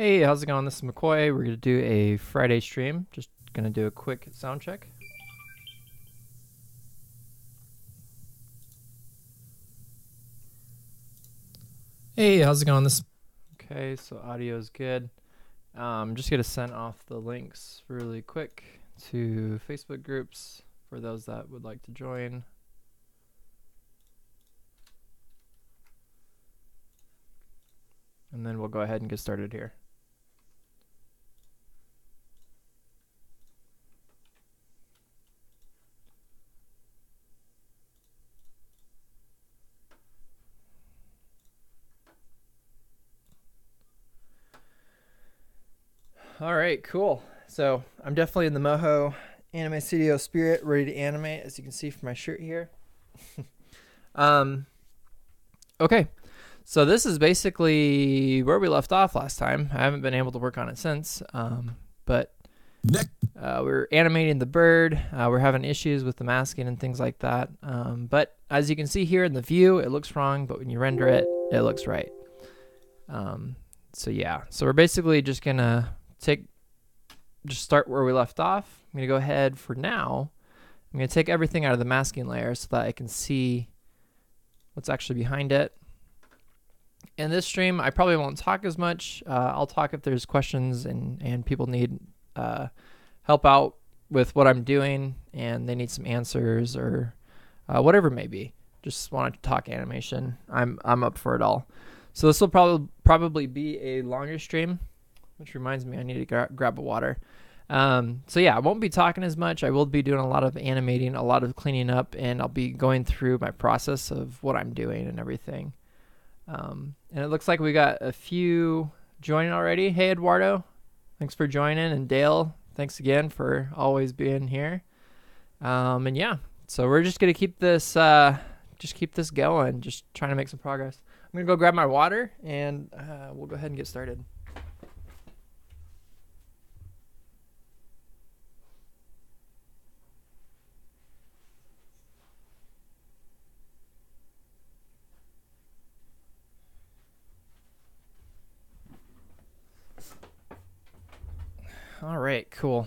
Hey, how's it going? This is McCoy. We're going to do a Friday stream. Just going to do a quick sound check. Hey, how's it going? Okay, so audio is good. I'm just going to send off the links really quick to Facebook groups for those that would like to join. And then we'll go ahead and get started here. All right, cool. So I'm definitely in the Moho anime studio spirit, ready to animate, as you can see from my shirt here. Okay, so this is basically where we left off last time. I haven't been able to work on it since, but we're animating the bird. We're having issues with the masking and things like that. But as you can see here in the view, it looks wrong, but when you render it, it looks right. So yeah, so we're basically just gonna start where we left off. I'm gonna go ahead for now. I'm gonna take everything out of the masking layer so that I can see what's actually behind it. In this stream, I probably won't talk as much. I'll talk if there's questions and people need help out with what I'm doing and they need some answers or whatever it may be. Just want to talk animation. I'm up for it all. So this will probably be a longer stream, which reminds me I need to grab a water. So yeah, I won't be talking as much. I will be doing a lot of animating, a lot of cleaning up, and I'll be going through my process of what I'm doing and everything. And it looks like we got a few joining already. Hey, Eduardo, thanks for joining. And Dale, thanks again for always being here. And yeah, so we're just going to keep this going, just trying to make some progress. I'm going to go grab my water and we'll go ahead and get started. All right, cool.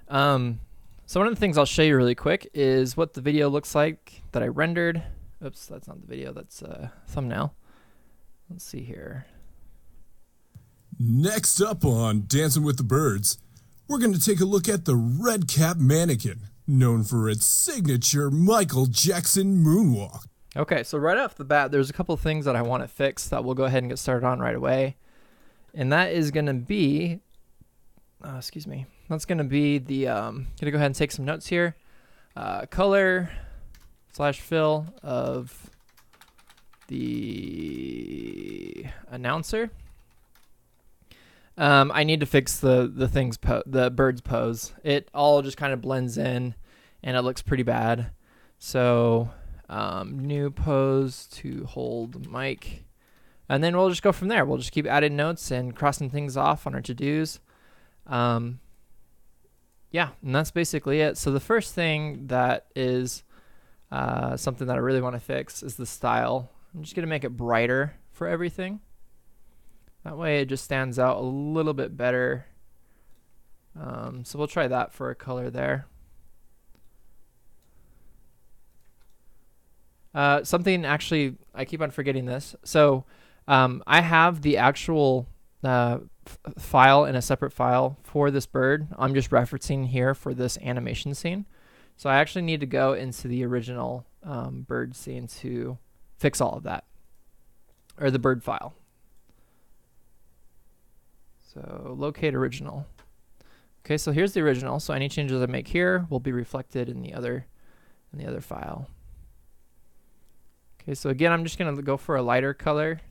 So one of the things I'll show you really quick is what the video looks like that I rendered. Oops, that's not the video, that's a thumbnail. Let's see here. Next up on Dancing with the Birds, we're going to take a look at the red cap mannequin, known for its signature Michael Jackson moonwalk. Okay, so right off the bat, there's a couple things that I want to fix that we'll go ahead and get started on right away. And that is going to be, that's going to be the, going to go ahead and take some notes here. Color / fill of the announcer. I need to fix the bird's pose. It all just kind of blends in and it looks pretty bad. So new pose to hold mic. And then we'll just go from there. We'll just keep adding notes and crossing things off on our to-dos. Yeah, and that's basically it. So the first thing that is something that I really want to fix is the style. I'm just going to make it brighter for everything. That way it just stands out a little bit better. So we'll try that for a color there. Something actually, I keep on forgetting this. So I have the actual file in a separate file for this bird. I'm just referencing here for this animation scene. So I actually need to go into the original bird scene to fix all of that, or the bird file. So locate original. Okay, so here's the original. So any changes I make here will be reflected in the other file. Okay, so again, I'm just gonna go for a lighter color,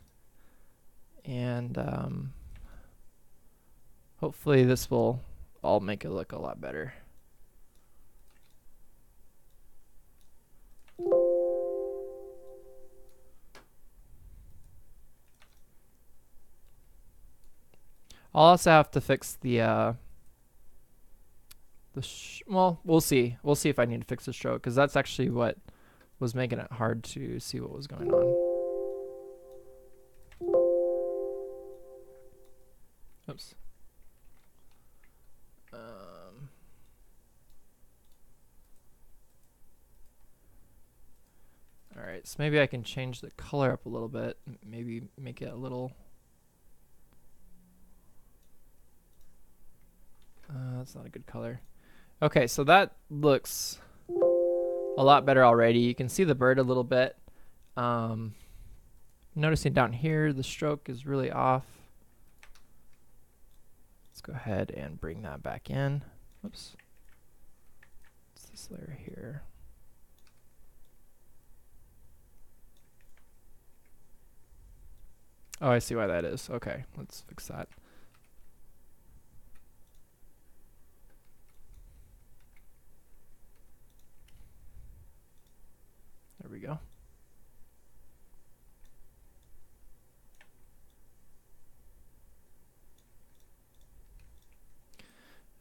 and hopefully this will all make it look a lot better. I'll also have to fix the well, we'll see. We'll see if I need to fix the stroke, because that's actually what was making it hard to see what was going on. Oops. All right, so maybe I can change the color up a little bit. Maybe make it a little. That's not a good color. Okay, so that looks a lot better already. You can see the bird a little bit. Noticing down here, the stroke is really off. Let's go ahead and bring that back in. Oops. What's this layer here? Oh, I see why that is. Okay, let's fix that. There we go.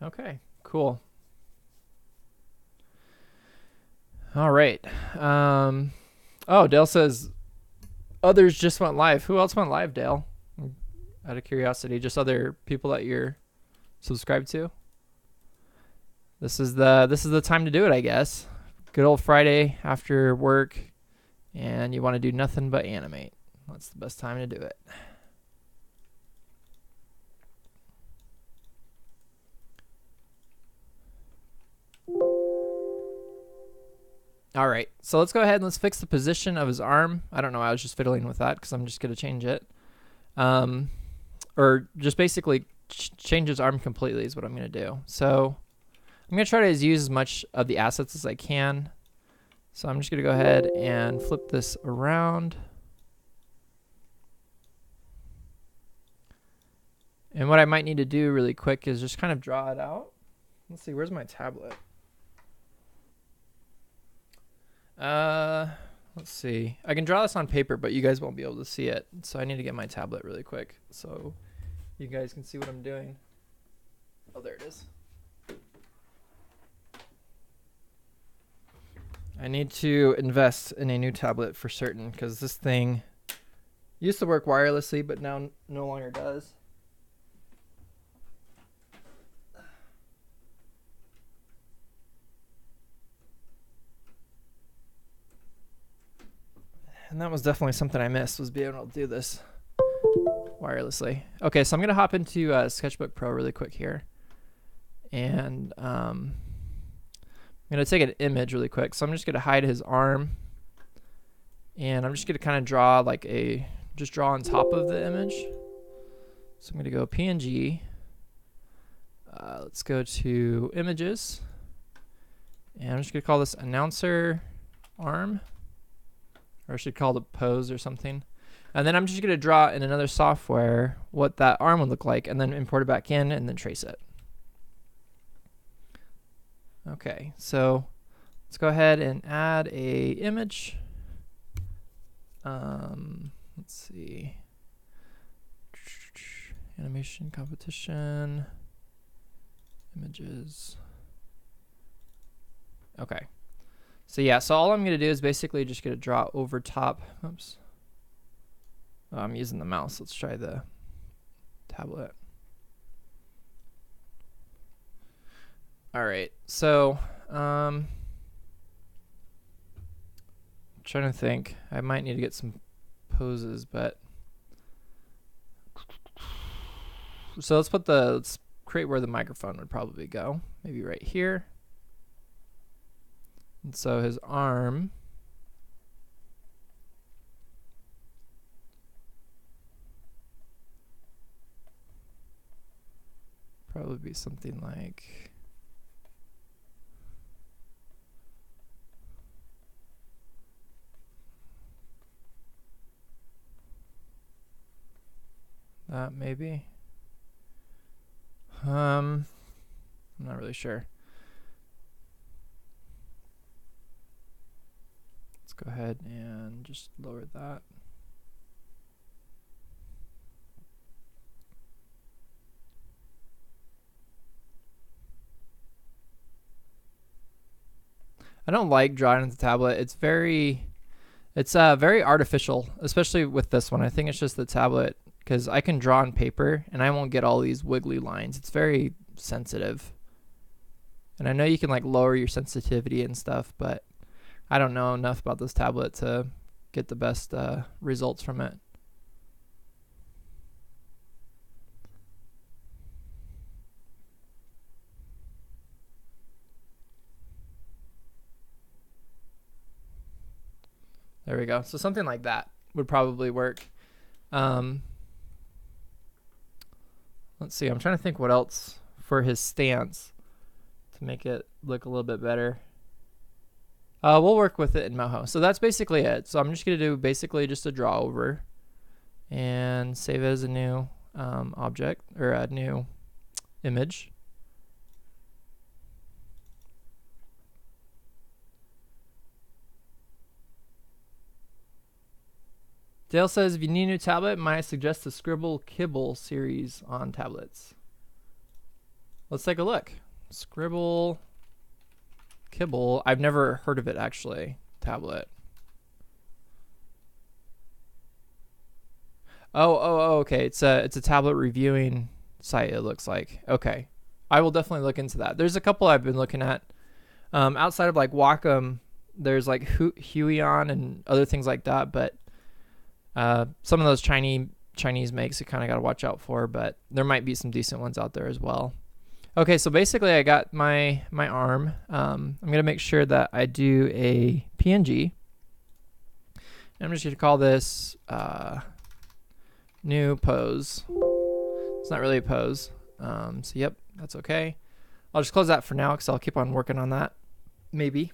Okay, cool. All right. Oh, Dale says others just went live. Who else went live, Dale? Out of curiosity, just other people that you're subscribed to. This is the time to do it, I guess. Good old Friday after work, and you want to do nothing but animate. That's the best time to do it. All right, so let's go ahead and let's fix the position of his arm. I don't know, I was just fiddling with that because I'm just going to change it. Or just basically change his arm completely is what I'm going to do. So I'm going to try to use as much of the assets as I can. So I'm just going to go ahead and flip this around. And what I might need to do really quick is just kind of draw it out. Let's see, where's my tablet? Let's see. I can draw this on paper, but you guys won't be able to see it. So I need to get my tablet really quick so you guys can see what I'm doing. Oh, there it is. I need to invest in a new tablet for certain because this thing used to work wirelessly, but now no longer does. And that was definitely something I missed, was being able to do this wirelessly. Okay, so I'm going to hop into Sketchbook Pro really quick here. And I'm going to take an image really quick. So I'm just going to hide his arm. And I'm just going to kind of draw like just draw on top of the image. So I'm going to go PNG. Let's go to images. And I'm just going to call this announcer arm. Or I should call it pose or something. And then I'm just going to draw in another software what that arm would look like and then import it back in and then trace it. Okay, so let's go ahead and add a image. Let's see. Animation competition. Images. Okay. So yeah, so all I'm going to do is basically just going to draw over top. Oops. Oh, I'm using the mouse. Let's try the tablet. All right. So I'm trying to think. I might need to get some poses, but so let's create where the microphone would probably go. Maybe right here. And so his arm probably be something like that maybe. I'm not really sure. Go ahead and just lower that. I don't like drawing on the tablet. It's very artificial, especially with this one. I think it's just the tablet because I can draw on paper and I won't get all these wiggly lines. It's very sensitive. And I know you can like lower your sensitivity and stuff, but I don't know enough about this tablet to get the best results from it. There we go. So something like that would probably work. Let's see. I'm trying to think what else for his stance to make it look a little bit better. We'll work with it in Moho. So that's basically it. So I'm just going to do basically just a draw over and save it as a new object or a new image. Dale says, if you need a new tablet, might I suggest the Scribble Kibble series on tablets? Let's take a look. Scribble Kibble. I've never heard of it, actually. Tablet. Oh, okay. It's a tablet reviewing site, it looks like. Okay. I will definitely look into that. There's a couple I've been looking at. Outside of like Wacom, there's like Huion and other things like that, but some of those Chinese makes you kind of got to watch out for, but there might be some decent ones out there as well. Okay, so basically I got my arm. I'm going to make sure that I do a PNG. And I'm just going to call this new pose. It's not really a pose. So yep, that's okay. I'll just close that for now because I'll keep on working on that. Maybe.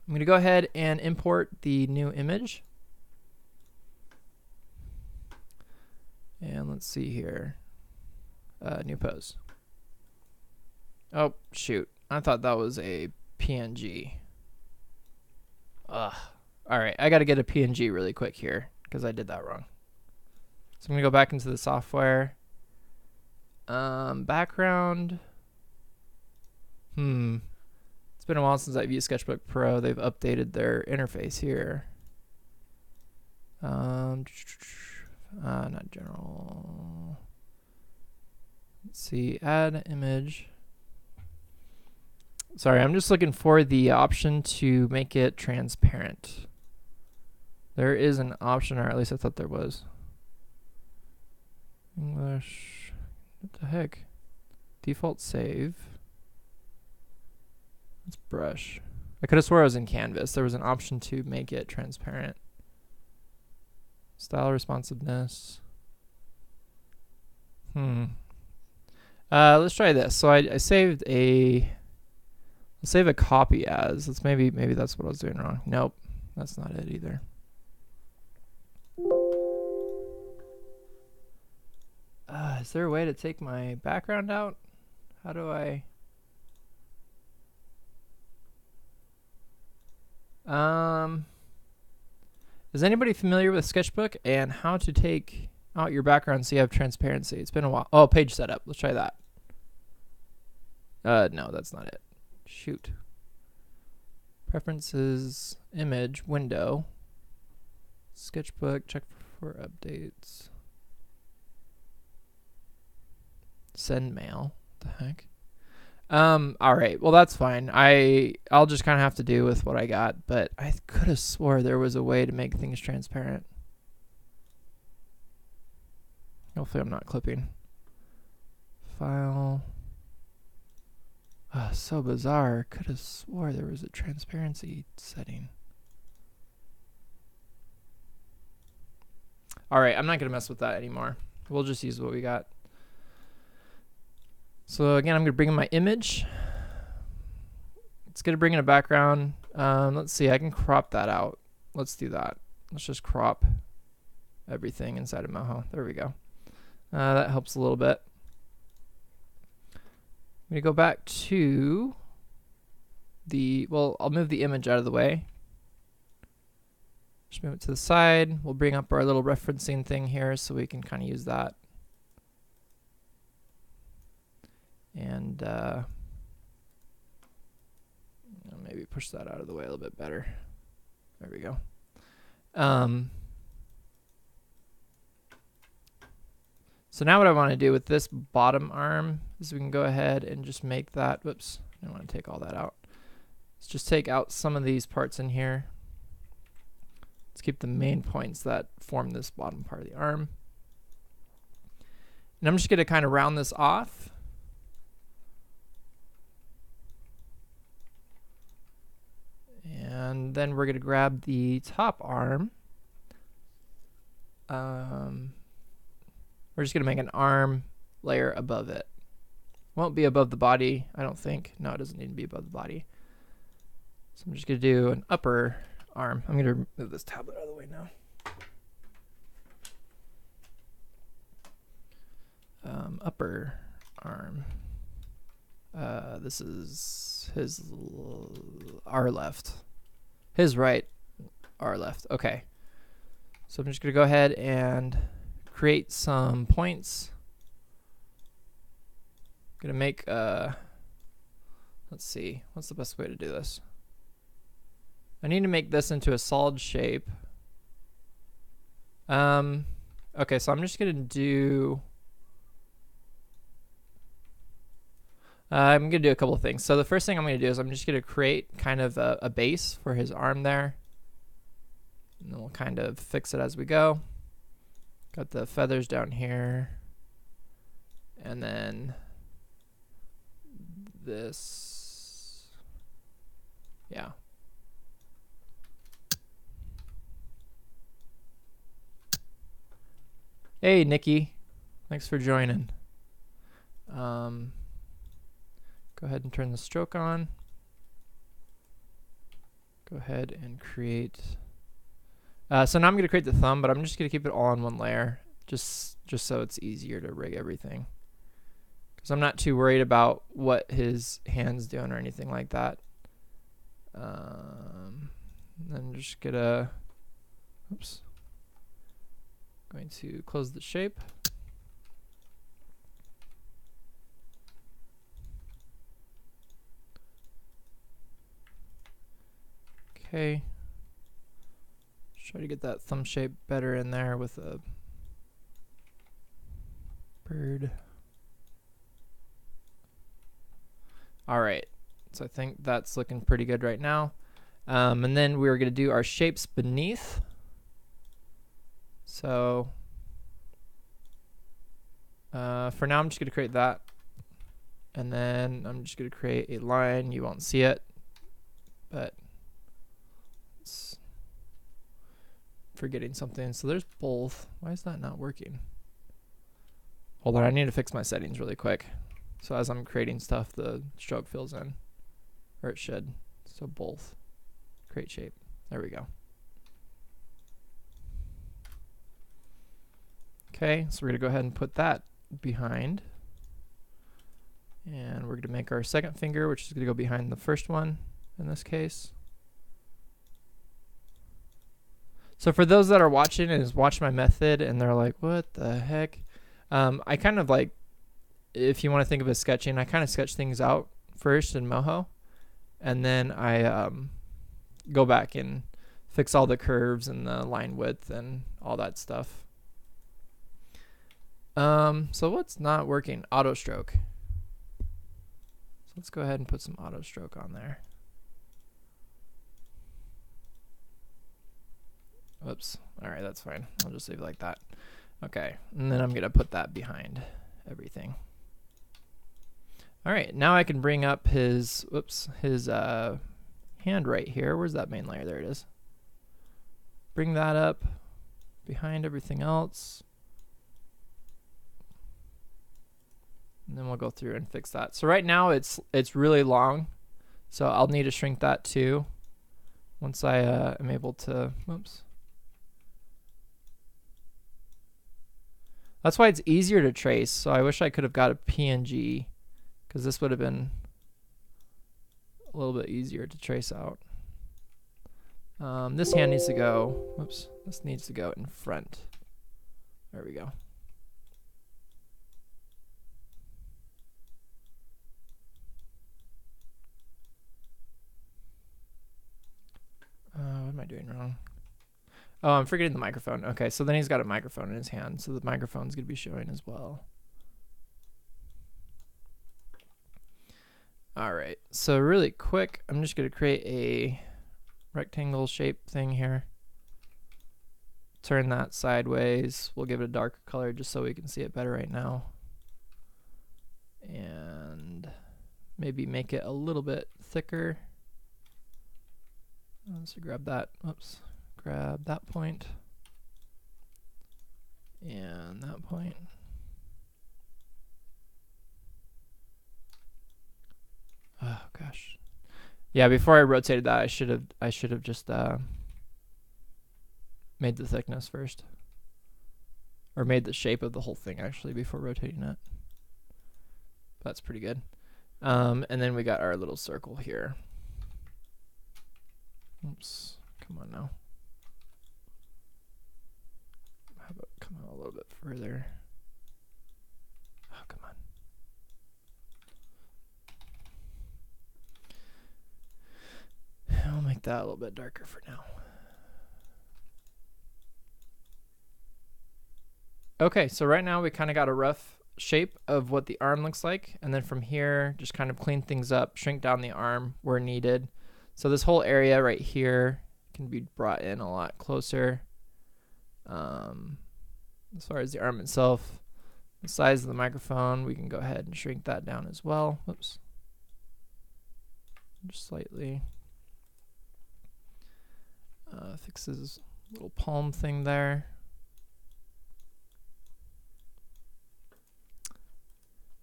I'm going to go ahead and import the new image. And let's see here. New pose. Oh, shoot. I thought that was a PNG. Ugh. Alright, I got to get a PNG really quick here because I did that wrong. So I'm going to go back into the software. Background. It's been a while since I've used Sketchbook Pro. They've updated their interface here. Not general. Let's see, add image. Sorry, I'm just looking for the option to make it transparent. There is an option, or at least I thought there was. English. What the heck? Default save. Let's brush. I could have swore I was in Canvas. There was an option to make it transparent. Style responsiveness. Let's try this. So I saved a. Let's save a copy as. Let's maybe that's what I was doing wrong. Nope, that's not it either. Is there a way to take my background out? How do I? Is anybody familiar with Sketchbook and how to take out your background so you have transparency? It's been a while. Oh, page setup. Let's try that. No, that's not it. Shoot. Preferences, image, window. Sketchbook, check for updates. Send mail. What the heck? All right. Well, that's fine. I'll just kind of have to do with what I got, but I could have swore there was a way to make things transparent. Hopefully I'm not clipping. File. So bizarre. Could have swore there was a transparency setting. All right. I'm not going to mess with that anymore. We'll just use what we got. So again, I'm going to bring in my image. It's going to bring in a background. Let's see. I can crop that out. Let's do that. Let's just crop everything inside of Moho. There we go. That helps a little bit. I'm going to go back to the, well, I'll move the image out of the way. Just move it to the side. We'll bring up our little referencing thing here so we can kind of use that. And maybe push that out of the way a little bit better. There we go. So now what I want to do with this bottom arm is we can go ahead and just make that, whoops, I don't want to take all that out. Let's just take out some of these parts in here. Let's keep the main points that form this bottom part of the arm. And I'm just going to kind of round this off. And then we're going to grab the top arm. We're just going to make an arm layer above it. Won't be above the body, I don't think. No, it doesn't need to be above the body. So I'm just going to do an upper arm. I'm going to move this tablet out of the way now. Upper arm. This is his R left. His right, R left. Okay. So I'm just going to go ahead and create some points. I'm going to make, let's see, what's the best way to do this? I need to make this into a solid shape. Okay, so I'm just going to do, I'm going to do a couple of things. So the first thing I'm going to do is I'm just going to create kind of a base for his arm there. And then we'll kind of fix it as we go. Got the feathers down here. And then this. Yeah. Hey, Nikki. Thanks for joining. Go ahead and turn the stroke on. Go ahead and create. So now I'm going to create the thumb, but I'm just going to keep it all on one layer, just so it's easier to rig everything. Because I'm not too worried about what his hand's doing or anything like that. Then just gonna, oops, going to close the shape. Okay. Try to get that thumb shape better in there with a bird. All right, so I think that's looking pretty good right now. And then we're going to do our shapes beneath. So for now, I'm just going to create that. And then I'm just going to create a line. You won't see it, but it's forgetting something. So there's both. Why is that not working? Hold on, I need to fix my settings really quick. So as I'm creating stuff, the stroke fills in, or it should. So both. Create shape. There we go. Okay, so we're going to go ahead and put that behind. And we're going to make our second finger, which is going to go behind the first one in this case. So for those that are watching and watch my method and they're like, what the heck? I kind of like, if you want to think of it as sketching, I kind of sketch things out first in Moho. And then I go back and fix all the curves and the line width and all that stuff. So what's not working? Auto stroke. So let's go ahead and put some auto stroke on there. Whoops. All right, that's fine. I'll just leave it like that. Okay, and then I'm going to put that behind everything. All right, now I can bring up his, whoops, his hand right here. Where's that main layer? There it is. Bring that up behind everything else. And then we'll go through and fix that. So right now it's really long, so I'll need to shrink that too once I am able to, whoops. That's why it's easier to trace. So I wish I could have got a PNG, because this would have been a little bit easier to trace out. This hand needs to go, whoops, this needs to go in front. There we go. What am I doing wrong? Oh, I'm forgetting the microphone. Okay, so then he's got a microphone in his hand, so the microphone's going to be showing as well. All right, so really quick, I'm just going to create a rectangle shape thing here. Turn that sideways. We'll give it a darker color just so we can see it better right now. And maybe make it a little bit thicker. So grab that, oops, grab that point. And that point. Oh gosh. Yeah, before I rotated that, I should have just made the thickness first. Or made the shape of the whole thing actually before rotating it. That's pretty good. And then we got our little circle here. Oops, come on now. How about come out a little bit further? Oh, come on. I'll make that a little bit darker for now. Okay, so right now we kind of got a rough shape of what the arm looks like, and then from here just kind of clean things up, shrink down the arm where needed. So this whole area right here can be brought in a lot closer. As far as the arm itself, the size of the microphone, we can go ahead and shrink that down as well. Whoops. Just slightly. Fix his little palm thing there.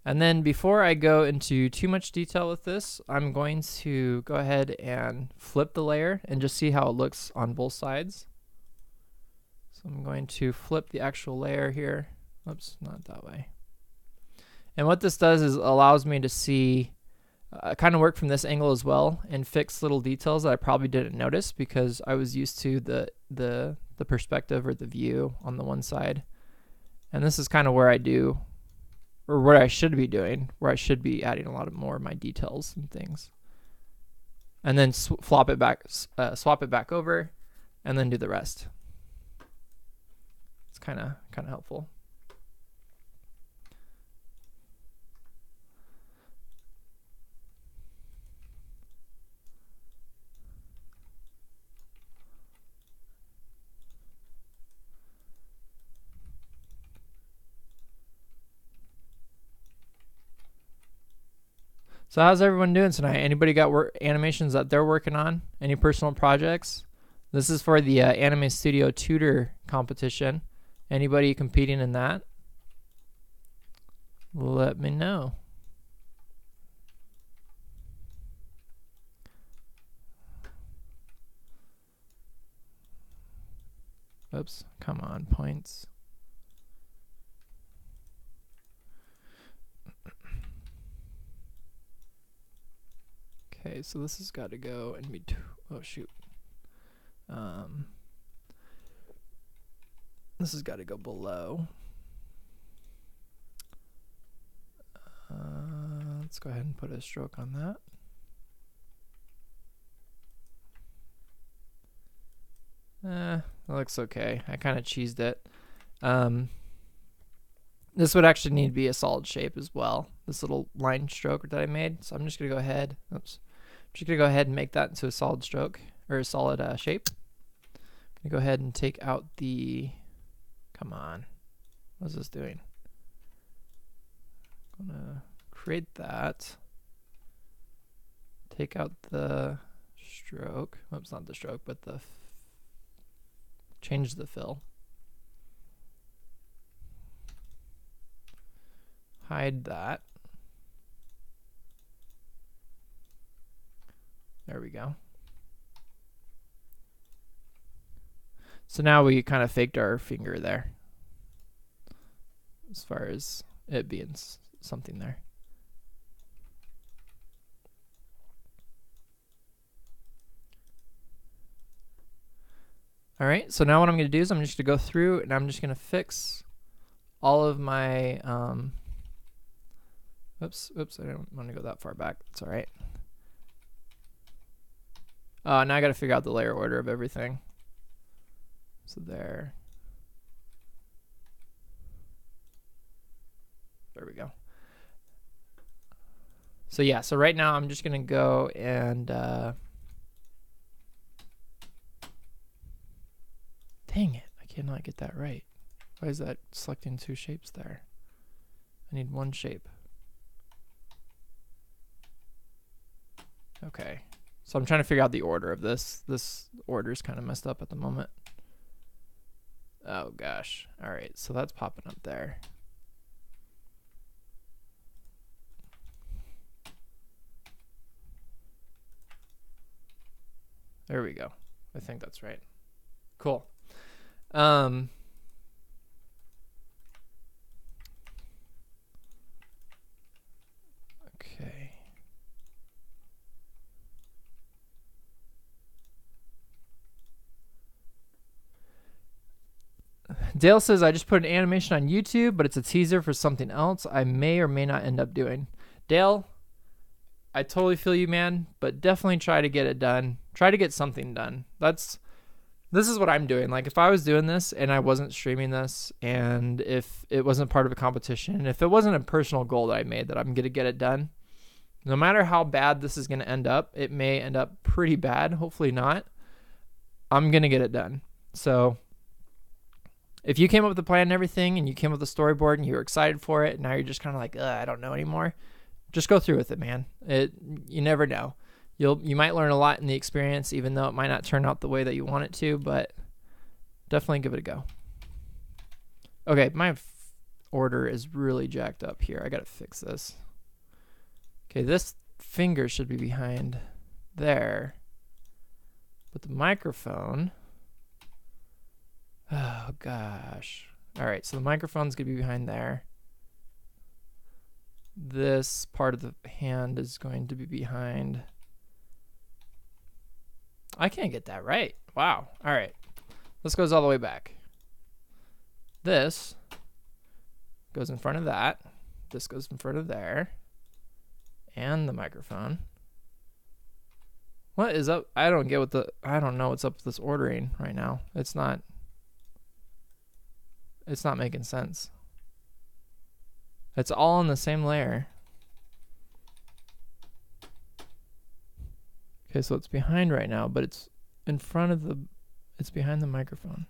And then before I go into too much detail with this, I'm going to go ahead and flip the layer and just see how it looks on both sides. So I'm going to flip the actual layer here. Oops, not that way. And what this does is allows me to see, kind of work from this angle as well and fix little details that I probably didn't notice because I was used to the perspective or the view on the one side. And this is kind of where I do, or what I should be doing, where I should be adding a lot of more of my details and things. And then swap it back over, and then do the rest. It's kind of helpful. So how's everyone doing tonight? Anybody got animations that they're working on? Any personal projects? This is for the Anime Studio Tutor competition. Anybody competing in that? Let me know. Oops, come on, points. Okay, so this has got to go in between. Oh shoot. This has got to go below. Let's go ahead and put a stroke on that. That looks okay. I kind of cheesed it. This would actually need to be a solid shape as well. This little line stroke that I made. So I'm just gonna go ahead. Oops. I'm just gonna go ahead and make that into a solid stroke or a solid shape. I'm gonna go ahead and take out the. Come on. What is this doing? I'm gonna create that. Take out the stroke. Oops, not the stroke, but the. Change the fill. Hide that. There we go. So now we kind of faked our finger there, as far as it being something there. All right, so now what I'm going to do is I'm just going to go through and I'm just going to fix all of my, oops, I don't want to go that far back. It's all right. Now I got to figure out the layer order of everything. So there. There we go. So yeah, so right now I'm just gonna go and dang it, I cannot get that right. Why is that selecting two shapes there? I need one shape. Okay, so I'm trying to figure out the order of this. This order is kind of messed up at the moment. Oh gosh. All right, so that's popping up there. There we go. I think that's right. Cool. Okay. Dale says, I just put an animation on YouTube, but it's a teaser for something else I may or may not end up doing. Dale, I totally feel you, man, but definitely try to get it done. Try to get something done. This is what I'm doing. Like, if I was doing this and I wasn't streaming this, and if it wasn't part of a competition, and if it wasn't a personal goal that I made that I'm going to get it done, no matter how bad this is going to end up, it may end up pretty bad. Hopefully not. I'm going to get it done. So if you came up with the plan and everything, and you came up with the storyboard and you were excited for it, and now you're just kind of like, I don't know anymore, just go through with it, man. You never know. You might learn a lot in the experience, even though it might not turn out the way that you want it to, but definitely give it a go. Okay, my order is really jacked up here. I gotta fix this. Okay, this finger should be behind there, but the microphone, oh gosh. All right, so the microphone's gonna be behind there. This part of the hand is going to be behind. I can't get that right. Wow. All right. This goes all the way back. This goes in front of that. This goes in front of there. And the microphone. What is up? I don't know what's up with this ordering right now. It's not making sense. It's all on the same layer. Okay, so it's behind right now, but it's in front of it's behind the microphone.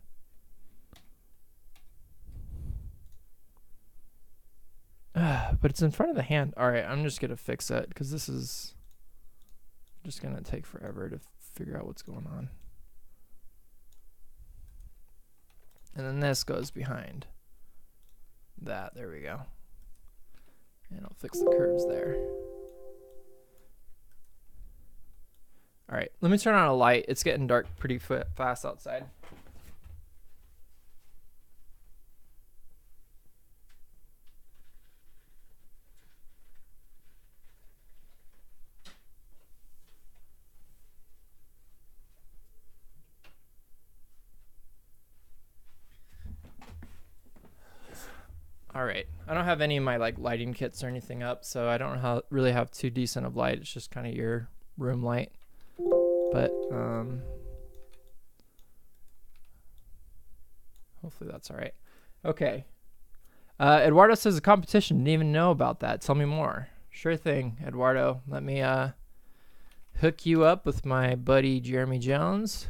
But it's in front of the hand. All right, I'm just going to fix it because this is just going to take forever to figure out what's going on. And then this goes behind that. There we go. And I'll fix the curves there. All right, let me turn on a light. It's getting dark pretty fast outside. All right, I don't have any of my lighting kits or anything up, so I don't really have too decent of light. It's just kind of your room light. But hopefully that's all right. Okay. Eduardo says a competition. Didn't even know about that. Tell me more. Sure thing, Eduardo. Let me hook you up with my buddy Jeremy Jones.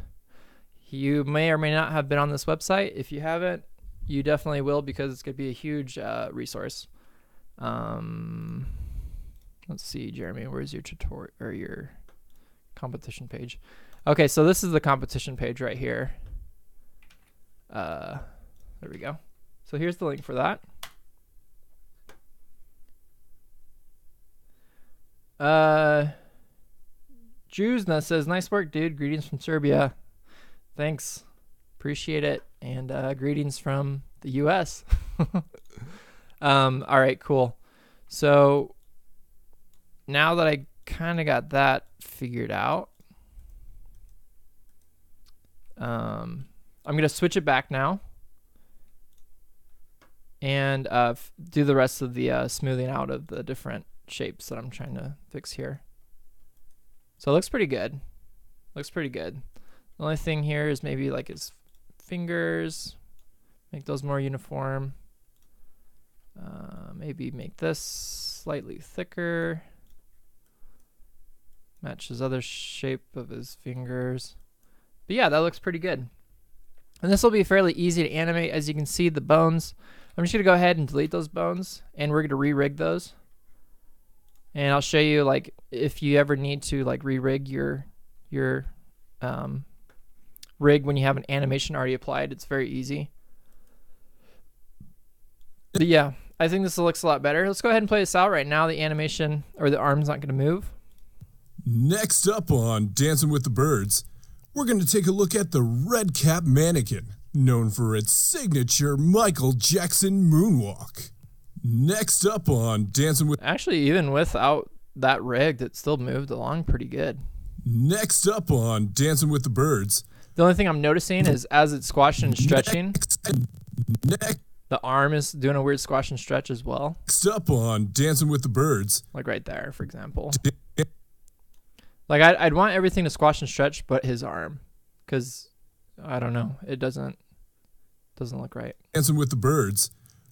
You may or may not have been on this website. If you haven't, you definitely will, because it's going to be a huge resource. Let's see, Jeremy, where's your tutorial or your competition page? Okay, so this is the competition page right here. There we go. So here's the link for that. Juzna says, nice work, dude. Greetings from Serbia. Thanks. Appreciate it. And greetings from the US. All right, cool. So now that I kind of got that figured out, I'm going to switch it back now and do the rest of the smoothing out of the different shapes that I'm trying to fix here. So it looks pretty good. Looks pretty good. The only thing here is maybe like his fingers, make those more uniform. Maybe make this slightly thicker. Match his other shape of his fingers. But yeah, that looks pretty good. And this will be fairly easy to animate. As you can see, the bones, I'm just going to go ahead and delete those bones, and we're going to re-rig those. And I'll show you, like, if you ever need to, like, re-rig your rig when you have an animation already applied. It's very easy. But yeah, I think this looks a lot better. Let's go ahead and play this out right now. The animation, or the arm's not going to move. Next up on Dancing with the Birds, we're going to take a look at the red cap mannequin, known for its signature Michael Jackson moonwalk. Next up on Dancing with... Actually, even without that rigged, it still moved along pretty good. Next up on Dancing with the Birds. The only thing I'm noticing is as it's squashing and stretching, the arm is doing a weird squash and stretch as well. Next up on Dancing with the Birds. Like right there, for example. Like I'd want everything to squash and stretch but his arm, because I don't know, it doesn't look right. Dancing with the Birds,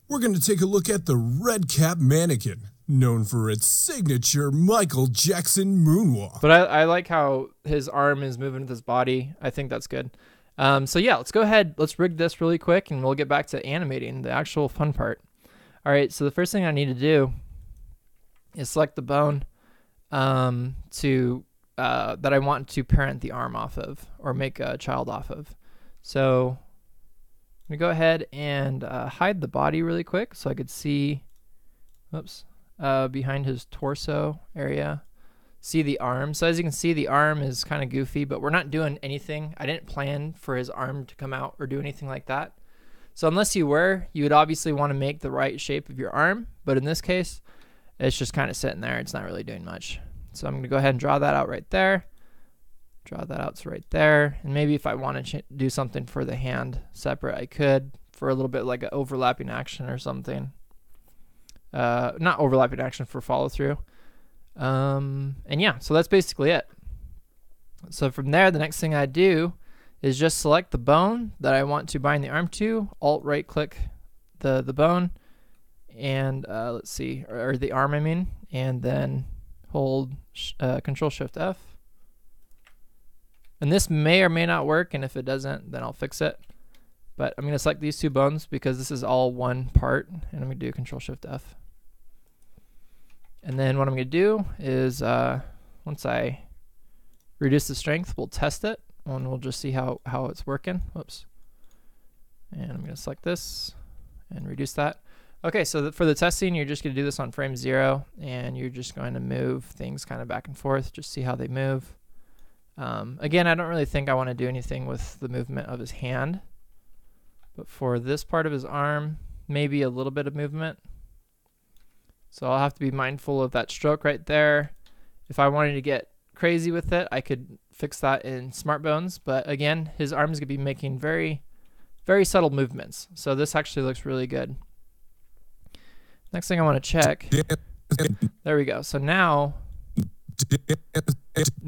we're going to take a look at the red cap mannequin, known for its signature Michael Jackson moonwalk. But I like how his arm is moving with his body. I think that's good. So yeah, let's go ahead, let's rig this really quick, and we'll get back to animating, the actual fun part. All right, so the first thing I need to do is select the bone that I want to parent the arm off of, or make a child off of. So I'm gonna go ahead and hide the body really quick so I could see, behind his torso area, see the arm. So as you can see, the arm is kind of goofy, but we're not doing anything. I didn't plan for his arm to come out or do anything like that. So unless you were, you would obviously want to make the right shape of your arm, but in this case, it's just kind of sitting there. It's not really doing much. So I'm going to go ahead and draw that out right there. Draw that out right there. And maybe if I want to do something for the hand separate, I could, for a little bit like an overlapping action or something. Not overlapping action, for follow through. And yeah, so that's basically it. So from there, the next thing I do is just select the bone that I want to bind the arm to, alt right click the bone, and let's see, or the arm I mean, and then hold Control Shift F. And this may or may not work, and if it doesn't, then I'll fix it. But I'm going to select these two bones because this is all one part, and I'm going to do Control Shift F. And then what I'm going to do is once I reduce the strength, we'll test it, and we'll just see how it's working. Whoops. And I'm going to select this and reduce that. Okay, so for the testing, you're just going to do this on frame 0, and you're just going to move things kind of back and forth, just see how they move. Again, I don't really think I want to do anything with the movement of his hand, but for this part of his arm, maybe a little bit of movement. So I'll have to be mindful of that stroke right there. If I wanted to get crazy with it, I could fix that in Smart Bones, but again, his arm is going to be making very, very subtle movements. So this actually looks really good. Next thing I want to check, there we go. So now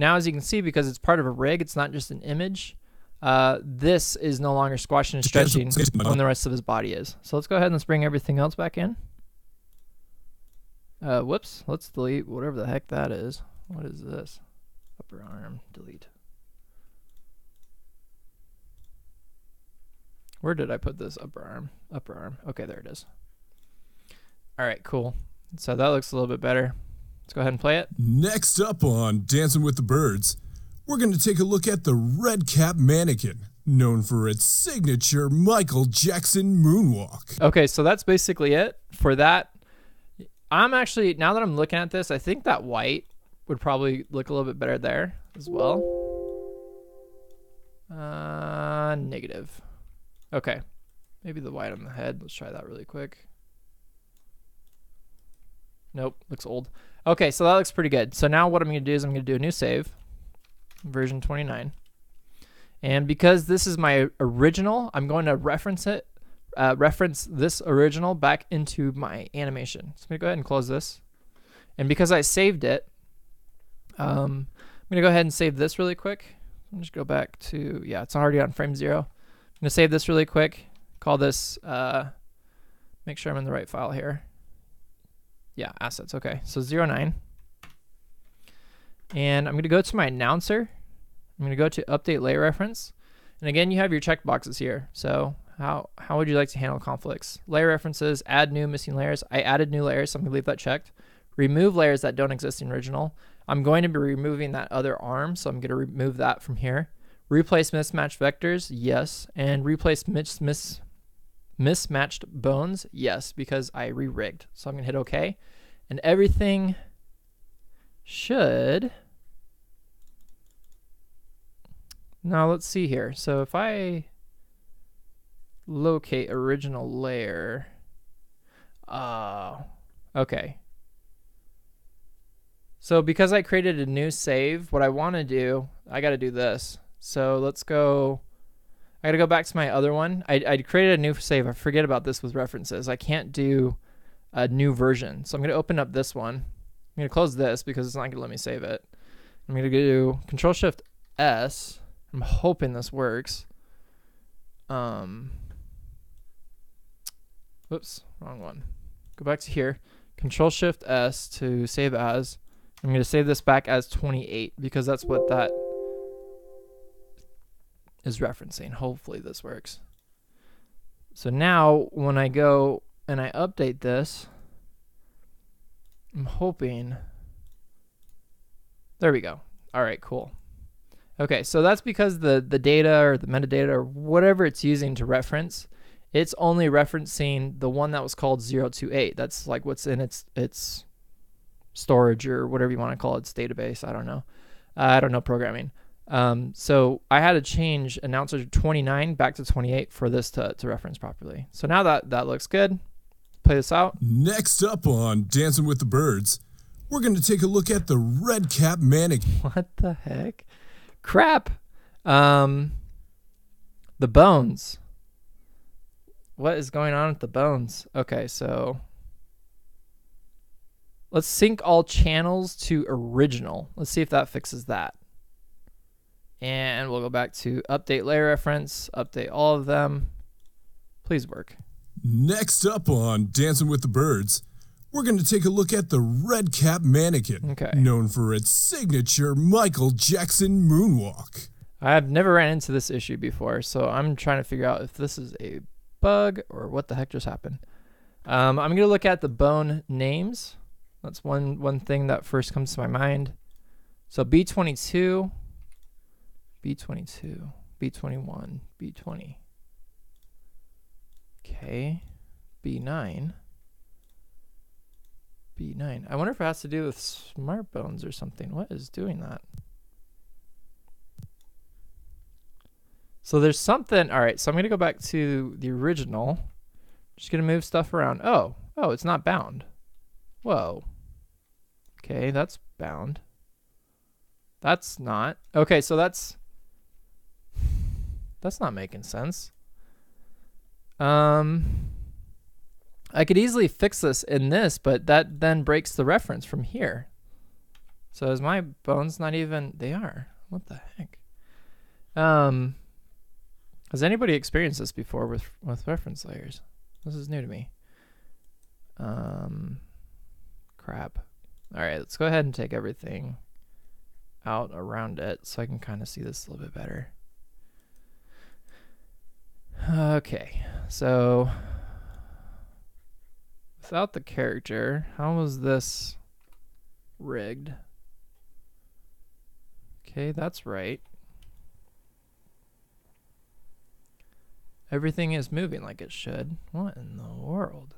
as you can see, because it's part of a rig, it's not just an image, this is no longer squashing and stretching when the rest of his body is. So let's go ahead and let's bring everything else back in. Whoops, let's delete whatever the heck that is. What is this? Upper arm, delete. Where did I put this upper arm? Upper arm, okay, there it is. All right, cool. So that looks a little bit better. Let's go ahead and play it. Next up on Dancing with the Birds, we're going to take a look at the red cap mannequin, known for its signature Michael Jackson moonwalk. Okay, so that's basically it for that. I'm actually, now that I'm looking at this, I think that white would probably look a little bit better there as well. Negative. Okay, maybe the white on the head. Let's try that really quick. Nope, looks old. Okay, so that looks pretty good. So now what I'm going to do is I'm going to do a new save, version 29. And because this is my original, I'm going to reference this original back into my animation. So I'm going to go ahead and close this. And because I saved it, I'm going to go ahead and save this really quick. I'll just go back to, yeah, it's already on frame 0. I'm going to save this really quick. Call this, make sure I'm in the right file here. Yeah, assets. Okay, so 09. And I'm going to go to my announcer. I'm going to go to update layer reference. And again, you have your checkboxes here. So how would you like to handle conflicts? Layer references, add new missing layers. I added new layers, so I'm going to leave that checked. Remove layers that don't exist in original. I'm going to be removing that other arm, so I'm going to remove that from here. Replace mismatched vectors, yes. And replace mismatched bones, yes, because I re-rigged. So I'm going to hit OK. And everything should... Now let's see here. So if I locate original layer, okay. So because I created a new save, what I want to do, I got to do this. So let's go, I got to go back to my other one. I created a new save. I forget about this with references. I can't do a new version. So I'm going to open up this one. I'm going to close this because it's not going to let me save it. I'm going to do Control-Shift-S. I'm hoping this works. Whoops, wrong one. Go back to here. Control-Shift-S to save as. I'm going to save this back as 28 because that's what that is referencing. Hopefully this works. So now when I go and I update this, I'm hoping. There we go. All right, cool. Okay, so that's because the data or the metadata or whatever it's using to reference, it's only referencing the one that was called 028. That's like what's in its storage or whatever you want to call it, its database. I don't know. I don't know programming. So I had to change announcer 29 back to 28 for this to reference properly. So now that looks good. Play this out. Next up on Dancing with the Birds, we're going to take a look at the red cap mannequin. What the heck? Crap. The bones. What is going on with the bones? Okay, so let's sync all channels to original. Let's see if that fixes that. And we'll go back to update layer reference, update all of them. Please work. Next up on Dancing with the Birds, we're going to take a look at the red cap mannequin, okay, known for its signature Michael Jackson moonwalk. I've never ran into this issue before, so I'm trying to figure out if this is a bug or what the heck just happened. I'm going to look at the bone names. That's one thing that first comes to my mind. So B22, B22, B21, B20. Okay, B9. B9. I wonder if it has to do with smart bones or something. What is doing that? So there's something. All right, so I'm going to go back to the original. Just going to move stuff around. Oh, it's not bound. Whoa. Okay, that's bound. That's not. Okay, so that's not making sense. I could easily fix this in this, but that then breaks the reference from here. So is my bones not even? They are. What the heck? Has anybody experienced this before with reference layers? This is new to me. Crap. All right, let's go ahead and take everything out around it so I can kind of see this a little bit better. Okay, so without the character, how was this rigged? Okay, that's right. Everything is moving like it should. What in the world?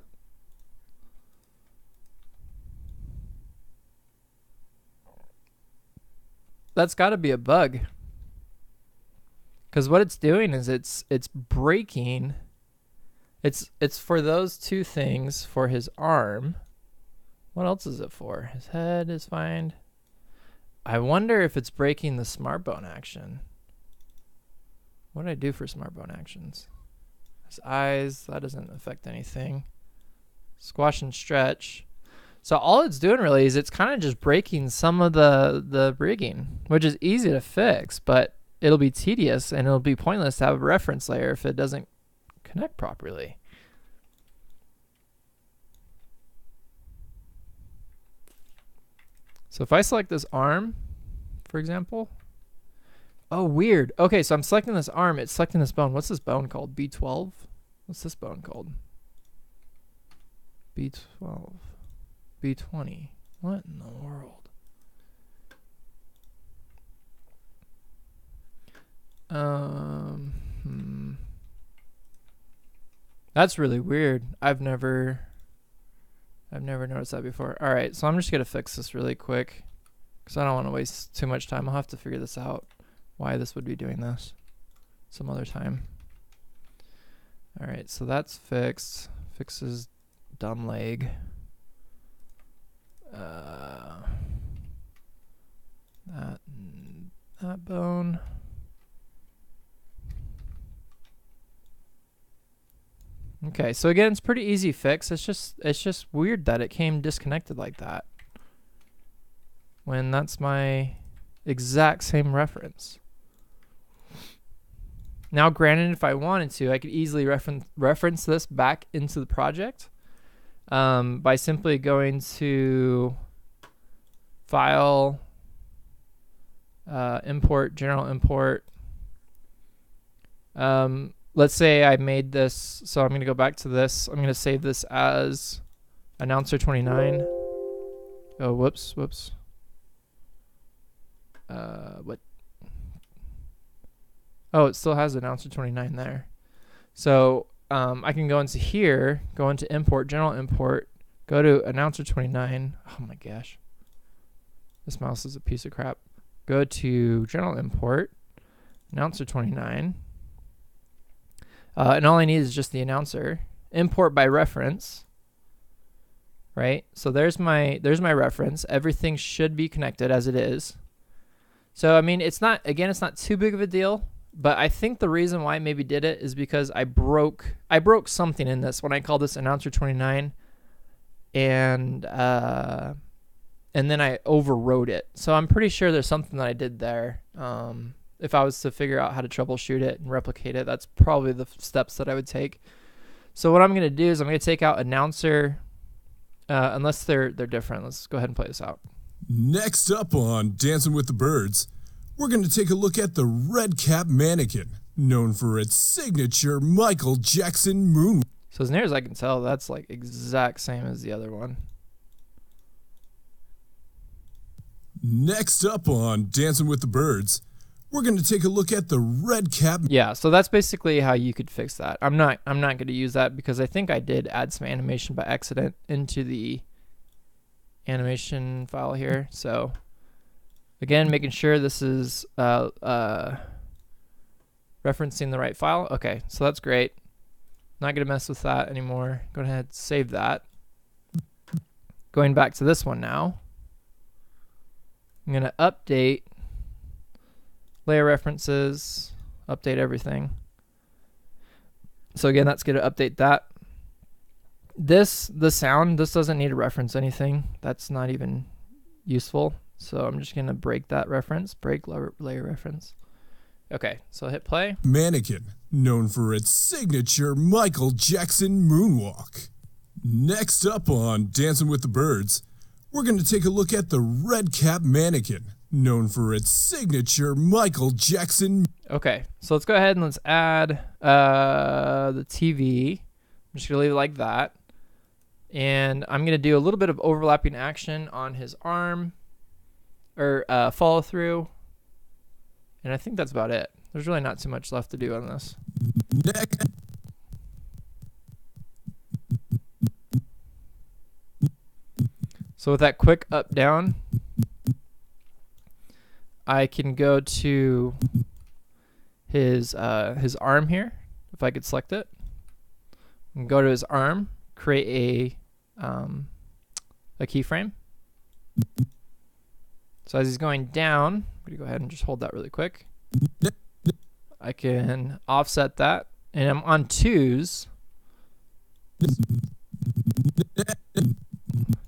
That's got to be a bug. Because what it's doing is it's breaking. It's for those two things, for his arm. What else is it for? His head is fine. I wonder if it's breaking the smart bone action. What did I do for smart bone actions? His eyes, that doesn't affect anything. Squash and stretch. So all it's doing really is it's kind of just breaking some of the rigging, which is easy to fix, but it'll be tedious and it'll be pointless to have a reference layer if it doesn't connect properly. So if I select this arm, for example, oh, weird. Okay, so I'm selecting this arm, it's selecting this bone. What's this bone called? B12? What's this bone called? B12. B20. What in the world? That's really weird. I've never noticed that before. All right, so I'm just gonna fix this really quick because I don't want to waste too much time. I'll have to figure this out, why this would be doing this some other time. All right, so that's fixed. Fixes dumb leg. That bone. Okay, so again, it's pretty easy fix. It's just weird that it came disconnected like that when that's my exact same reference. Now, granted, if I wanted to, I could easily reference this back into the project by simply going to File, Import, General Import. Let's say I made this, so I'm going to go back to this. I'm going to save this as announcer 29. Oh, whoops. What? Oh, it still has announcer 29 there. So I can go into here, go into import, general import, go to announcer 29. Oh my gosh. This mouse is a piece of crap. Go to general import, announcer 29. And all I need is just the announcer. Import by reference. Right? So there's my reference. Everything should be connected as it is. So I mean, it's not too big of a deal, but I think the reason why I maybe did it is because I broke something in this when I called this announcer 29 and then I overrode it. So I'm pretty sure there's something that I did there. If I was to figure out how to troubleshoot it and replicate it, that's probably the steps that I would take. So what I'm going to do is I'm going to take out announcer, unless they're different. Let's go ahead and play this out. Next up on Dancing with the Birds, we're going to take a look at the red cap mannequin, known for its signature Michael Jackson moon. So as near as I can tell, that's like exact same as the other one. Next up on Dancing with the Birds, we're going to take a look at the red cap. Yeah, so that's basically how you could fix that. I'm not going to use that because I think I did add some animation by accident into the animation file here. So again, making sure this is referencing the right file. Okay, so that's great. Not going to mess with that anymore. Go ahead and save that. Going back to this one now. I'm going to update layer references, update everything. So again, that's going to update that. The sound, this doesn't need to reference anything. That's not even useful. So I'm just going to break that reference, break layer reference. Okay, so hit play. Mannequin, known for its signature Michael Jackson moonwalk. Next up on Dancing with the Birds, we're going to take a look at the red cap mannequin, known for its signature Michael Jackson. Okay, so let's go ahead and let's add the TV. I'm just going to leave it like that. And I'm going to do a little bit of overlapping action on his arm, or follow through. And I think that's about it. There's really not too much left to do on this. So with that quick up down, I can go to his arm here. If I could select it, and go to his arm, create a keyframe. So as he's going down, I'm gonna go ahead and just hold that really quick. I can offset that, and I'm on 2s.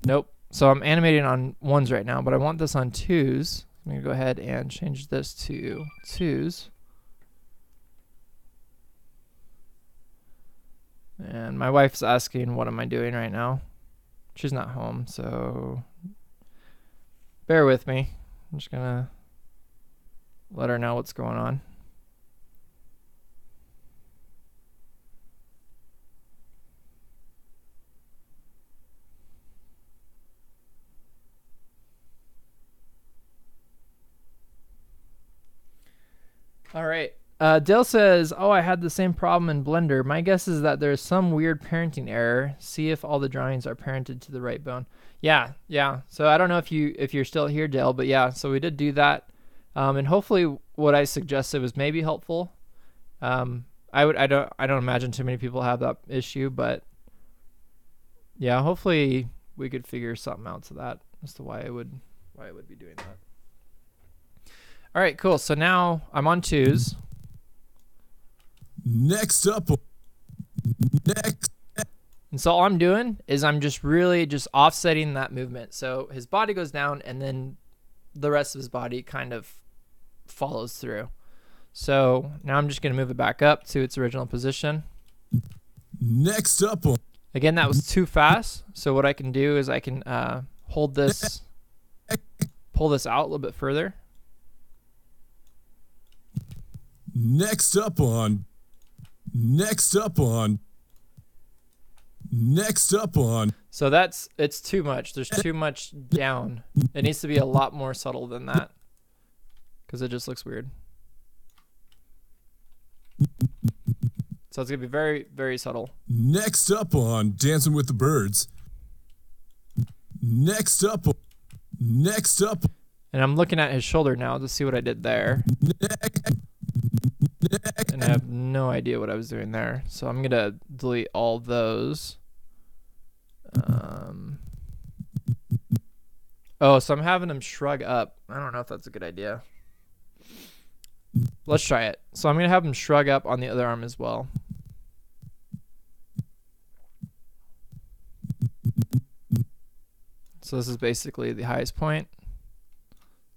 Nope. So I'm animating on 1s right now, but I want this on 2s. I'm going to go ahead and change this to 2s. And my wife's asking, what am I doing right now? She's not home, so bear with me. I'm just going to let her know what's going on. All right. Dale says, oh, I had the same problem in Blender. My guess is that there's some weird parenting error. See if all the drawings are parented to the right bone. Yeah. So I don't know if you're still here, Dale, but yeah, so we did do that. And hopefully what I suggested was maybe helpful. I don't imagine too many people have that issue, but yeah, hopefully we could figure something out to that as to why it would be doing that. All right, cool. So now I'm on 2s. Next up. And so all I'm doing is I'm just really just offsetting that movement. So his body goes down and then the rest of his body kind of follows through. So now I'm just going to move it back up to its original position. Next up. Again, that was too fast. So what I can do is I can hold this, pull this out a little bit further. Next up on. So it's too much. There's too much down. It needs to be a lot more subtle than that because it just looks weird. So it's going to be very, very subtle. Next up on Dancing with the Birds. Next up. And I'm looking at his shoulder now to see what I did there. And I have no idea what I was doing there. So I'm going to delete all those. So I'm having him shrug up. I don't know if that's a good idea. Let's try it. So I'm going to have him shrug up on the other arm as well. So this is basically the highest point.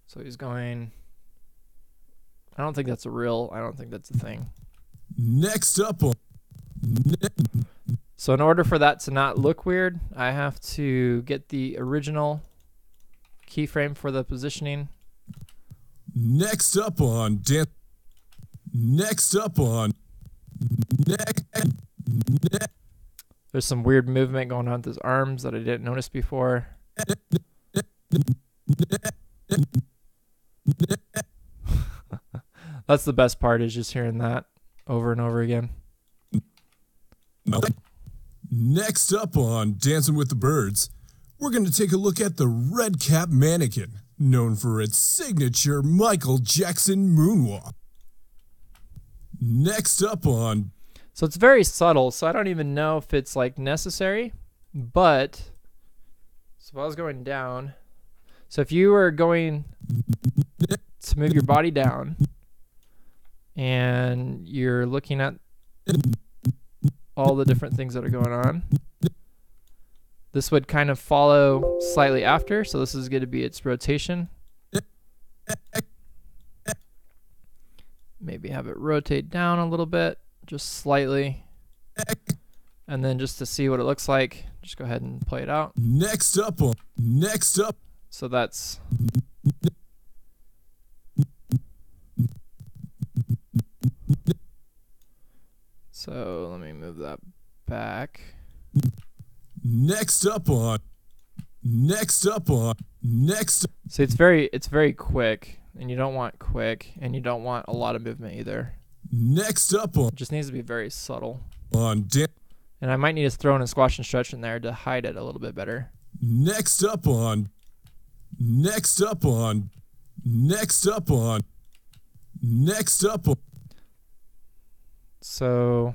So he's going... I don't think that's a thing. Next up. So in order for that to not look weird, I have to get the original keyframe for the positioning. Next up on. There's some weird movement going on with his arms that I didn't notice before. That's the best part, is just hearing that over and over again. Next up on Dancing with the Birds, we're going to take a look at the red cap mannequin, known for its signature Michael Jackson moonwalk. Next up on... So it's very subtle, so I don't even know if it's like necessary, but... So if I was going down... So if you were going to move your body down... and you're looking at all the different things that are going on, this would kind of follow slightly after. So this is going to be its rotation. Maybe have it rotate down a little bit, just slightly. And then just to see what it looks like, just go ahead and play it out. Next up. So that's... So let me move that back. Next. See, it's very quick, and you don't want quick, and you don't want a lot of movement either. Next up on. It just needs to be very subtle. And I might need to throw in a squash and stretch in there to hide it a little bit better. Next up on. So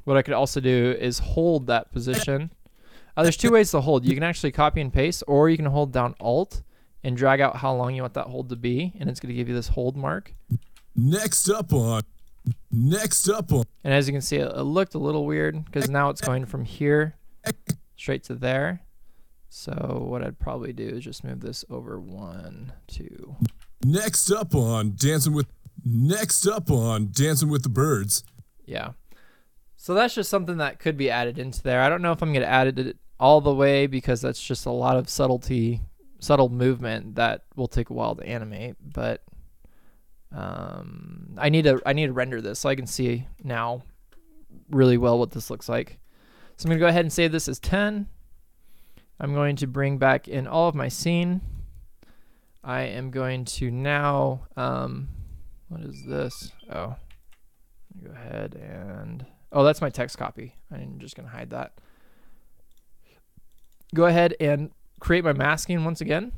what I could also do is hold that position. There's two ways to hold. You can actually copy and paste, or you can hold down Alt and drag out how long you want that hold to be, and it's going to give you this hold mark. Next up on. And as you can see, it looked a little weird because now it's going from here straight to there. So what I'd probably do is just move this over 1, 2. Next up on Dancing with the Birds. Yeah. So that's just something that could be added into there. I don't know if I'm going to add it all the way because that's just a lot of subtle movement that will take a while to animate, but I need to render this so I can see now really well what this looks like. So I'm going to go ahead and save this as 10. I'm going to bring back in all of my scene. I am going to now, what is this? Oh, go ahead and, oh, that's my text copy. I'm just going to hide that. Go ahead and create my masking once again,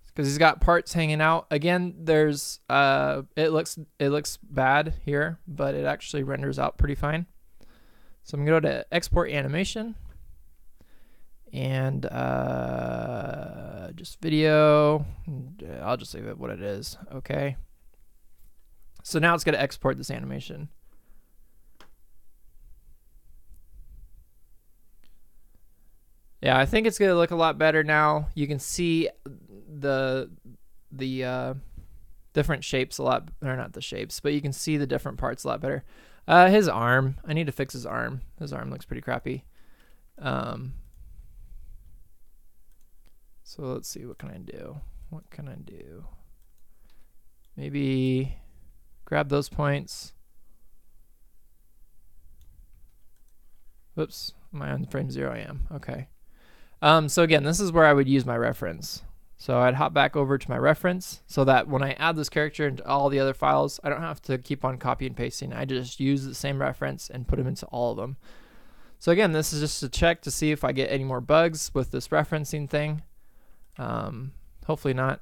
because he's got parts hanging out. Again, there's it looks bad here, but it actually renders out pretty fine. So I'm gonna go to export animation and just video. I'll just leave it what it is. Okay. So now it's gonna export this animation. Yeah, I think it's gonna look a lot better now. You can see the different shapes a lot, or not the shapes, but you can see the different parts a lot better. His arm, I need to fix his arm. His arm looks pretty crappy. So let's see, what can I do? What can I do? Maybe grab those points. Whoops, am I on frame 0? I am. Okay. So again, this is where I would use my reference. So I'd hop back over to my reference so that when I add this character into all the other files, I don't have to keep on copy and pasting. I just use the same reference and put them into all of them. So again, this is just to check to see if I get any more bugs with this referencing thing. Hopefully not.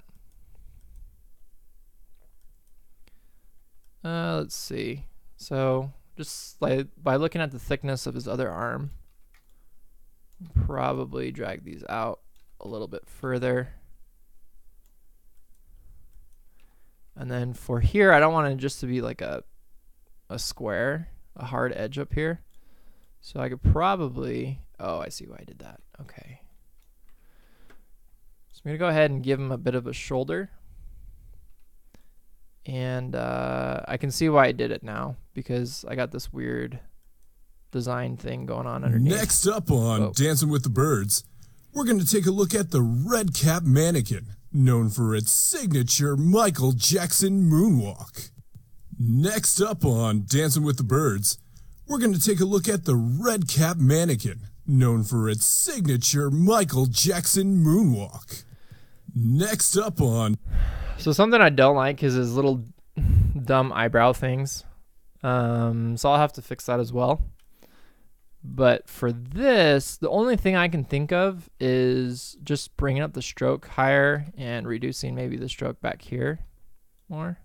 Let's see. So just like by looking at the thickness of his other arm, probably drag these out a little bit further. And then for here, I don't want it just to be like a square, a hard edge up here. So I could probably, oh, I see why I did that. Okay. So I'm gonna go ahead and give him a bit of a shoulder. And I can see why I did it now, because I got this weird design thing going on underneath. Next up on Dancing with the Birds, we're going to take a look at the red cap mannequin, known for its signature Michael Jackson moonwalk. Next up on Dancing with the Birds, we're going to take a look at the red cap mannequin, known for its signature Michael Jackson moonwalk. Next up on... So something I don't like is his little dumb eyebrow things. So I'll have to fix that as well. But for this, the only thing I can think of is just bringing up the stroke higher and reducing maybe the stroke back here more.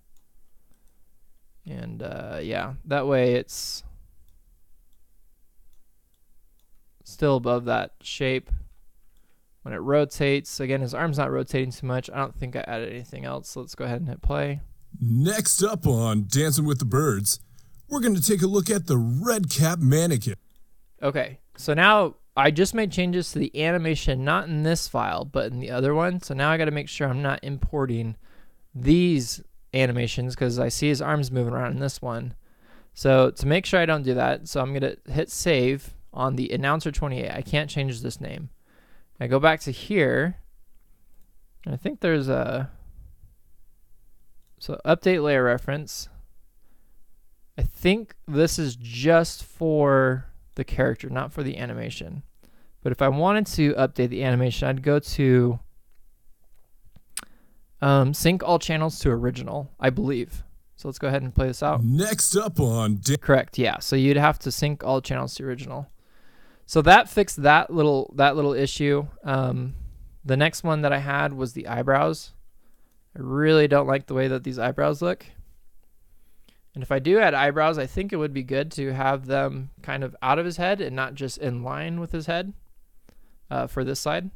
And yeah, that way it's still above that shape. When it rotates, again, his arm's not rotating too much. I don't think I added anything else, so let's go ahead and hit play. Next up on Dancing with the Birds, we're going to take a look at the red cap mannequin. Okay, so now I just made changes to the animation, not in this file, but in the other one. So now I got to make sure I'm not importing these animations because I see his arms moving around in this one. So to make sure I don't do that, so I'm going to hit save on the announcer 28. I can't change this name. I go back to here, and I think there's a, so update layer reference. I think this is just for the character, not for the animation. But if I wanted to update the animation, I'd go to sync all channels to original, I believe. So let's go ahead and play this out. Next up on... Correct, yeah. So you'd have to sync all channels to original. So that fixed that little issue. The next one that I had was the eyebrows. I really don't like the way that these eyebrows look. And if I do add eyebrows, I think it would be good to have them kind of out of his head and not just in line with his head for this side.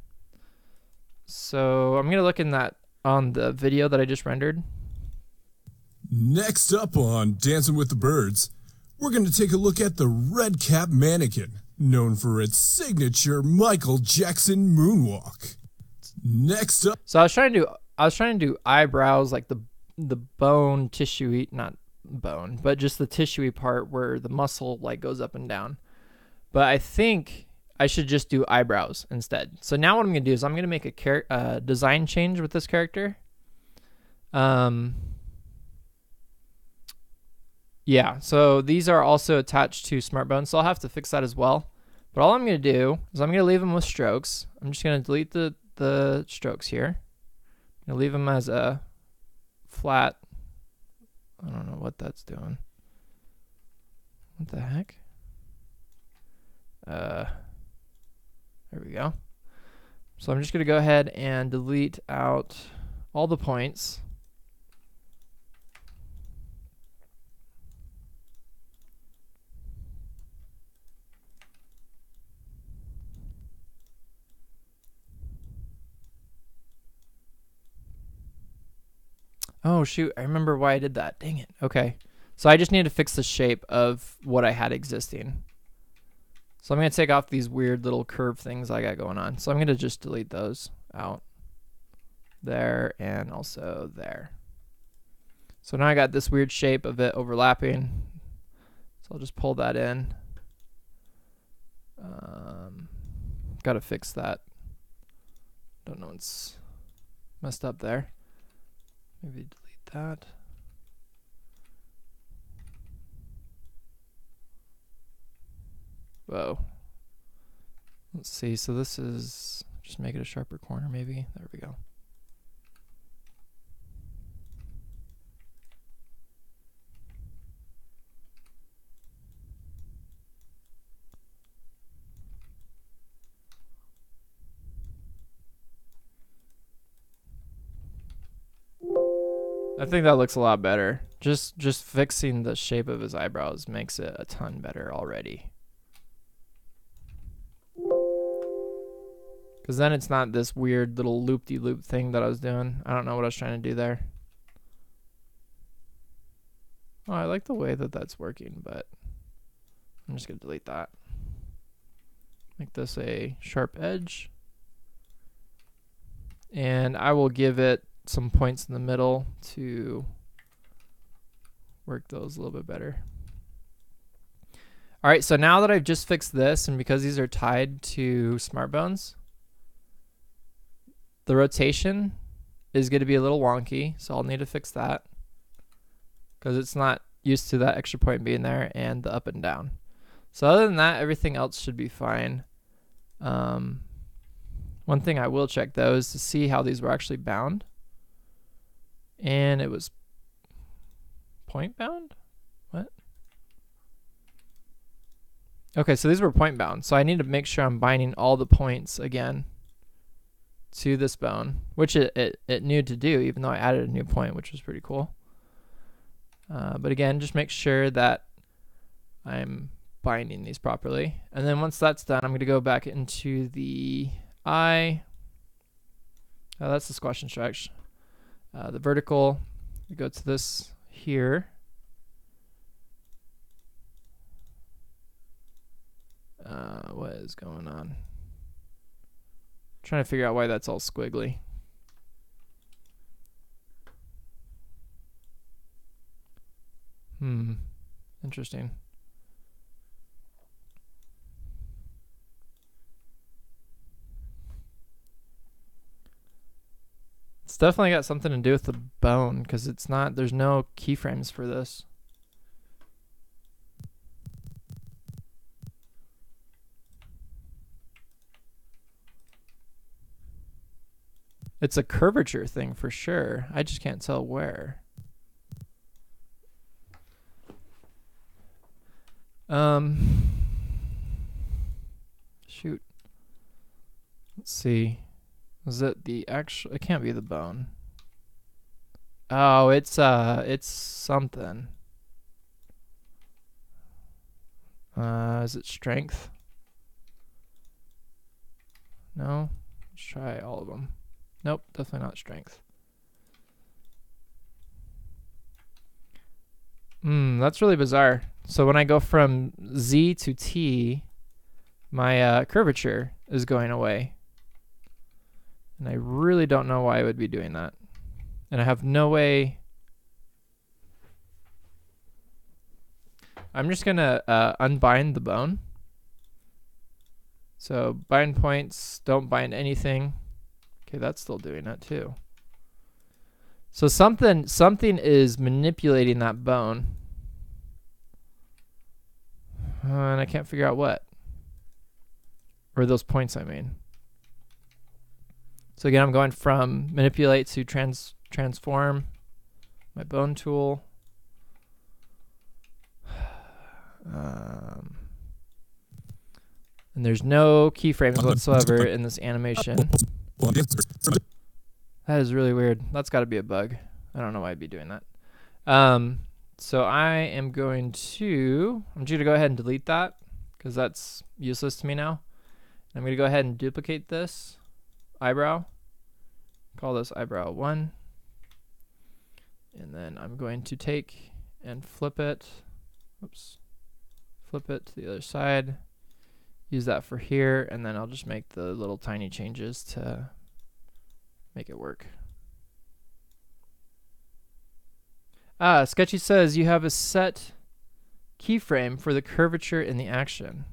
So I'm going to look in that on the video that I just rendered. Next up on Dancing with the Birds, we're going to take a look at the red cap mannequin, known for its signature Michael Jackson moonwalk. Next up. So I was trying to do eyebrows, like the bone tissue, not bone, but just the tissue part where the muscle like goes up and down. But I think I should just do eyebrows instead. So now what I'm going to do is I'm going to make a design change with this character. Yeah, so these are also attached to smart bones, so I'll have to fix that as well. But all I'm going to do is I'm going to leave them with strokes. I'm just going to delete the strokes here. I'm going to leave them as a flat. I don't know what that's doing. What the heck? There we go. So I'm just going to go ahead and delete out all the points. Oh, shoot. I remember why I did that. Dang it. Okay. So I just need to fix the shape of what I had existing. So I'm going to take off these weird little curve things I got going on. So I'm going to just delete those out. There and also there. So now I got this weird shape of it overlapping. So I'll just pull that in. Got to fix that. Don't know what's messed up there. Maybe delete that. Whoa. Let's see. So this is just make it a sharper corner maybe. There we go. I think that looks a lot better. Just fixing the shape of his eyebrows makes it a ton better already. Because then it's not this weird little loop-de-loop thing that I was doing. I don't know what I was trying to do there. Oh, I like the way that that's working, but I'm just going to delete that. Make this a sharp edge. And I will give it some points in the middle to work those a little bit better. All right, so now that I've just fixed this, and because these are tied to smart bones, the rotation is going to be a little wonky, so I'll need to fix that because it's not used to that extra point being there, and the up and down. So other than that, everything else should be fine. One thing I will check though is to see how these were actually bound. And it was point bound? What? Okay, so these were point bound. So I need to make sure I'm binding all the points again to this bone, which it knew to do, even though I added a new point, which was pretty cool. But again, just make sure that I'm binding these properly. And then once that's done, I'm going to go back into the eye. Oh, that's the squash and stretch. The vertical, we go to this here. What is going on? Trying to figure out why that's all squiggly. Interesting. It's definitely got something to do with the bone because it's not, there's no keyframes for this. It's a curvature thing for sure. I just can't tell where. Shoot. Let's see. Is it the actual? It can't be the bone. Oh, it's something. Is it strength? No. Let's try all of them. Nope, definitely not strength. That's really bizarre. So when I go from Z to T, my curvature is going away. And I really don't know why I would be doing that. And I have no way. I'm just going to unbind the bone. So bind points, don't bind anything. Okay, that's still doing that too. So something is manipulating that bone. And I can't figure out what. Or those points, I mean. So again, I'm going from manipulate to transform. My bone tool. And there's no keyframes whatsoever in this animation. That is really weird. That's got to be a bug. I don't know why I'd be doing that. So I am going to, I want you to go ahead and delete that because that's useless to me now. I'm going to go ahead and duplicate this eyebrow. Call this eyebrow 1. And then I'm going to take and flip it. Oops. Flip it to the other side. Use that for here, and then I'll just make the little tiny changes to make it work. Sketchy says you have a set keyframe for the curvature in the action.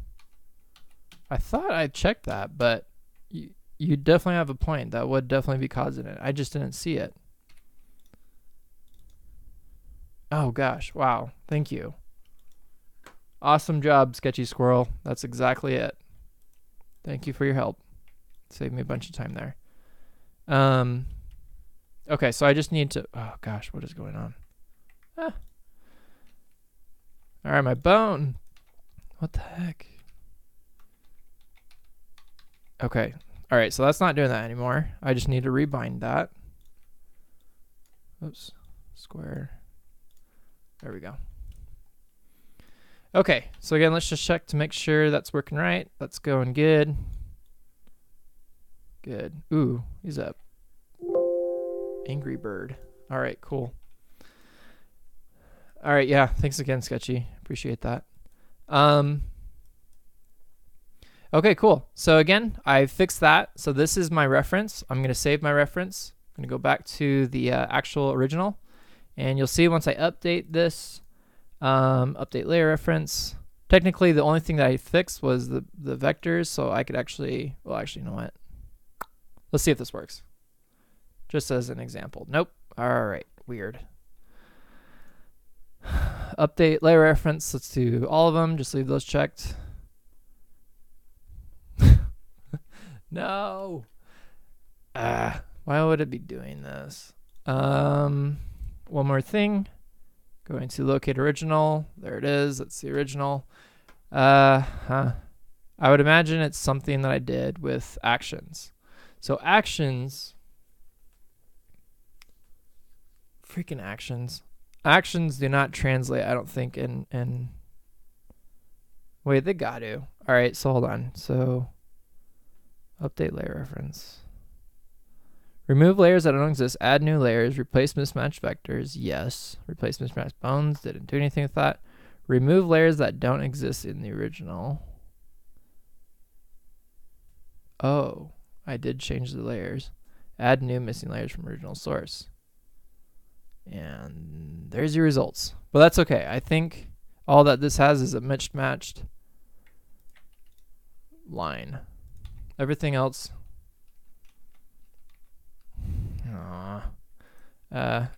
I thought I checked that, but you definitely have a point. That would definitely be causing it. I just didn't see it. Oh gosh, wow, thank you. Awesome job, Sketchy Squirrel. That's exactly it. Thank you for your help. Saved me a bunch of time there. Okay, so I just need to, oh gosh, what is going on? Ah. All right, my bone. What the heck? Okay, all right, so that's not doing that anymore. I just need to rebind that. Oops, square. There we go. Okay, so again, let's just check to make sure that's working right. That's going good. Good. Ooh, he's a angry bird. All right, cool. All right, yeah, thanks again, Sketchy. Appreciate that. Okay, cool. So again, I fixed that. So this is my reference. I'm going to save my reference. I'm going to go back to the actual original. And you'll see once I update this, update layer reference. Technically, the only thing that I fixed was the vectors, so I could actually, well, actually, you know what? Let's see if this works. Just as an example. Nope. All right. Weird. Update layer reference. Let's do all of them. Just leave those checked. No. Why would it be doing this? One more thing. Going to locate original. There it is. That's the original. I would imagine it's something that I did with actions. So actions. Freaking actions. Actions do not translate, I don't think, in wait, they got to. All right, so hold on. So update layer reference. Remove layers that don't exist. Add new layers. Replace mismatched vectors. Yes. Replace mismatched bones. Didn't do anything with that. Remove layers that don't exist in the original. Oh, I did change the layers. Add new missing layers from original source. And there's your results. But that's okay. I think all that this has is a mismatched line. Everything else.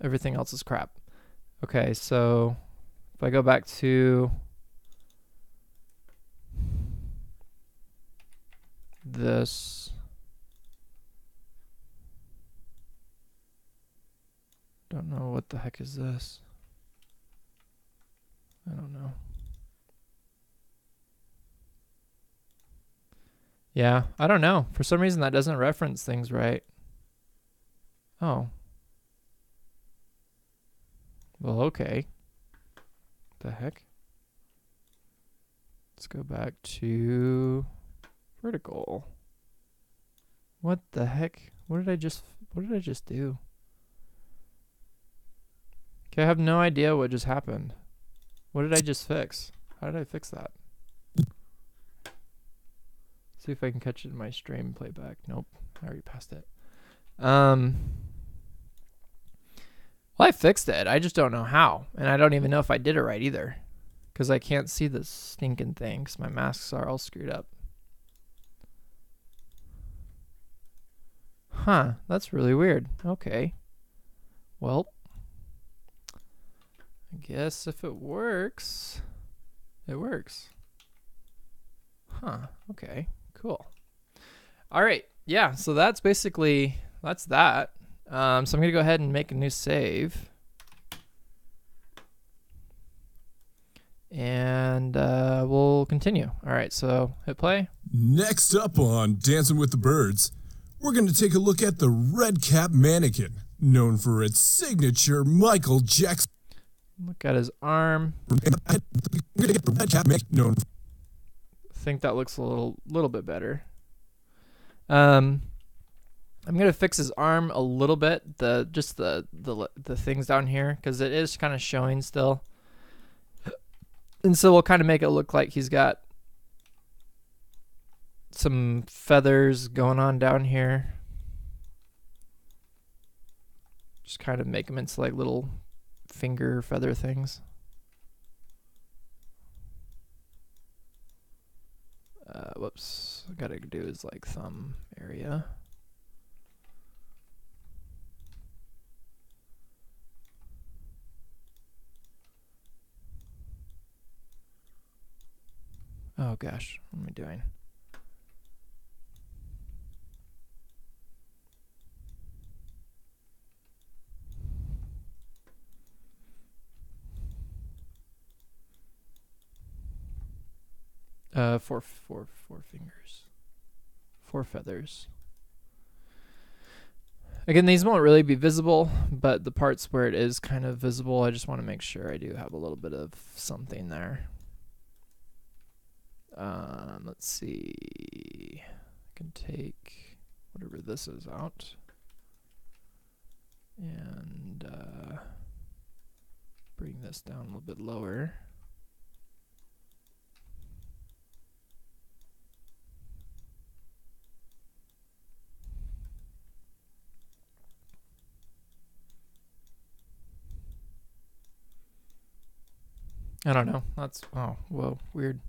Everything else is crap. Okay, so if I go back to this, don't know what the heck is this. I don't know. Yeah, I don't know. For some reason that doesn't reference things right. Oh. Well, okay. What the heck? Let's go back to vertical. What the heck? What did I just do? Okay, I have no idea what just happened. What did I just fix? How did I fix that? See if I can catch it in my stream playback. Nope, I already passed it. Well, I fixed it. I just don't know how, and I don't even know if I did it right either, because I can't see the stinking thing because my masks are all screwed up. Huh, that's really weird. Okay. Well, I guess if it works, it works. Huh, okay, cool. All right, yeah, so that's basically, that's that. So I'm going to go ahead and make a new save. And we'll continue. All right, so hit play. Next up on Dancing with the Birds, we're going to take a look at the red cap mannequin, known for its signature Michael Jackson. Look at his arm. The red cap mannequin known. I think that looks a little bit better. I'm gonna fix his arm a little bit. The things down here, because it is kind of showing still, and so we'll kind of make it look like he's got some feathers going on down here. Just kind of make them into like little finger feather things. Whoops, I gotta do his like thumb area. Oh gosh, what am I doing? Four fingers. 4 feathers. Again, these won't really be visible, but the parts where it is kind of visible, I just want to make sure I do have a little bit of something there. Let's see. I can take whatever this is out. And bring this down a little bit lower. I don't know. That's, oh, whoa, weird.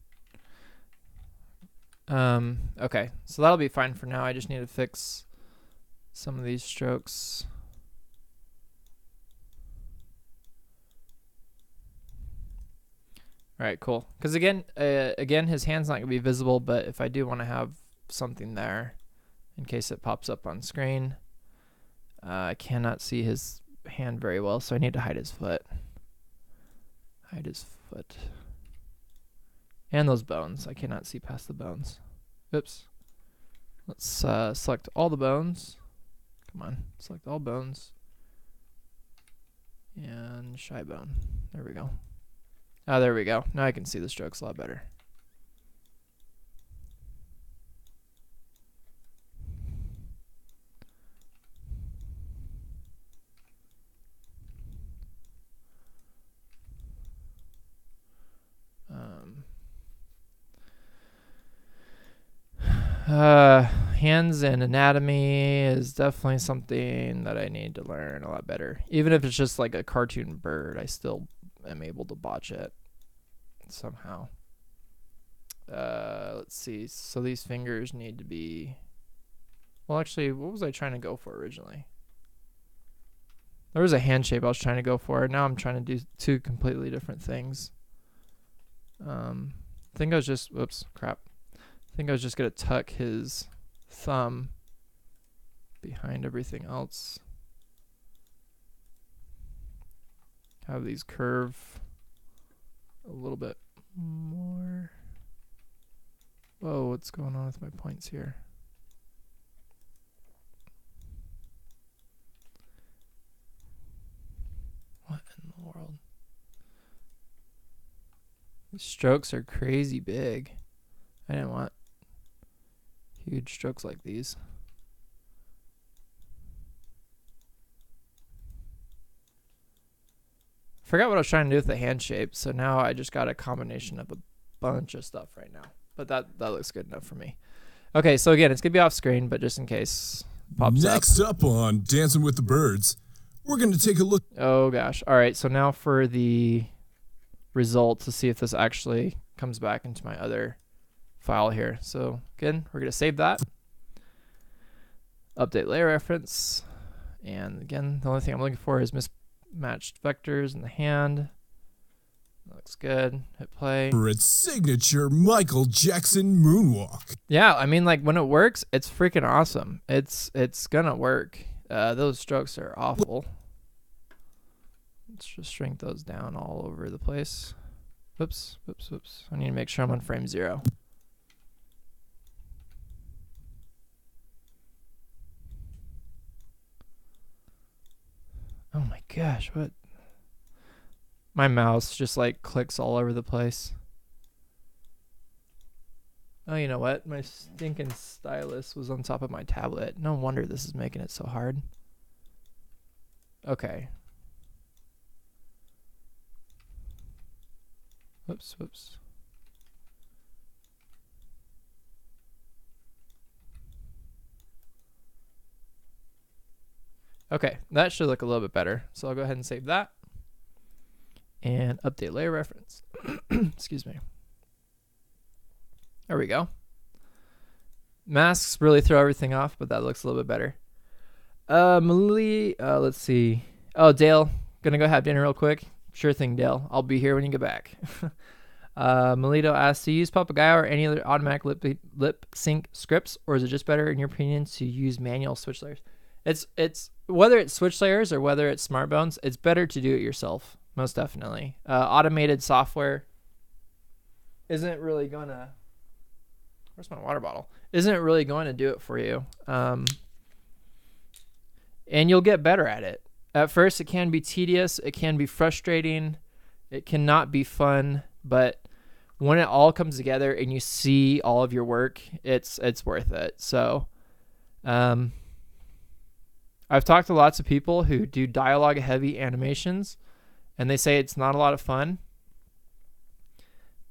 Okay, so that'll be fine for now. I just need to fix some of these strokes. All right, cool. Because again, his hand's not gonna be visible, but if I do want to have something there, in case it pops up on screen, I cannot see his hand very well, so I need to hide his foot. Hide his foot. And those bones. I cannot see past the bones. Oops. Let's select all the bones. Come on. Select all bones. And shy bone. There we go. Oh, there we go. Now I can see the strokes a lot better. Hands and anatomy is definitely something that I need to learn a lot better. Even if it's just like a cartoon bird, I still am able to botch it somehow. Let's see. So these fingers need to be... Well, actually, what was I trying to go for originally? There was a hand shape I was trying to go for. Now I'm trying to do 2 completely different things. I think I was just... Whoops, crap. I think I was just going to tuck his thumb behind everything else. Have these curve a little bit more. Whoa, what's going on with my points here? What in the world? These strokes are crazy big. I didn't want huge strokes like these. Forgot what I was trying to do with the hand shape, so now I just got a combination of a bunch of stuff right now. But that looks good enough for me. Okay, so again, it's going to be off screen, but just in case it pops up. Next up on Dancing with the Birds, we're going to take a look. Oh gosh. All right, so now for the result to see if this actually comes back into my other file here. So again, we're going to save that. Update layer reference. And again, the only thing I'm looking for is mismatched vectors in the hand. That looks good. Hit play. For its signature Michael Jackson moonwalk. Yeah, I mean, like when it works, it's freaking awesome. It's gonna work. Those strokes are awful. Let's just shrink those down all over the place. Whoops, whoops, whoops. I need to make sure I'm on frame 0. Oh my gosh, what? My mouse just like clicks all over the place. Oh, you know what? My stinking stylus was on top of my tablet. No wonder this is making it so hard. Okay. Whoops, whoops. Okay, that should look a little bit better. So I'll go ahead and save that. And update layer reference. Excuse me. There we go. Masks really throw everything off, but that looks a little bit better. Let's see. Oh, Dale, gonna go have dinner real quick. Sure thing, Dale. I'll be here when you get back. Melito asks, to use Papagayo or any other automatic lip sync scripts, or is it just better, in your opinion, to use manual switch layers? It's whether it's switch layers or whether it's SmartBones, it's better to do it yourself, most definitely. Automated software isn't really gonna. Where's my water bottle? Isn't really going to do it for you, and you'll get better at it. At first, it can be tedious, it can be frustrating, it cannot be fun, but when it all comes together and you see all of your work, it's worth it. So, I've talked to lots of people who do dialogue-heavy animations, and they say it's not a lot of fun,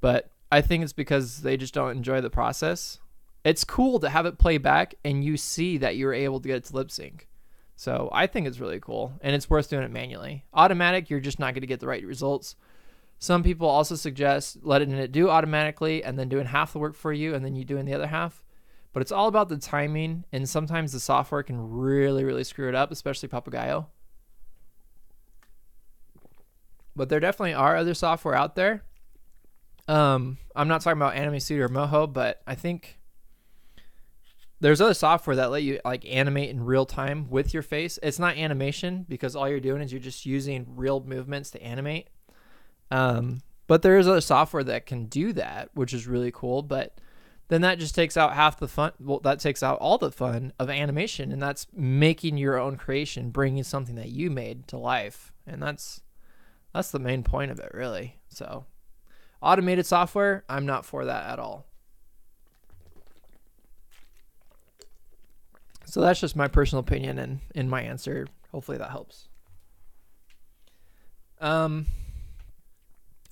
but I think it's because they just don't enjoy the process. It's cool to have it play back and you see that you were able to get it to lip sync. So I think it's really cool, and it's worth doing it manually. Automatic, you're just not going to get the right results. Some people also suggest letting it do automatically and then doing half the work for you and then you doing the other half. But it's all about the timing, and sometimes the software can really, really screw it up, especially Papagayo. But there definitely are other software out there. I'm not talking about Animating or Moho, but I think there's other software that let you like animate in real time with your face. It's not animation because all you're doing is you're just using real movements to animate. But there is other software that can do that, which is really cool. But then that just takes out half the fun. Well, that takes out all the fun of animation, and that's making your own creation, bringing something that you made to life. And that's the main point of it, really. So automated software, I'm not for that at all. So that's just my personal opinion and in my answer. Hopefully that helps.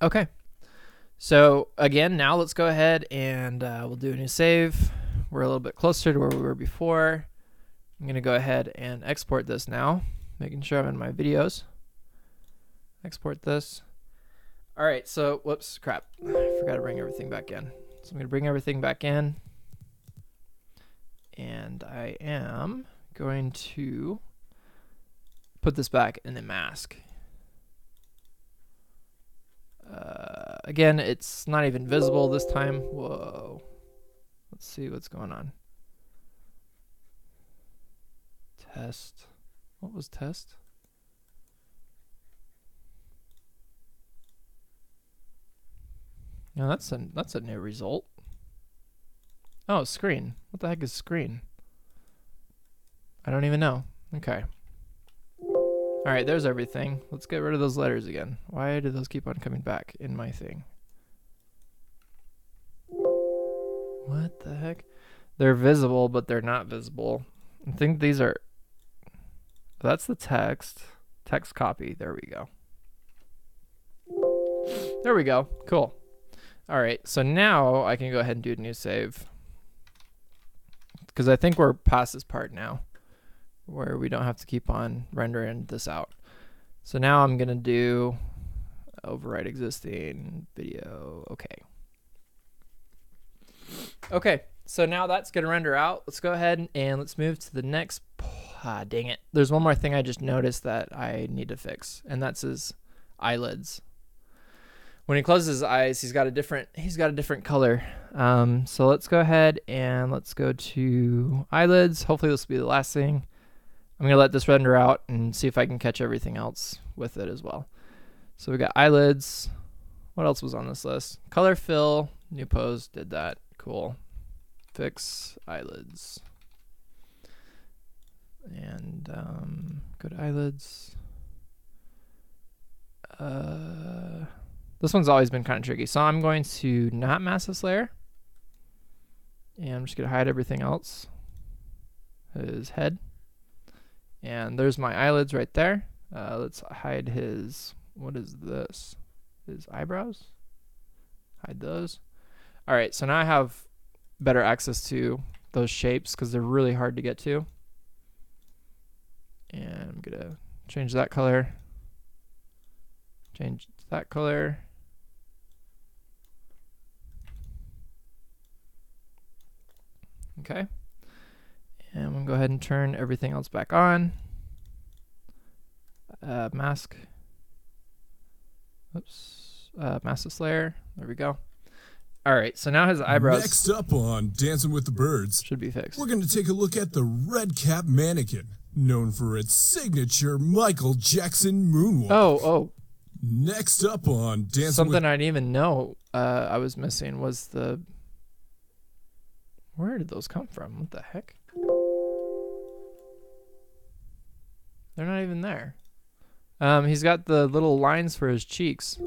Okay. So again, now let's go ahead and we'll do a new save. We're a little bit closer to where we were before. I'm going to go ahead and export this now, making sure I'm in my videos. Export this. All right, so whoops, crap. I forgot to bring everything back in. So I'm going to bring everything back in. And I am going to put this back in the mask. Again, it's not even visible this time. Whoa. Let's see what's going on. Test. What was test? No, that's a new result. Oh, screen. What the heck is screen? I don't even know. Okay. All right, there's everything. Let's get rid of those letters again. Why do those keep on coming back in my thing? What the heck? They're visible, but they're not visible. I think these are... That's the text. Text copy. There we go. There we go. Cool. All right, so now I can go ahead and do a new save. because I think we're past this part now where we don't have to keep on rendering this out. So now I'm going to do override existing video. Okay, so now that's going to render out. Let's go ahead and let's move to the next. Dang it. There's one more thing I just noticed that I need to fix, and that's his eyelids. When he closes his eyes, he's got a different color. So let's go ahead and let's go to eyelids. Hopefully this will be the last thing. I'm going to let this render out and see if I can catch everything else with it as well. So we got eyelids. What else was on this list? Color fill, new pose, did that. Cool. Fix eyelids. And go to eyelids. This one's always been kind of tricky. So I'm going to not mask this layer. And I'm just going to hide everything else. His head. And there's my eyelids right there. Let's hide his, what is this? His eyebrows. Hide those. All right, so now I have better access to those shapes because they're really hard to get to. And I'm going to change that color. Change that color. Okay. And I'm going to go ahead and turn everything else back on. Mask. Oops. Mask this layer. There we go. All right, so now his eyebrows. Next up on Dancing with the Birds, should be fixed. We're going to take a look at the red cap mannequin, known for its signature Michael Jackson moonwalk. Oh. Next up on Dancing Something I didn't even know I was missing was the... Where did those come from? What the heck? They're not even there. He's got the little lines for his cheeks.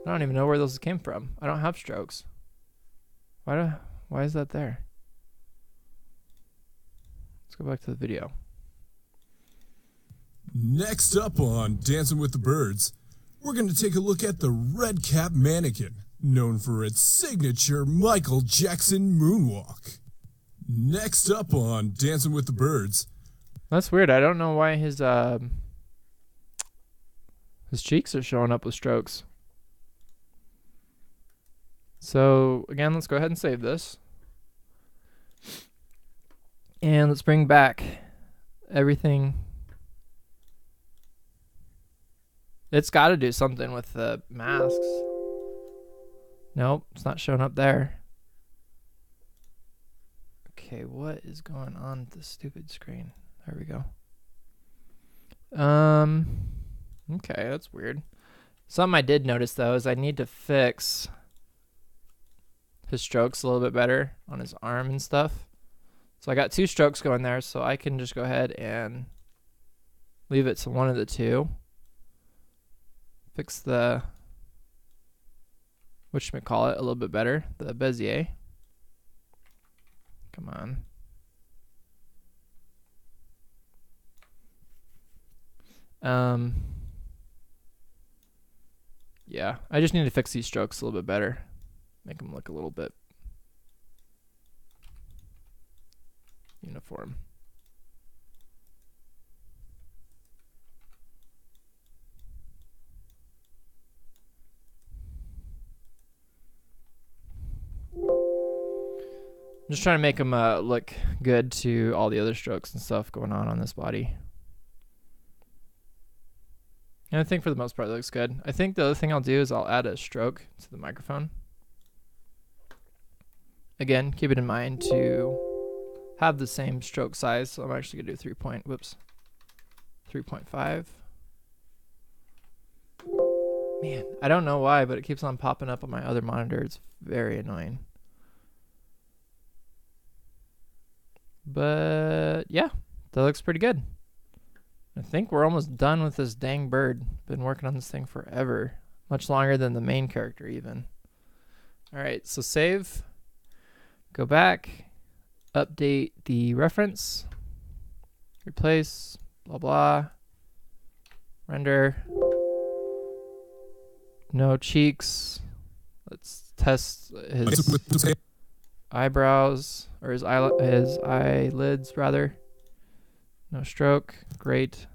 I don't even know where those came from. I don't have strokes. Why is that there? Let's go back to the video. Next up on Dancing with the Birds, we're going to take a look at the red cap mannequin, known for its signature Michael Jackson moonwalk. Next up on Dancing with the Birds. That's weird. I don't know why his cheeks are showing up with strokes. So again, let's go ahead and save this. And let's bring back everything. It's got to do something with the masks. Nope, it's not showing up there. Okay, what is going on with this stupid screen? There we go. Okay, that's weird. Something I did notice though is I need to fix his strokes a little bit better on his arm and stuff. So I got 2 strokes going there, so I can just go ahead and leave it to one of the 2. Fix the, whatchamacallit, a little bit better, the Bezier. Come on. Yeah, I just need to fix these strokes a little bit better. Make them look a little bit uniform. I'm just trying to make them look good to all the other strokes and stuff going on this body. And I think for the most part it looks good. I think the other thing I'll do is I'll add a stroke to the microphone. Again, keep it in mind to have the same stroke size. So I'm actually gonna do 3.5. Man, I don't know why, but it keeps on popping up on my other monitor. It's very annoying. But yeah, that looks pretty good. I think we're almost done with this dang bird. Been working on this thing forever. Much longer than the main character even. Alright, so save. Go back. Update the reference. Replace. Blah blah. Render. No cheeks. Let's test his... eyebrows, or his eyelids rather. No stroke. Great.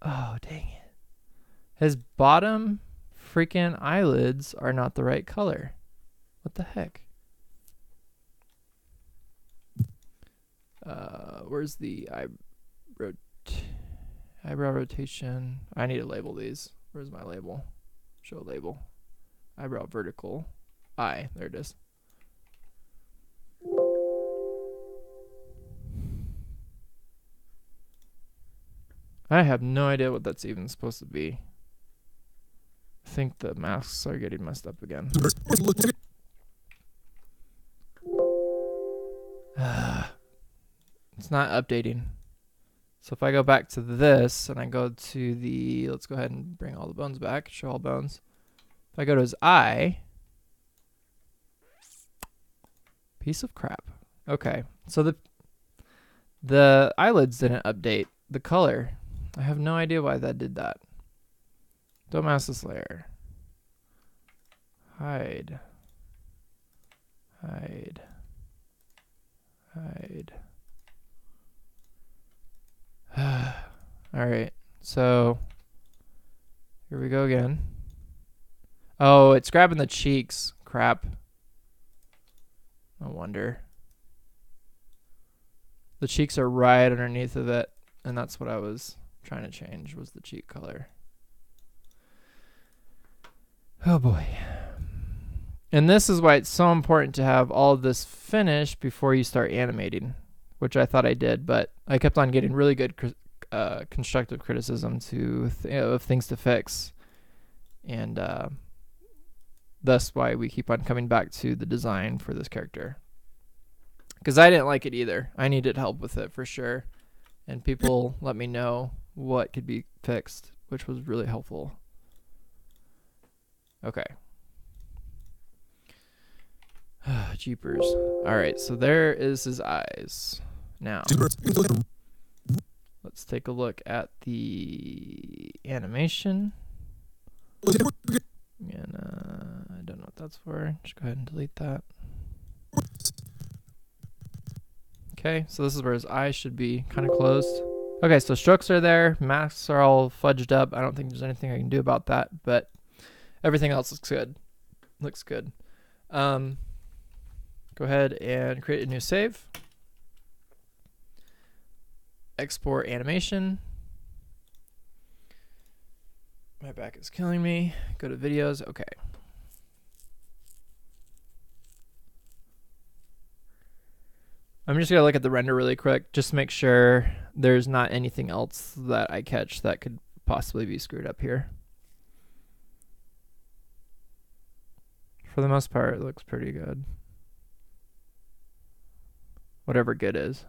Oh, dang it. His bottom freaking eyelids are not the right color. What the heck? Where's the eyebrow rotation? I need to label these. Where's my label? Show label. Eyebrow vertical. Eye. There it is. I have no idea what that's even supposed to be. I think the masks are getting messed up again. It's not updating. So if I go back to this and I go to the, let's go ahead and bring all the bones back, show all bones. If I go to his eye, piece of crap. Okay, so the eyelids didn't update the color. I have no idea why that did that. Don't mask this layer. Hide. Hide. Hide. Alright, so here we go again. Oh, it's grabbing the cheeks. Crap. No wonder. The cheeks are right underneath of it, and that's what I was trying to change, was the cheek color. Oh boy. And this is why it's so important to have all of this finished before you start animating, which I thought I did, but I kept on getting really good constructive criticism of things to fix, and that's why we keep on coming back to the design for this character, because I didn't like it either. I needed help with it for sure, and people let me know what could be fixed, which was really helpful. Okay. Jeepers. Alright, so there is his eyes. Now, let's take a look at the animation. And I don't know what that's for. Just go ahead and delete that. Okay, so this is where his eyes should be kind of closed. Okay, so strokes are there. Masks are all fudged up. I don't think there's anything I can do about that, but everything else looks good. Looks good. Go ahead and create a new save. Export animation. My back is killing me. Go to videos. Okay. I'm just going to look at the render really quick, just to make sure there's not anything else that I catch that could possibly be screwed up here. For the most part, it looks pretty good. Whatever good is.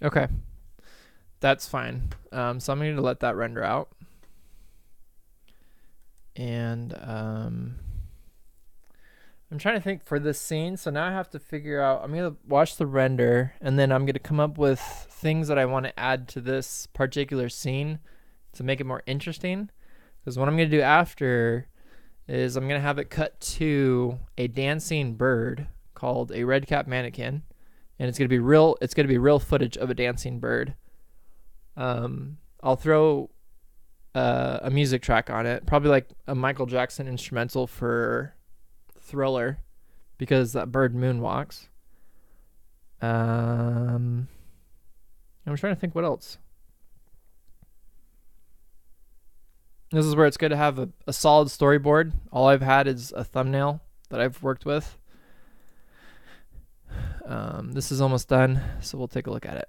Okay. That's fine. So I'm going to let that render out. And I'm trying to think for this scene. So now I have to figure out, I'm going to watch the render, and then I'm going to come up with things that I want to add to this particular scene to make it more interesting. Because what I'm going to do after is I'm going to have it cut to a dancing bird called a red cap mannequin. And it's going to be real footage of a dancing bird. I'll throw a music track on it, probably like a Michael Jackson instrumental for Thriller, because that bird moonwalks. I'm trying to think what else. This is where it's good to have a solid storyboard. All I've had is a thumbnail that I've worked with. This is almost done, so we'll take a look at it.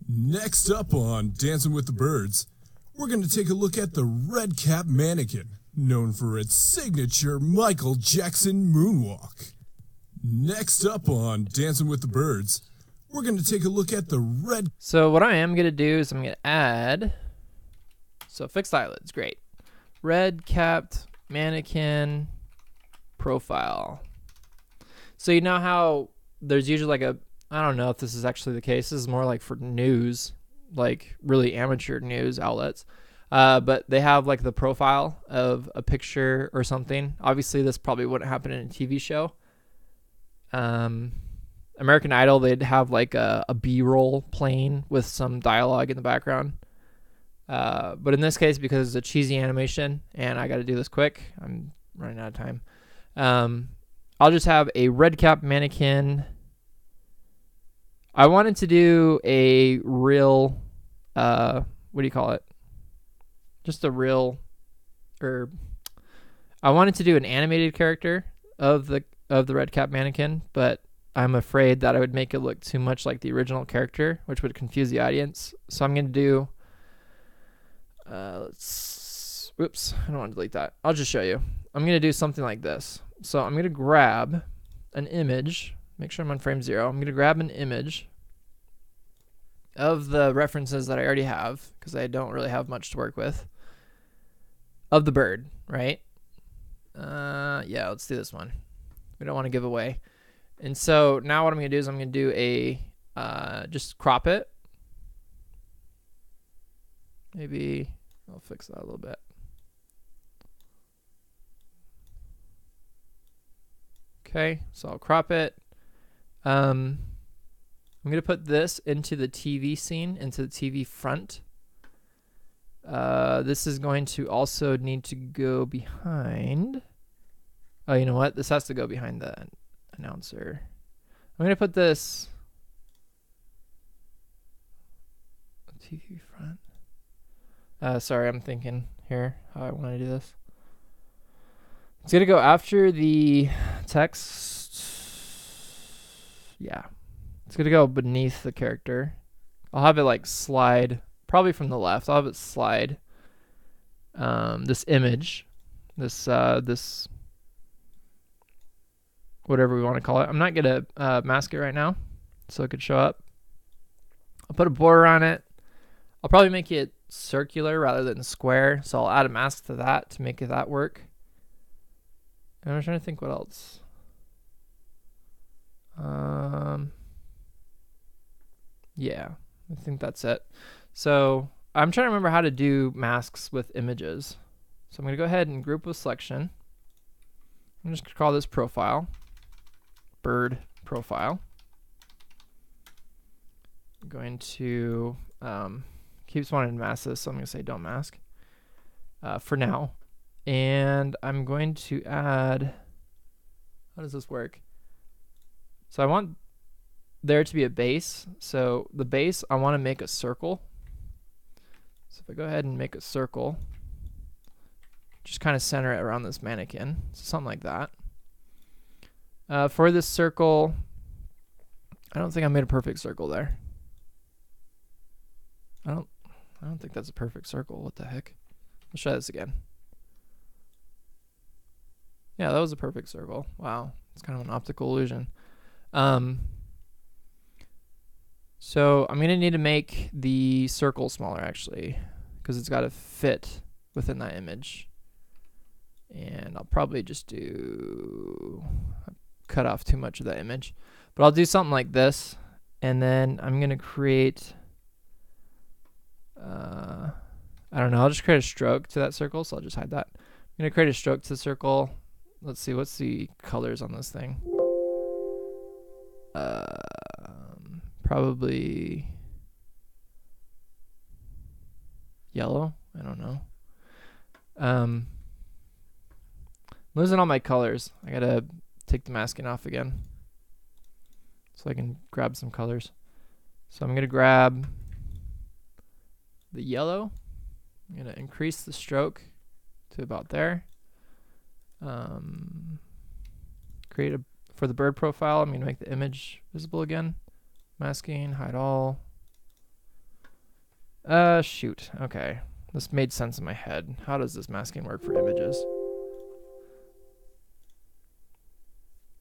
Next up on Dancing with the Birds, we're going to take a look at the red cap mannequin, known for its signature Michael Jackson moonwalk. Next up on Dancing with the Birds, we're going to take a look at the red... So what I am going to do is I'm going to add... So fixed eyelids, great. Red capped mannequin profile. So you know how there's usually like a, I don't know if this is actually the case. This is more like for news, like really amateur news outlets. But they have like the profile of a picture or something. Obviously, this probably wouldn't happen in a TV show. American Idol, they'd have like a B-roll playing with some dialogue in the background. But in this case, because it's a cheesy animation and I got to do this quick, I'm running out of time. I'll just have a red cap mannequin. I wanted to do a real, what do you call it? Just a real, or I wanted to do an animated character of the red cap mannequin, but I'm afraid that I would make it look too much like the original character, which would confuse the audience. So I'm going to do, whoops, I don't want to delete that. I'll just show you. I'm going to do something like this. So I'm going to grab an image, make sure I'm on frame 0. I'm going to grab an image of the references that I already have, because I don't really have much to work with, of the bird, right? Yeah, let's do this one. We don't want to give away. And so now what I'm going to do is I'm going to do a, just crop it. Maybe I'll fix that a little bit. Okay, so I'll crop it. I'm going to put this into the TV scene, into the TV front. This is going to also need to go behind. Oh, you know what? This has to go behind the announcer. I'm going to put this TV front. Sorry, I'm thinking here how I want to do this. It's going to go after the text. Yeah. It's going to go beneath the character. I'll have it like slide, probably from the left. I'll have it slide this image, this whatever we want to call it. I'm not going to mask it right now so it could show up. I'll put a border on it. I'll probably make it circular rather than square, so I'll add a mask to that to make that work. And I'm trying to think what else. Yeah, I think that's it. So I'm trying to remember how to do masks with images. So I'm going to go ahead and group with selection. I'm just going to call this profile, bird profile. I'm going to, keeps wanting to mask this, so I'm going to say don't mask for now. And I'm going to add, how does this work? So I want there to be a base. So the base, I want to make a circle. So if I go ahead and make a circle, just kind of center it around this mannequin, so something like that. For this circle, I don't think I made a perfect circle there. I don't think that's a perfect circle. What the heck? Let's try this again. Yeah, that was a perfect circle. Wow, it's kind of an optical illusion. So I'm gonna need to make the circle smaller actually, because it's got to fit within that image. And I'll probably just cut off too much of that image, but I'll do something like this, and then I'm gonna create. I don't know. I'll just create a stroke to that circle, so I'll just hide that. I'm gonna create a stroke to the circle. Let's see, what's the colors on this thing? Probably yellow. I don't know. I'm losing all my colors. I gotta take the masking off again so I can grab some colors. So I'm gonna grab the yellow. I'm gonna increase the stroke to about there. For the bird profile, I'm gonna make the image visible again. Masking, hide all. Shoot. Okay. This made sense in my head. How does this masking work for images?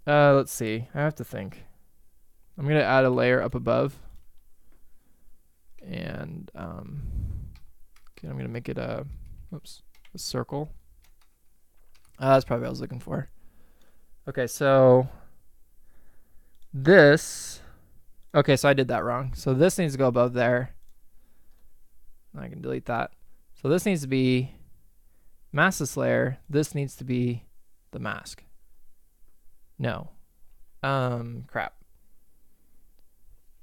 Let's see. I have to think. I'm gonna add a layer up above. And okay, I'm gonna make it a circle. That's probably what I was looking for. Okay, so this, okay, so I did that wrong. So this needs to go above there. I can delete that. So this needs to be mask this layer. This needs to be the mask. No. Crap.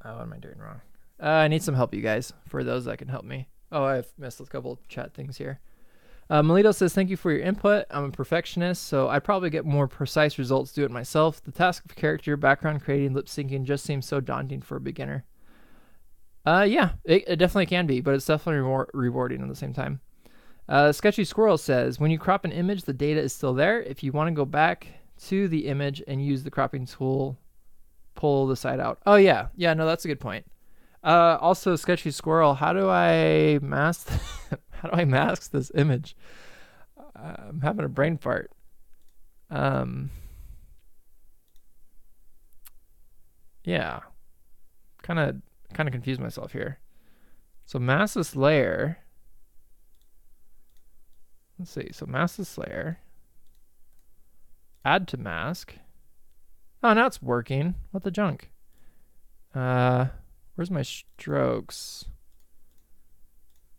Oh, what am I doing wrong? I need some help, you guys, for those that can help me. Oh, I've missed a couple chat things here. Melito says, thank you for your input. I'm a perfectionist, so I'd probably get more precise results do it myself. The task of character, background creating, lip syncing just seems so daunting for a beginner. Yeah, it definitely can be, but it's definitely rewarding at the same time. Sketchy Squirrel says, when you crop an image, the data is still there. If you want to go back to the image and use the cropping tool, pull the side out. Oh, yeah. Yeah, no, that's a good point. Also, Sketchy Squirrel, how do I mask how do I mask this image? I'm having a brain fart. Yeah. Kind of confused myself here. So mask this layer. Let's see. So mask this layer. Add to mask. Oh, now it's working. What the junk? Where's my strokes?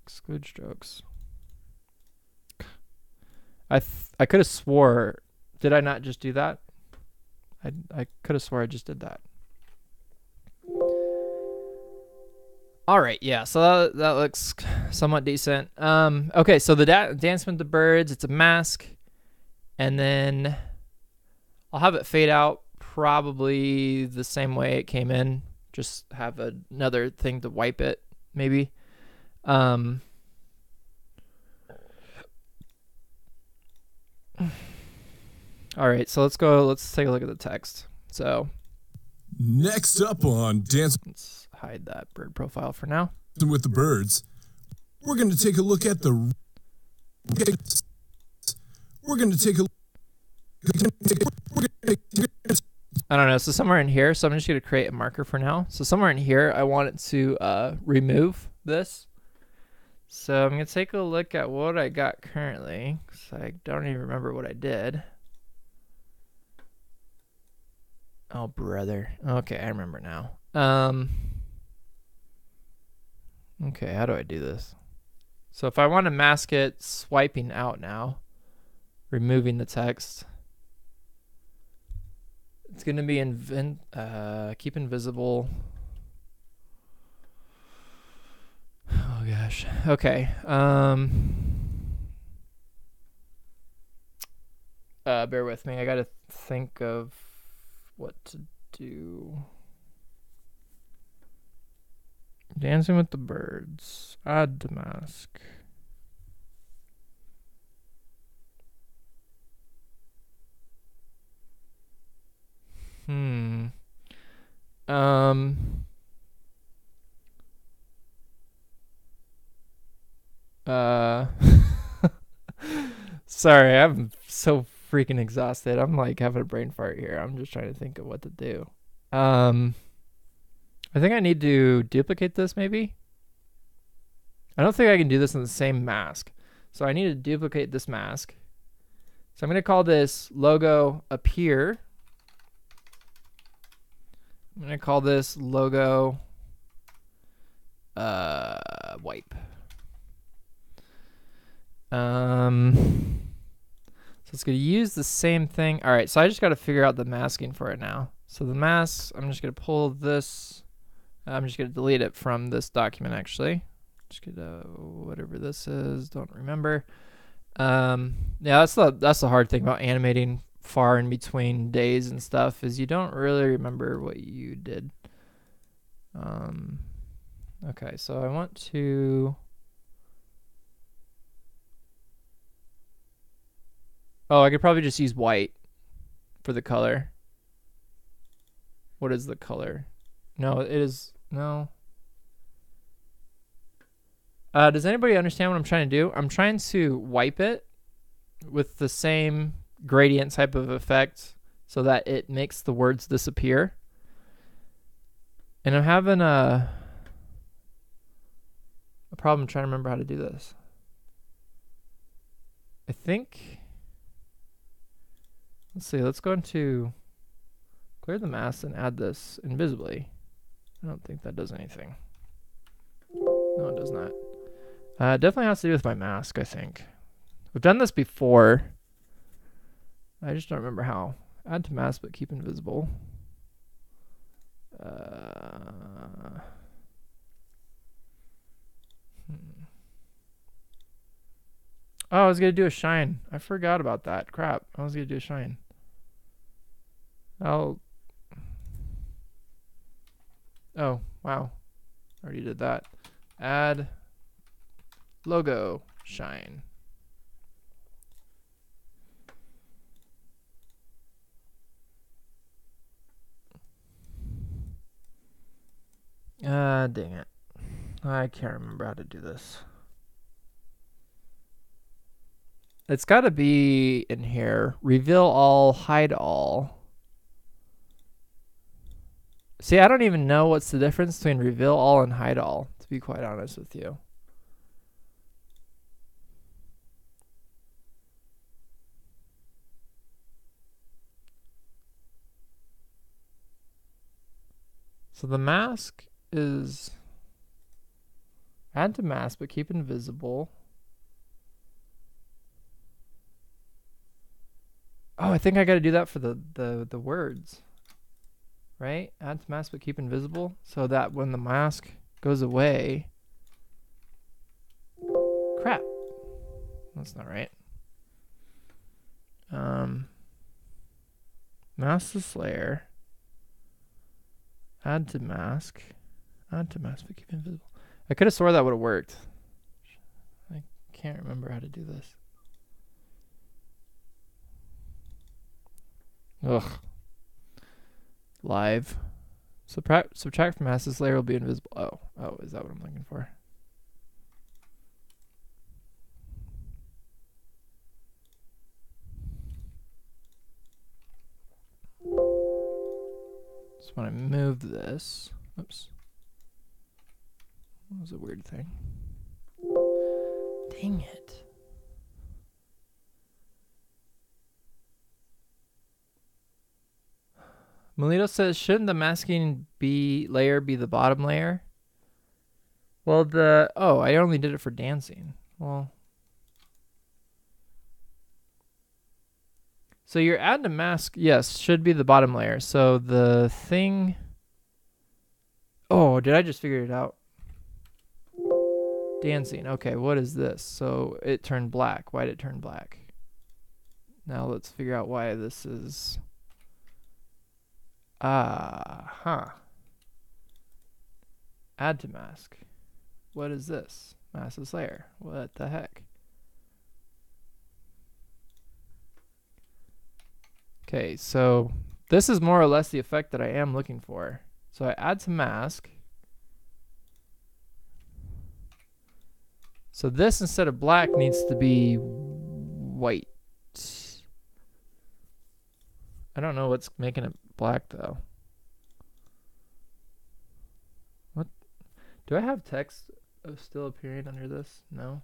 Exclude strokes. I could have swore. Did I not just do that? I could have swore I just did that. All right, yeah. So that looks somewhat decent. Okay, so the Dance with the Birds, it's a mask, and then I'll have it fade out probably the same way it came in. Just have another thing to wipe it, maybe. All right, so let's take a look at the text. So next up on Dance, let's hide that bird profile for now. With the Birds, we're going to take a look at the I don't know. So somewhere in here, so I'm just going to create a marker for now. So somewhere in here, I want it to remove this. So I'm going to take a look at what I got currently, because I don't even remember what I did. Oh, brother. Okay, I remember now. Okay, how do I do this? So if I want to mask it, swiping out now, removing the text, it's going to be keep invisible. Oh gosh. Okay. Bear with me. I got to think of what to do. Dancing with the Birds. Add to mask. Sorry, I'm so freaking exhausted. I'm like having a brain fart here. I'm just trying to think of what to do. I think I need to duplicate this maybe. I don't think I can do this in the same mask. So I need to duplicate this mask. So I'm going to call this logo appear. I'm going to call this logo wipe. So it's going to use the same thing. All right, so I just got to figure out the masking for it now. So the masks, I'm just going to pull this. I'm just going to delete it from this document, actually. Just going to, whatever this is, don't remember. Yeah, that's the hard thing about animating far in between days and stuff, is you don't really remember what you did. Okay, so I want to... Oh, I could probably just use white for the color. What is the color? No, it is... No. Does anybody understand what I'm trying to do? I'm trying to wipe it with the same gradient type of effect so that it makes the words disappear. And I'm having a problem trying to remember how to do this. I think... Let's see, let's go into Clear the mask and add this invisibly. I don't think that does anything. No, it does not. It definitely has to do with my mask, I think. We've done this before. I just don't remember how. Add to mask but keep invisible. Oh, I was going to do a shine. I forgot about that. Crap. I was going to do a shine. Oh, wow. Already did that. Add logo shine. Dang it. I can't remember how to do this. It's got to be in here. Reveal all, hide all. See, I don't even know what's the difference between reveal all and hide all, to be quite honest with you. So the mask is add to mask but keep invisible. Oh, I think I got to do that for the words. Right? Add to mask but keep invisible so that when the mask goes away. Crap. That's not right. Mask this layer. Add to mask but keep invisible. I could have swore that would have worked. I can't remember how to do this. Ugh. Live. Subtract from mask, this layer will be invisible. Oh, is that what I'm looking for? So when I move this, oops. That was a weird thing. Dang it. Melito says, shouldn't the masking layer be the bottom layer? Well, I only did it for dancing. Well, so your add to mask, yes, should be the bottom layer. So the thing. Oh, did I just figure it out? Dancing. Okay, what is this? So it turned black. Why did it turn black? Now let's figure out why this is. Add to mask. What is this? Mask this layer. What the heck? Okay, so this is more or less the effect that I am looking for. So I add to mask. So this, instead of black, needs to be white. I don't know what's making it black though. What? Do I have text still appearing under this? No.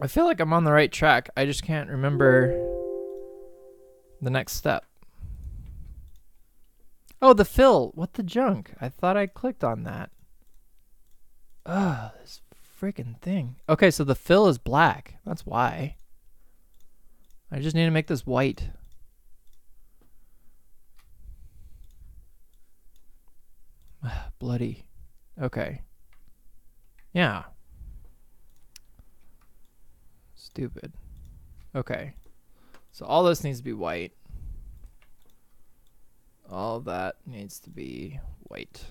I feel like I'm on the right track. I just can't remember the next step. Oh, the fill. What the junk? I thought I clicked on that. This freaking thing. Okay, so the fill is black. That's why. I just need to make this white. Bloody. Okay. Yeah. Stupid. Okay. So all this needs to be white. All that needs to be white.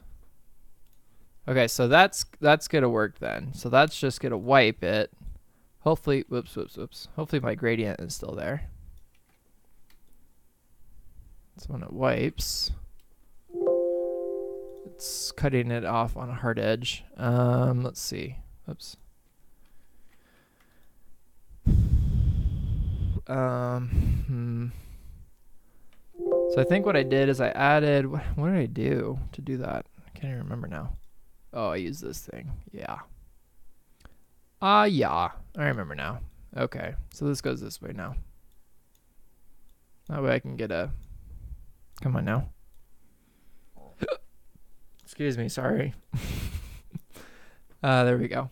Okay, so that's gonna work then. So that's just gonna wipe it. Hopefully, whoops. Hopefully my gradient is still there. So when it wipes, it's cutting it off on a hard edge. Let's see. Oops. So I think what I did is I added, what did I do to do that? I can't even remember now. Oh, I used this thing. Yeah. Yeah, I remember now. Okay, so this goes this way now. That way I can get a... Come on now. Excuse me, sorry. There we go.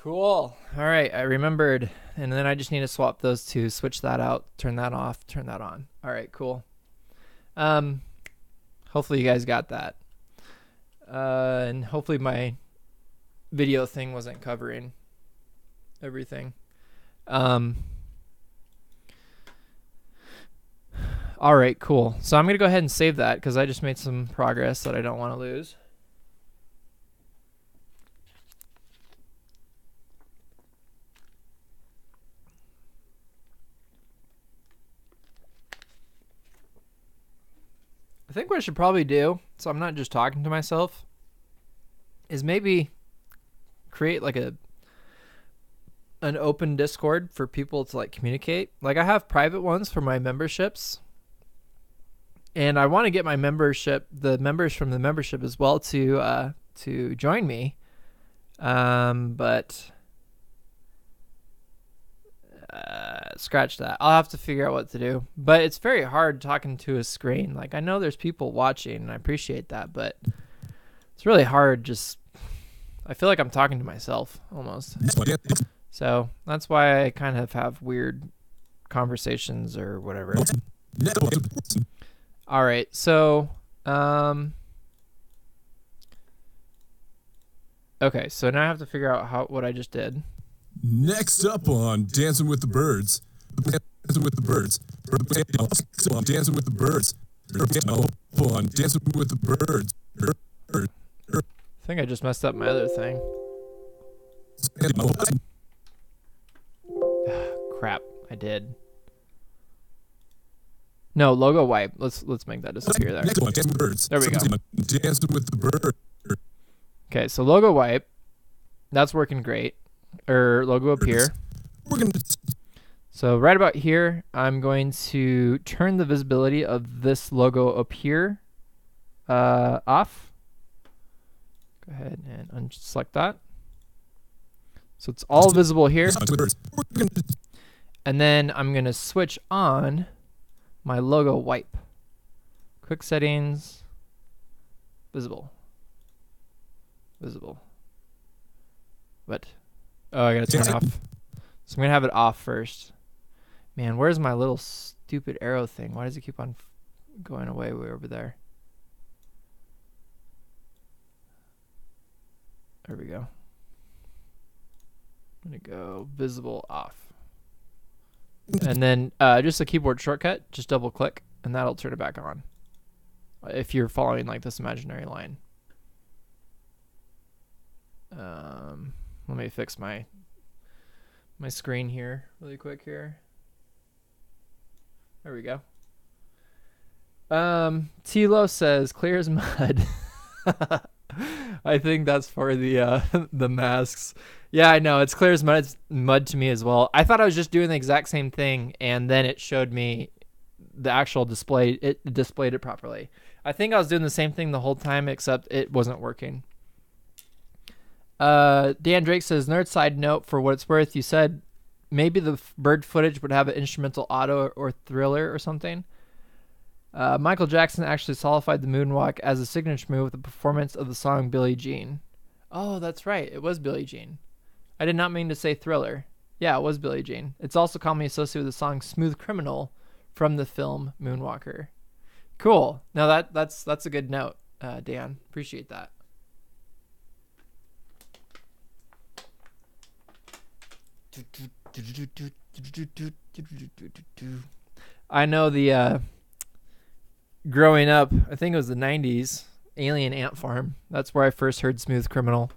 Cool. All right, I remembered. And then I just need to swap those two, switch that out, turn that off, turn that on. All right, cool. Hopefully you guys got that. And hopefully my video thing wasn't covering everything. All right, cool. So I'm going to go ahead and save that because I just made some progress that I don't want to lose. I think what I should probably do, so I'm not just talking to myself, is maybe create like an open Discord for people to like communicate. Like I have private ones for my memberships, and I want to get my membership, the members from the membership as well, to join me. But scratch that. I'll have to figure out what to do. But it's very hard talking to a screen. Like I know there's people watching, and I appreciate that, but it's really hard. Just I feel like I'm talking to myself almost. So that's why I kind of have weird conversations or whatever. All right, so okay, so now I have to figure out what I just did. Next up on Dancing with the Birds. Dancing with the Birds. On Dancing with the Birds. On Dancing with the Birds. I think I just messed up my other thing. Crap, I did. No, logo wipe. Let's make that disappear there. There we go. Dancing with the Birds. Okay, so logo wipe. That's working great. Or logo appear. So right about here, I'm going to turn the visibility of this logo appear off. Go ahead and unselect that. So it's all visible here. And then I'm going to switch on my logo wipe. Quick settings. Visible. Visible. What? Oh, I gotta turn it off. So I'm gonna have it off first. Man, where's my little stupid arrow thing? Why does it keep on going away way over there? There we go. I'm gonna go visible off. And then just a keyboard shortcut, just double click, and that'll turn it back on. If you're following like this imaginary line. Let me fix my screen here really quick here. There we go. Tilo says clear as mud. I think that's for the masks. Yeah, I know. It's clear as mud. It's mud to me as well. I thought I was just doing the exact same thing, and then it showed me the actual display. It displayed it properly. I think I was doing the same thing the whole time, except it wasn't working. Dan Drake says, nerd side note, for what it's worth, you said maybe the bird footage would have an instrumental auto or thriller or something. Michael Jackson actually solidified the moonwalk as a signature move with the performance of the song Billie Jean. Oh, that's right. It was Billie Jean. I did not mean to say thriller. Yeah, it was Billie Jean. It's also commonly associated with the song Smooth Criminal from the film Moonwalker. Cool. Now that's a good note, Dan. Appreciate that. I know the growing up, I think it was the 90s, Alien Ant Farm. That's where I first heard Smooth Criminal.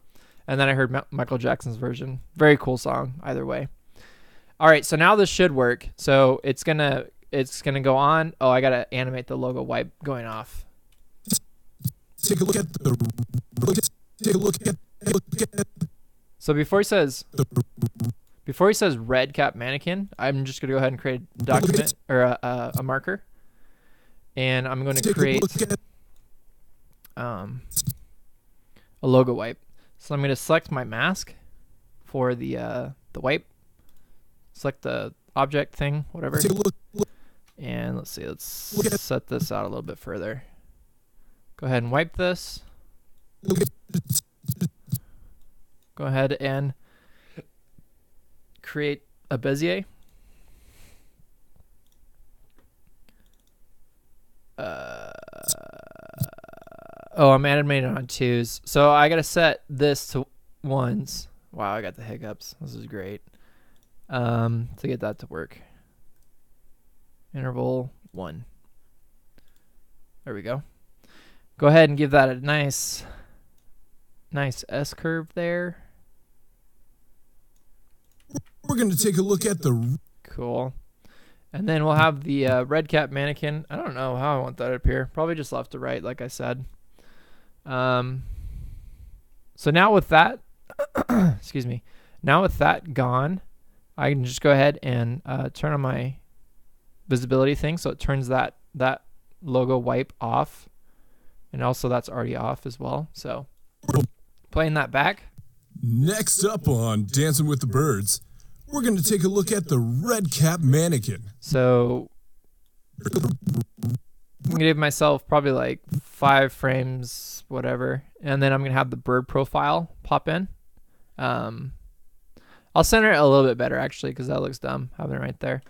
And then I heard Michael Jackson's version. Very cool song, either way. All right, so now this should work. So it's gonna go on. Oh, I gotta animate the logo wipe going off. Take a look at So before he says red cap mannequin, I'm just gonna go ahead and create a document or a marker, and I'm going to create a logo wipe. So I'm going to select my mask for the wipe. Select the object thing, whatever. And let's see, let's set this out a little bit further. Go ahead and wipe this. Go ahead and create a Bezier. Oh, I'm animating on 2s. So I got to set this to 1s. Wow, I got the hiccups. This is great. To get that to work. Interval 1. There we go. Go ahead and give that a nice S curve there. We're going to take a look at the... Cool. And then we'll have the red cap mannequin. I don't know how I want that up here. Probably just left to right, like I said. So now with that, excuse me. Now with that gone, I can just go ahead and turn on my visibility thing, so it turns that logo wipe off, and also that's already off as well. So playing that back. Next up on Dancing with the Birds, we're going to take a look at the red cap mannequin. So I'm gonna give myself probably like 5 frames, whatever, and then I'm gonna have the bird profile pop in. I'll center it a little bit better actually, because that looks dumb having it right there.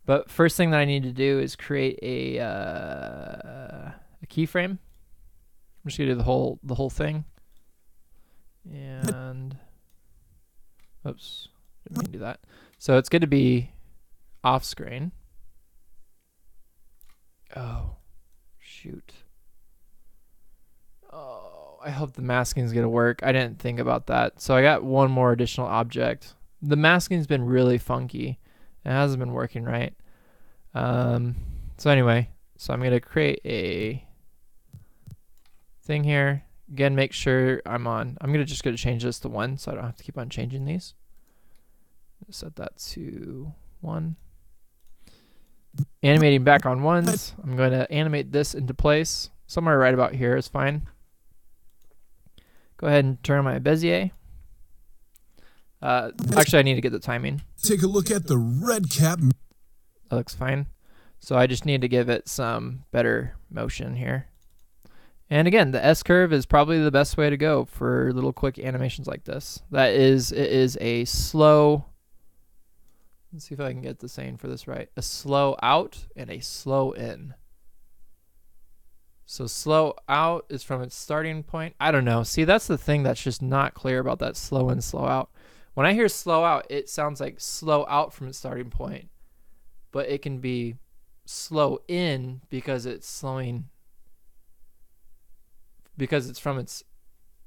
But first thing that I need to do is create a keyframe. I'm just gonna do the whole thing. And oops, didn't mean to do that. So it's good to be off screen. Oh, shoot. Oh, I hope the masking is gonna work. I didn't think about that. So I got one more additional object. The masking's been really funky. It hasn't been working right. So anyway, so I'm gonna create a thing here. Again, make sure I'm just gonna change this to 1, so I don't have to keep on changing these. Set that to 1. Animating back on 1s. I'm going to animate this into place. Somewhere right about here is fine. Go ahead and turn on my Bezier. Actually, I need to get the timing. Take a look at the red cap. That looks fine. So I just need to give it some better motion here. And again, the S curve is probably the best way to go for little quick animations like this. It is a slow, let's see if I can get the saying for this right. A slow out and a slow in. So slow out is from its starting point. I don't know. See, that's the thing that's just not clear about that slow in, slow out. When I hear slow out, it sounds like slow out from its starting point. But it can be slow in because it's slowing, because it's from its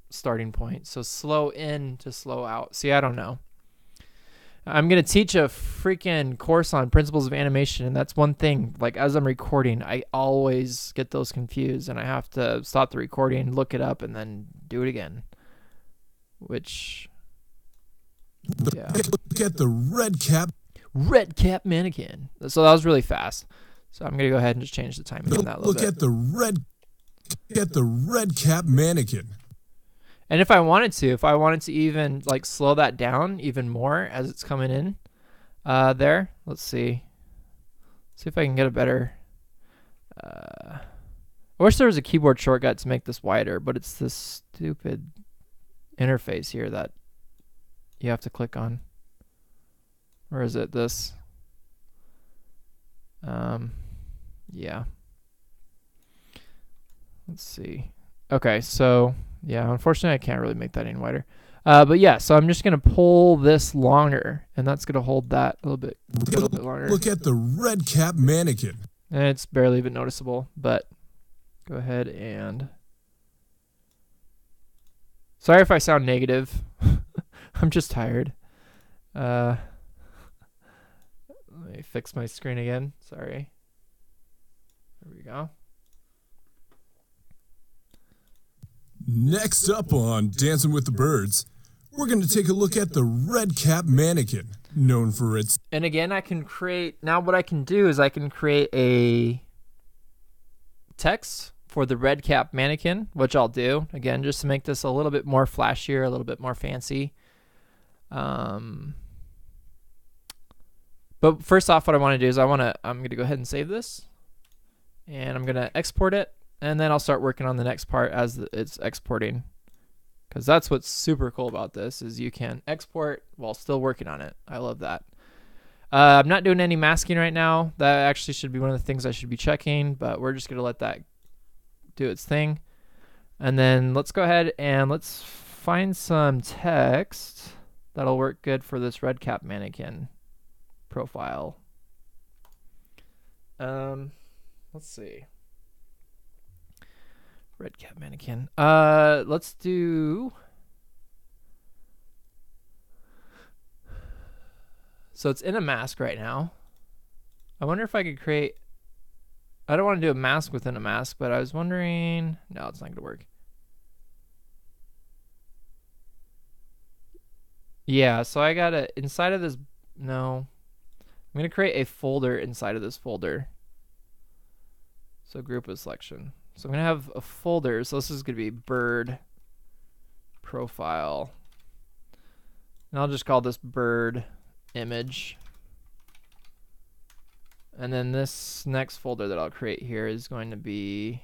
starting point. So slow in to slow out. See, I don't know. I'm going to teach a freaking course on principles of animation, and that's one thing. Like, as I'm recording, I always get those confused, and I have to stop the recording, look it up, and then do it again. Which, yeah. Look at the red cap mannequin. So that was really fast. So I'm going to go ahead and just change the timing on that a little bit. Look at the red cap mannequin. And if I wanted to even like slow that down even more as it's coming in there, let's see if I can get a better, I wish there was a keyboard shortcut to make this wider, but it's this stupid interface here that you have to click on. Or is it this? Yeah. Let's see. Okay, so yeah, unfortunately I can't really make that any wider. But yeah, so I'm just gonna pull this longer, and that's gonna hold that a little bit longer. Look at the red cap mannequin. And it's barely even noticeable, but go ahead and, sorry if I sound negative. I'm just tired. Let me fix my screen again. Sorry. There we go. Next up on Dancing with the Birds, we're going to take a look at the red cap mannequin, known for its... And again, I can create... Now what I can do is I can create a text for the red cap mannequin, which I'll do, again, just to make this a little bit more flashier, a little bit more fancy. But first off, what I want to do is I'm going to go ahead and save this, and I'm going to export it, and then I'll start working on the next part as it's exporting, because that's what's super cool about this is you can export while still working on it. I love that. I'm not doing any masking right now. That actually should be one of the things I should be checking, but we're just going to let that do its thing. And then let's go ahead and let's find some text that'll work good for this red cap mannequin profile. Let's see. Red cap mannequin. Let's do. So it's in a mask right now. I wonder if I could create. I don't want to do a mask within a mask, but I was wondering. No, it's not going to work. Yeah, so I got to inside of this. No. I'm going to create a folder inside of this folder. So group with selection. So I'm going to have a folder. So this is going to be bird profile. And I'll just call this bird image. And then this next folder that I'll create here is going to be.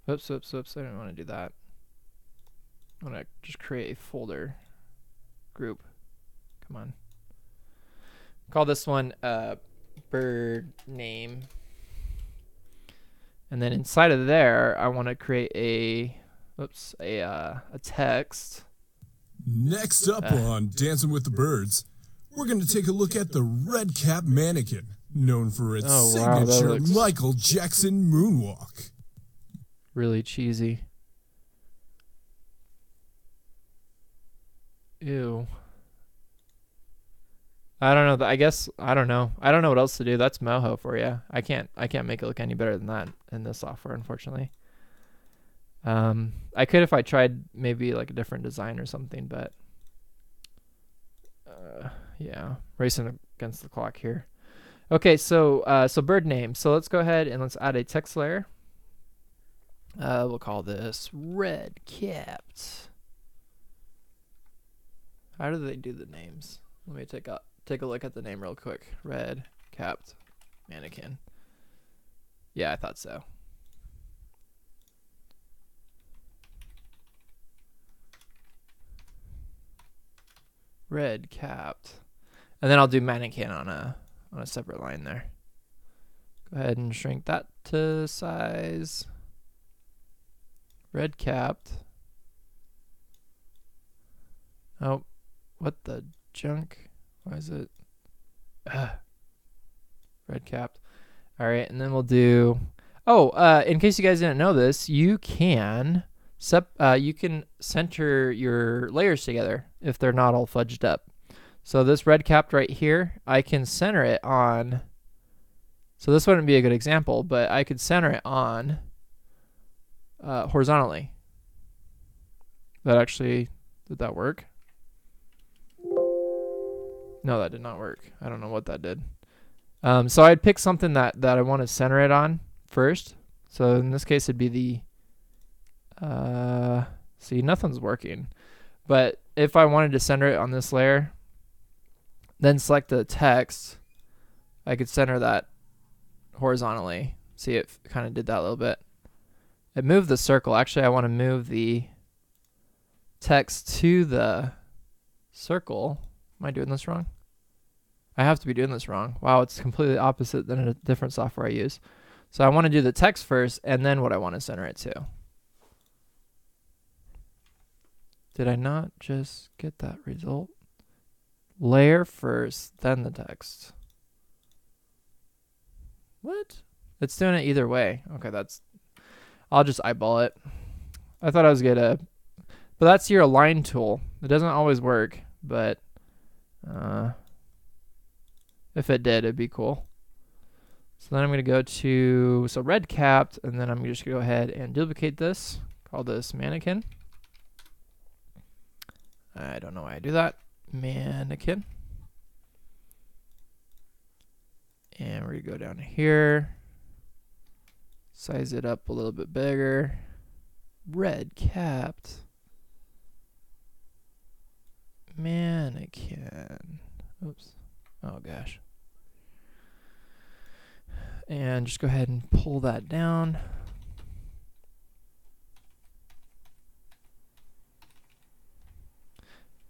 Oops. I didn't want to do that. I'm going to just create a folder group. Come on. Call this one bird name. And then inside of there, I want to create a text. Next up on Dancing with the Birds, we're going to take a look at the red cap mannequin, known for its signature Michael Jackson moonwalk. Really cheesy. Ew. I don't know. I guess I don't know. I don't know what else to do. That's Moho for you. I can't make it look any better than that in this software, unfortunately. I could if I tried maybe like a different design or something, but yeah, racing against the clock here. Okay, so bird name. So let's go ahead and let's add a text layer. We'll call this red capped. How do they do the names? Let me take a look at the name real quick. Red capped mannequin. Yeah, I thought so. Red capped. And then I'll do mannequin on a separate line there. Go ahead and shrink that to size. Red capped. Oh, what the junk? Why is it? Red capped. All right, and then we'll do. Oh, in case you guys didn't know this, you can center your layers together if they're not all fudged up. So this red capped right here, I can center it on. So this wouldn't be a good example, but I could center it on horizontally. Did that work? No, that did not work. I don't know what that did. So I'd pick something that I want to center it on first. So in this case, it'd be the, see, nothing's working. But if I wanted to center it on this layer, then select the text, I could center that horizontally. See, it kind of did that a little bit. It moved the circle. Actually, I want to move the text to the circle. Am I doing this wrong? I have to be doing this wrong. Wow, it's completely opposite than a different software I use. So I want to do the text first and then what I want to center it to. Did I not just get that result? Layer first, then the text. What? It's doing it either way. Okay, I'll just eyeball it. I thought I was gonna, but that's your align tool. It doesn't always work, but if it did, it'd be cool. So then I'm going to go to, red capped, and then I'm just going to go ahead and duplicate this, call this mannequin. I don't know why I do that. Mannequin. And we're going to go down here, size it up a little bit bigger. Red capped mannequin. Oops. Oh gosh. And just go ahead and pull that down.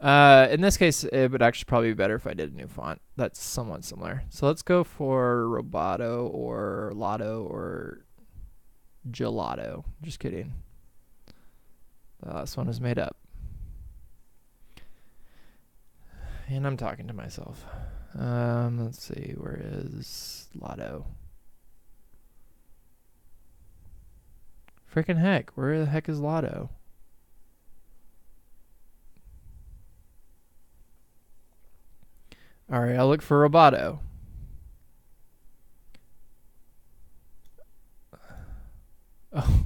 In this case, it would actually probably be better if I did a new font that's somewhat similar. So let's go for Roboto or Lotto or Gelato. Just kidding. The last one was made up. And I'm talking to myself. Let's see, where is Lotto? Freaking heck, where the heck is Lotto? Alright, I'll look for Roboto. Oh,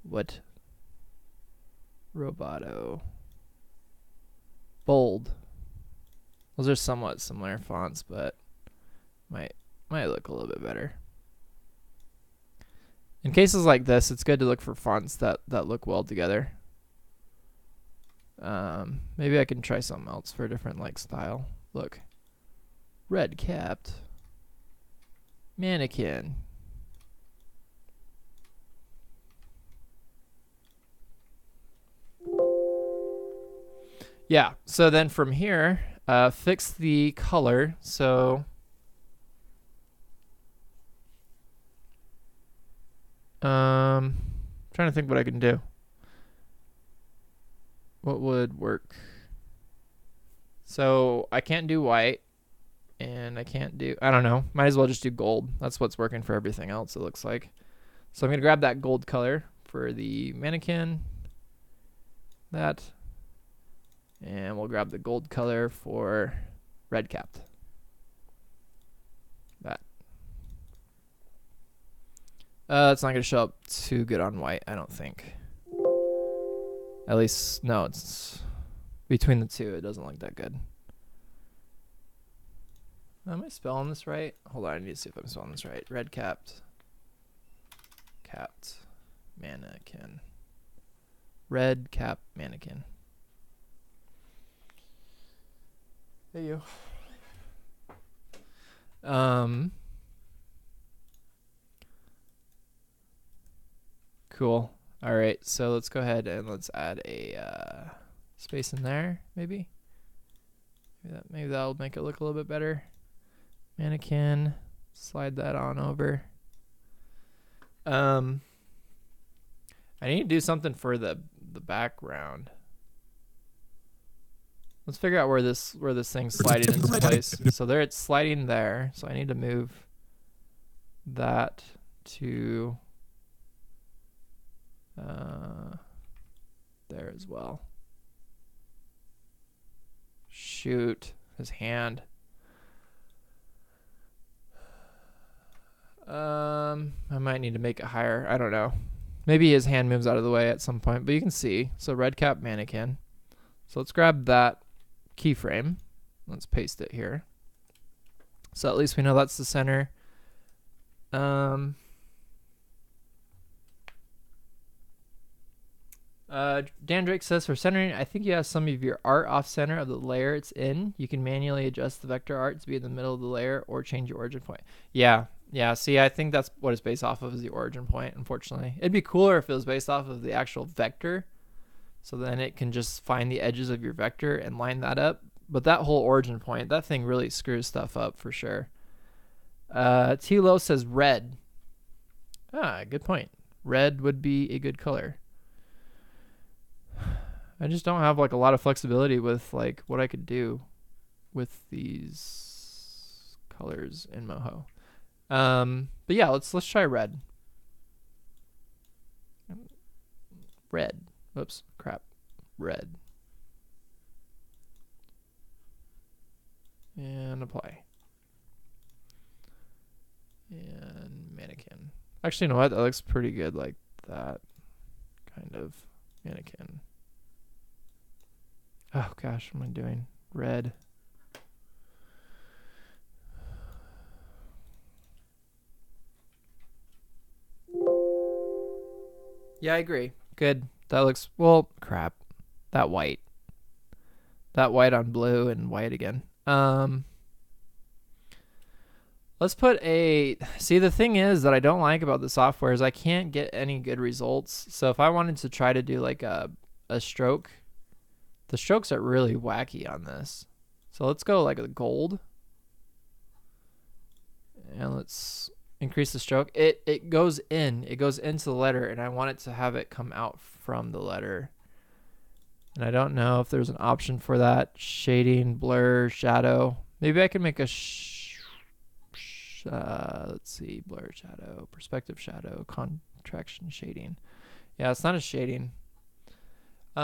what? Roboto. Bold. Those are somewhat similar fonts, but might look a little bit better. In cases like this, it's good to look for fonts that look well together. Maybe I can try something else for a different like style. Look. Red capped. Mannequin. Yeah, so then from here, fix the color. So trying to think what I can do. What would work? So I can't do white, and I can't do, I don't know, might as well just do gold. That's what's working for everything else, it looks like. So I'm gonna grab that gold color for the mannequin, that, and we'll grab the gold color for red capped, that. It's not gonna show up too good on white, I don't think. At least, no, it's between the two, it doesn't look that good. Am I spelling this right? Hold on, I need to see if I'm spelling this right. Red capped, mannequin. Red cap mannequin. There you go. Cool. All right, so let's go ahead and let's add a space in there, maybe. Maybe that'll make it look a little bit better. Mannequin, slide that on over. I need to do something for the background. Let's figure out where this thing's sliding into place. So there, it's sliding there. So I need to move that to there as well. Shoot, his hand. I might need to make it higher. I don't know. Maybe his hand moves out of the way at some point, but you can see. So red cap mannequin. So let's grab that keyframe. Let's paste it here. So at least we know that's the center. Dan Drake says, for centering, I think you have some of your art off center of the layer it's in. You can manually adjust the vector art to be in the middle of the layer or change your origin point. Yeah. See, I think that's what it's based off of, is the origin point, unfortunately. It'd be cooler if it was based off of the actual vector. So then it can just find the edges of your vector and line that up. But that whole origin point, that thing really screws stuff up for sure. T-Lo says red. Ah, good point. Red would be a good color. I just don't have like a lot of flexibility with like what I could do with these colors in Moho. But yeah, let's try red. Red. Oops, crap. Red. And apply. And mannequin. Actually, you know what? That looks pretty good like that. Kind of mannequin. Oh gosh, what am I doing? Red. Yeah, I agree. Good. That looks, well, crap. That white. That white on blue and white again. Let's put a... See, the thing is that I don't like about the software is I can't get any good results. So if I wanted to try to do like a stroke, the strokes are really wacky on this. So let's go like a gold. And let's increase the stroke. It goes in. It goes into the letter, and I want it to have it come out from the letter. And I don't know if there's an option for that. Shading, blur, shadow. Maybe I can make a... let's see, blur, shadow, perspective, shadow, contraction, shading. Yeah, it's not a shading. If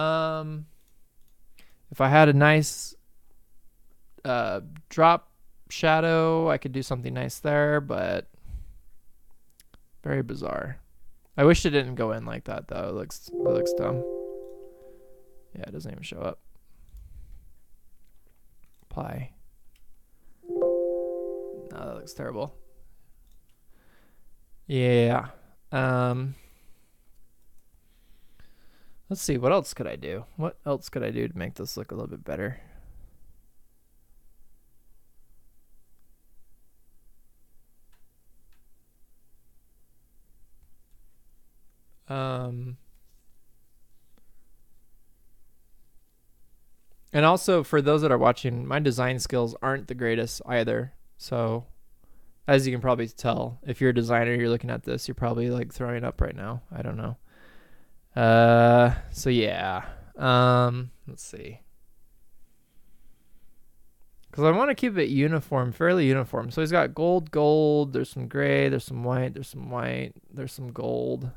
I had a nice drop shadow, I could do something nice there, but very bizarre. I wish it didn't go in like that though. It looks dumb. Yeah, it doesn't even show up. Apply. No, that looks terrible. Yeah. Let's see, what else could I do? What else could I do to make this look a little bit better? And also for those that are watching, my design skills aren't the greatest either. So as you can probably tell, if you're a designer, you're looking at this, you're probably like throwing up right now. I don't know. So yeah. Let's see. Because I want to keep it uniform, fairly uniform. So he's got gold, gold. There's some gray. There's some white. There's some white. There's some gold.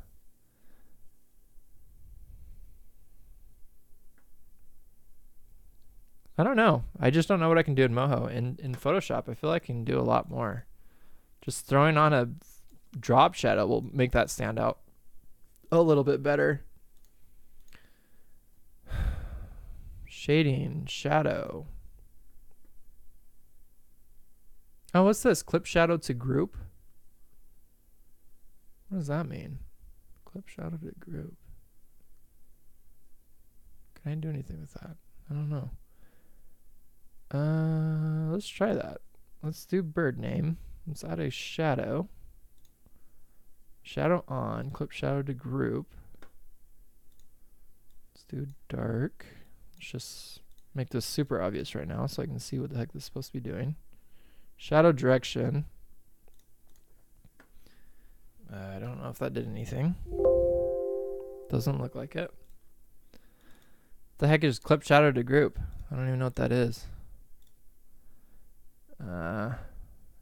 I don't know. I just don't know what I can do in Moho. In Photoshop, I feel like I can do a lot more. Just throwing on a drop shadow will make that stand out a little bit better. Shading, shadow. Oh, what's this? Clip shadow to group? What does that mean? Clip shadow to group. Can I do anything with that? I don't know. Let's try that. Let's do bird name. Let's add a shadow. Shadow on, clip shadow to group. Let's do dark. Let's just make this super obvious right now so I can see what the heck this is supposed to be doing. Shadow direction. I don't know if that did anything. Doesn't look like it. The heck is clip shadow to group? I don't even know what that is.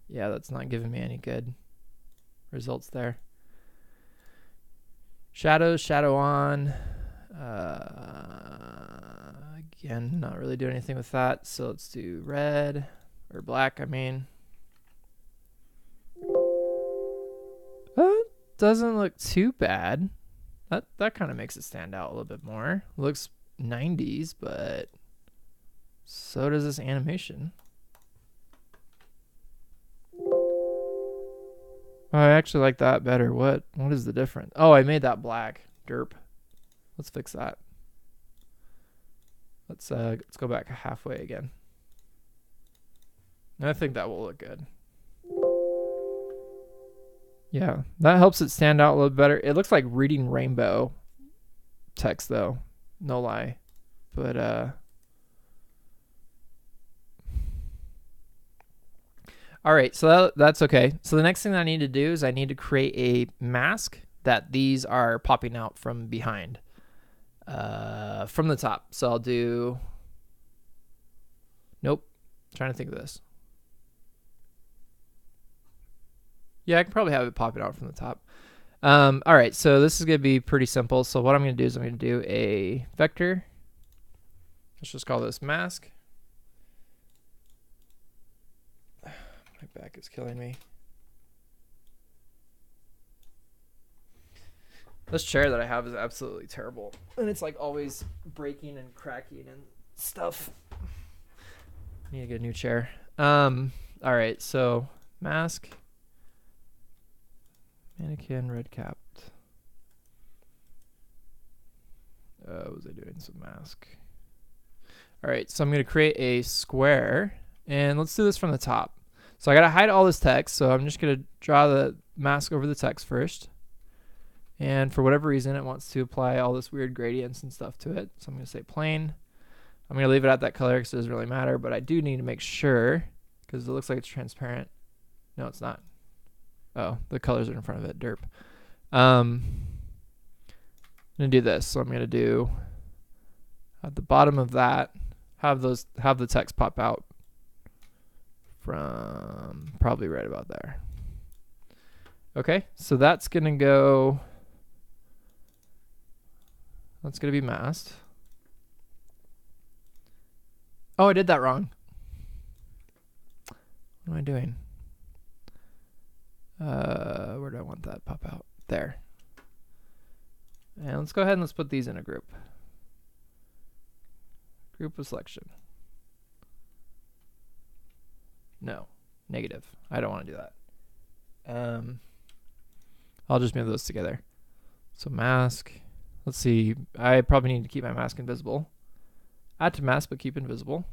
Yeah, that's not giving me any good results there. Shadows, shadow on. Again, not really doing anything with that. So let's do red or black, I mean. Doesn't look too bad. That kind of makes it stand out a little bit more. Looks 90s, but so does this animation. Oh, I actually like that better. What is the difference? Oh, I made that black. Derp. Let's fix that. Let's go back halfway again. I think that will look good. Yeah, that helps it stand out a little better. It looks like reading rainbow text though. No lie. But all right, so that's okay. So the next thing I need to do is I need to create a mask that these are popping out from behind, from the top. So I'll do, nope, trying to think of this. Yeah, I can probably have it popping out from the top. All right, so this is going to be pretty simple. So what I'm going to do is I'm going to do a vector. Let's just call this mask. My back is killing me. This chair that I have is absolutely terrible. And it's like always breaking and cracking and stuff. Need to get a new chair. All right, so mask. Mannequin, red capped. What was I doing? Some mask. All right, so I'm going to create a square, and let's do this from the top. So I got to hide all this text, so I'm just going to draw the mask over the text first. And for whatever reason, it wants to apply all this weird gradients and stuff to it. So I'm going to say plain. I'm going to leave it at that color because it doesn't really matter, but I do need to make sure because it looks like it's transparent. No, it's not. Oh, the colors are in front of it. Derp. I'm going to do this. So I'm going to do at the bottom of that, have the text pop out from probably right about there. Okay, so that's going to go, that's going to be masked. Oh, I did that wrong. What am I doing? Where do I want that pop out? There. And let's go ahead and let's put these in a group. Group of selection. No, negative. I don't want to do that. I'll just move those together. So mask. Let's see. I probably need to keep my mask invisible. Add to mask, but keep invisible.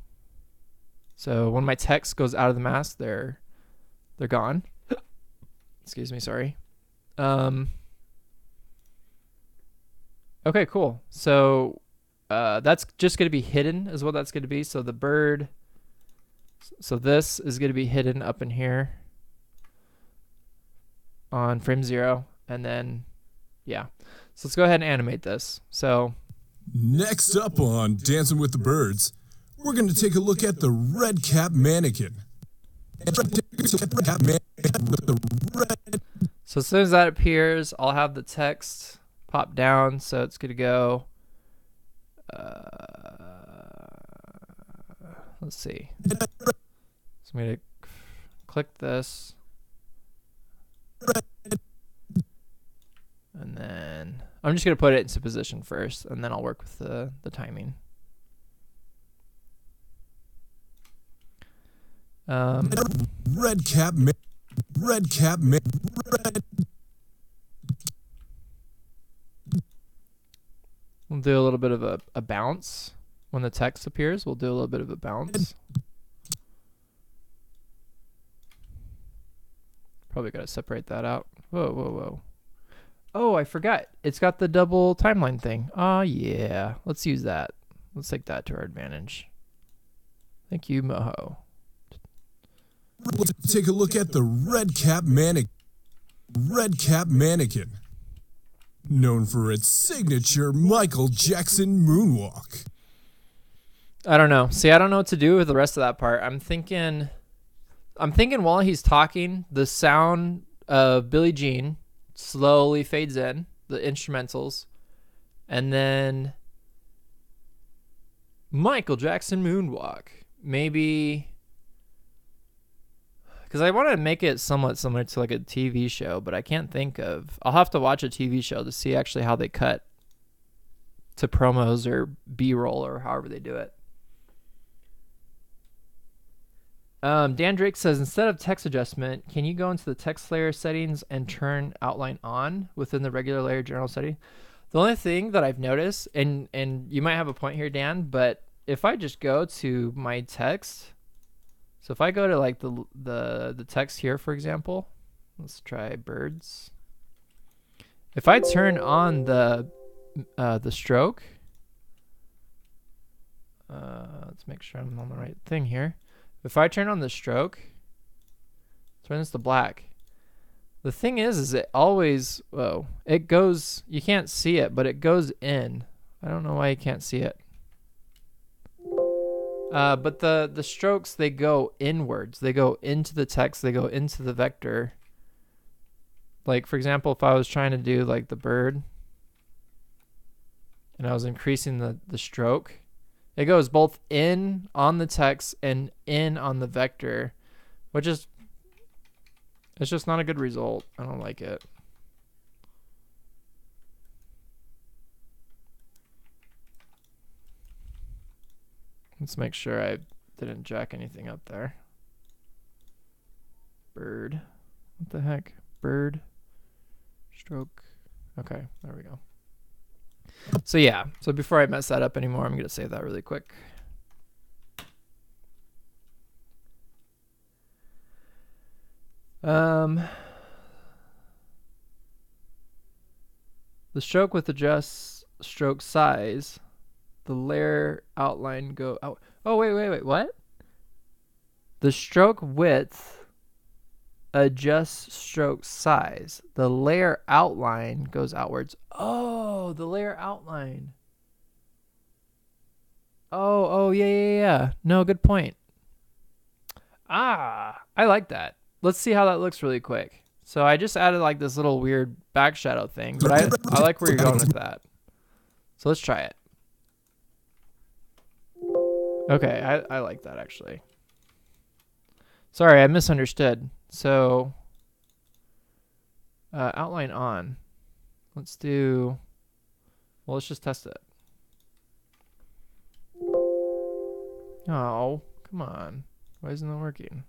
So when my text goes out of the mask, they're gone. Excuse me. Sorry. Okay, cool. So that's just going to be hidden is what that's going to be. So the bird, so this is going to be hidden up in here on frame 0. And then, yeah. So let's go ahead and animate this. So next up on Dancing with the Birds, we're going to take a look at the red cap mannequin. So as soon as that appears, I'll have the text pop down. So it's going to go, let's see. So I'm going to click this. And then I'm just going to put it into position first, and then I'll work with the timing. Red cap. We'll do a little bit of a bounce. When the text appears, we'll do a little bit of a bounce. Probably got to separate that out. Whoa, whoa, whoa. Oh, I forgot. It's got the double timeline thing. Oh, yeah. Let's use that. Let's take that to our advantage. Thank you, Moho. Let's take a look at the red cap mannequin, known for its signature Michael Jackson moonwalk. I don't know. See, I don't know what to do with the rest of that part. I'm thinking while he's talking, the sound of Billie Jean slowly fades in, the instrumentals, and then Michael Jackson moonwalk. Maybe because I want to make it somewhat similar to like a TV show, but I can't think of. I'll have to watch a TV show to see actually how they cut to promos or B-roll or however they do it. Dan Drake says, instead of text adjustment, can you go into the text layer settings and turn outline on within the regular layer general setting? The only thing that I've noticed, and you might have a point here, Dan, but if I just go to my text, so if I go to like the text here, for example, let's try birds. If I turn on the stroke, let's make sure I'm on the right thing here. If I turn on the stroke, turn this to black. The thing is it always, it goes, you can't see it, but it goes in. I don't know why you can't see it. But the strokes, they go inwards. They go into the text. They go into the vector. Like, for example, if I was trying to do like the bird and I was increasing the stroke, it goes both in on the text and in on the vector, which is, it's just not a good result. I don't like it. Let's make sure I didn't jack anything up there. Bird. What the heck? Bird. Stroke. Okay, there we go. So yeah, so before I mess that up anymore, I'm going to save that really quick. The stroke with adjust stroke size. The layer outline go out. Oh, wait. What? The stroke width adjusts stroke size. The layer outline goes outwards. Oh, the layer outline. Oh, yeah. No, good point. I like that. Let's see how that looks really quick. So I just added like this little weird back shadow thing, but I like where you're going with that. So let's try it. Okay, I like that actually. Sorry, I misunderstood. So outline on. Let's just test it. Oh, come on. Why isn't it working?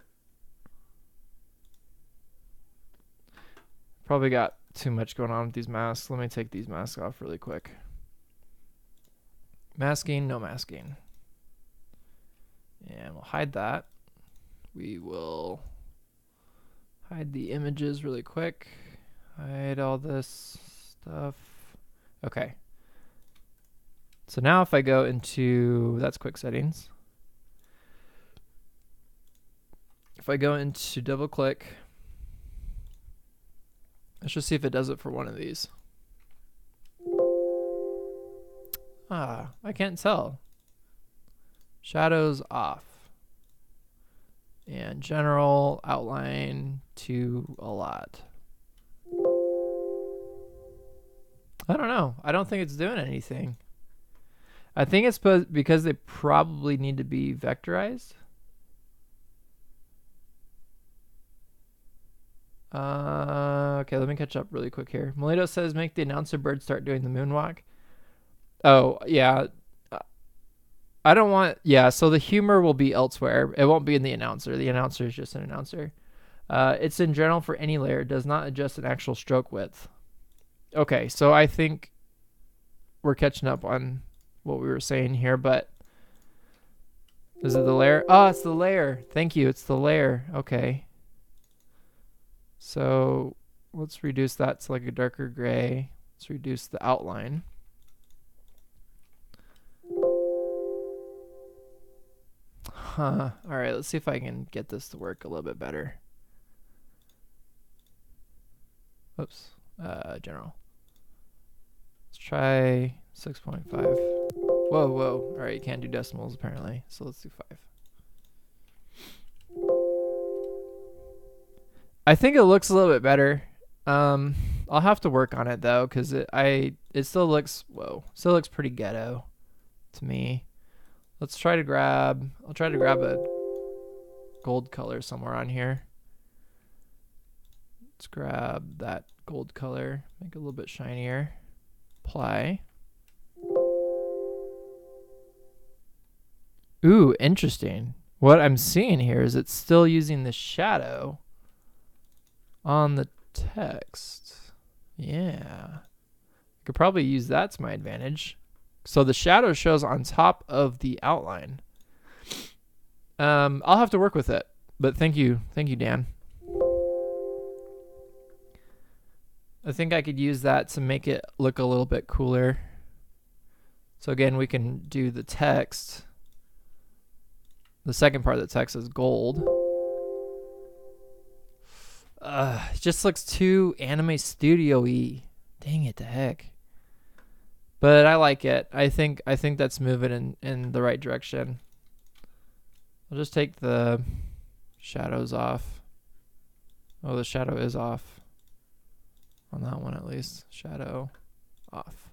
Probably got too much going on with these masks. Let me take these masks off really quick. Masking, no masking. And we'll hide that. We will hide the images really quick. Hide all this stuff. Okay. So now if I go into, that's quick settings. If I go into double click, let's just see if it does it for one of these. I can't tell. Shadows off. And general outline to a lot. I don't know. I don't think it's doing anything. I think it's because they probably need to be vectorized. Okay, let me catch up really quick here. Molito says make the announcer bird start doing the moonwalk. Oh, yeah. I don't want... Yeah, so the humor will be elsewhere. It won't be in the announcer. The announcer is just an announcer. It's in general for any layer. It does not adjust an actual stroke width. Okay, so I think we're catching up on what we were saying here, but... Is it the layer? Oh, it's the layer. Thank you. It's the layer. Okay. So let's reduce that to like a darker gray. Let's reduce the outline. All right, let's see if I can get this to work a little bit better. Oops. General. Let's try 6.5. Whoa. All right, you can't do decimals apparently. So let's do 5. I think it looks a little bit better. I'll have to work on it though, because it still looks pretty ghetto to me. I'll try to grab a gold color somewhere on here. Let's grab that gold color, make it a little bit shinier. Apply. Ooh, interesting. What I'm seeing here is it's still using the shadow on the text. Yeah. I could probably use that to my advantage. So the shadow shows on top of the outline. I'll have to work with it, but thank you, Dan. I think I could use that to make it look a little bit cooler. So again, we can do the text. The second part of the text is gold. It just looks too anime studio-y. Dang it, the heck. But I like it. I think that's moving in the right direction. I'll just take the shadows off. Oh, the shadow is off. On that one at least. Shadow off.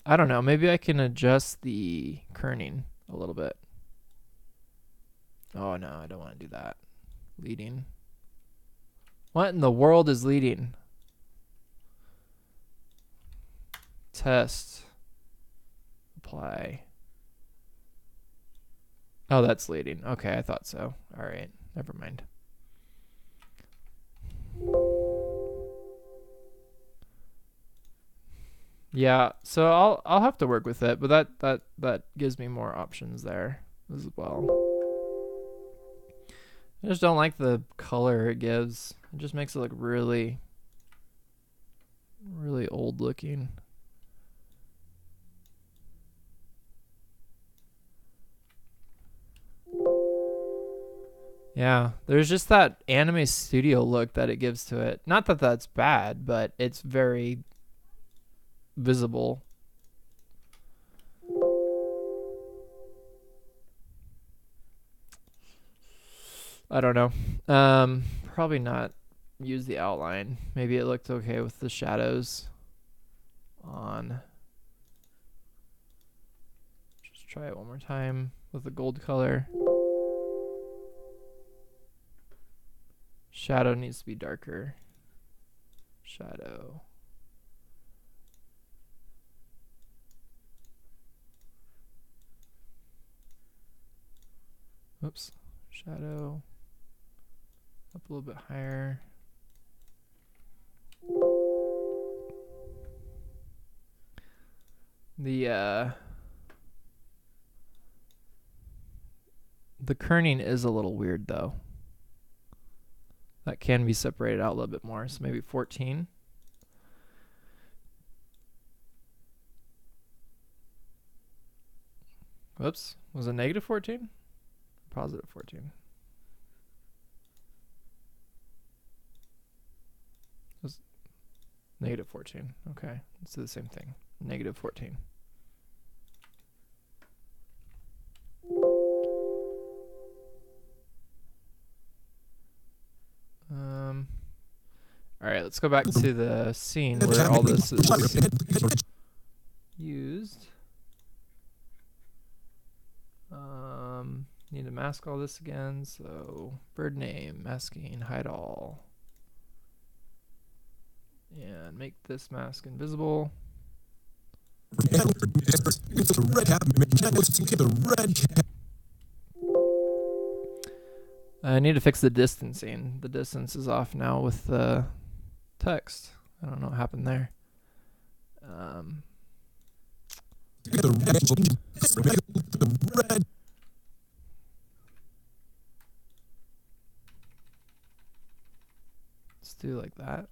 I don't know. Maybe I can adjust the kerning a little bit. Oh no, I don't want to do that. Leading. What in the world is leading? Test. Apply. Oh, that's leading. Okay, I thought so. All right, never mind. Yeah, so I'll have to work with it, but that gives me more options there as well. I just don't like the color it gives. It just makes it look really, really old looking. Yeah, there's just that anime studio look that it gives to it. Not that that's bad, but it's very visible. I don't know. Probably not use the outline. Maybe it looked okay with the shadows on. Just try it one more time with the gold color. Shadow needs to be darker. Shadow. Oops. Shadow. Up a little bit higher. The kerning is a little weird though. That can be separated out a little bit more, so maybe 14. Whoops, was it negative 14? Positive 14. It was negative 14. Okay, let's do the same thing. Negative 14. All right, let's go back to the scene where all this is used. Need to mask all this again. So bird name, masking, hide all, and make this mask invisible. I need to fix the distancing. The distance is off now with the text. I don't know what happened there. Let's do like that.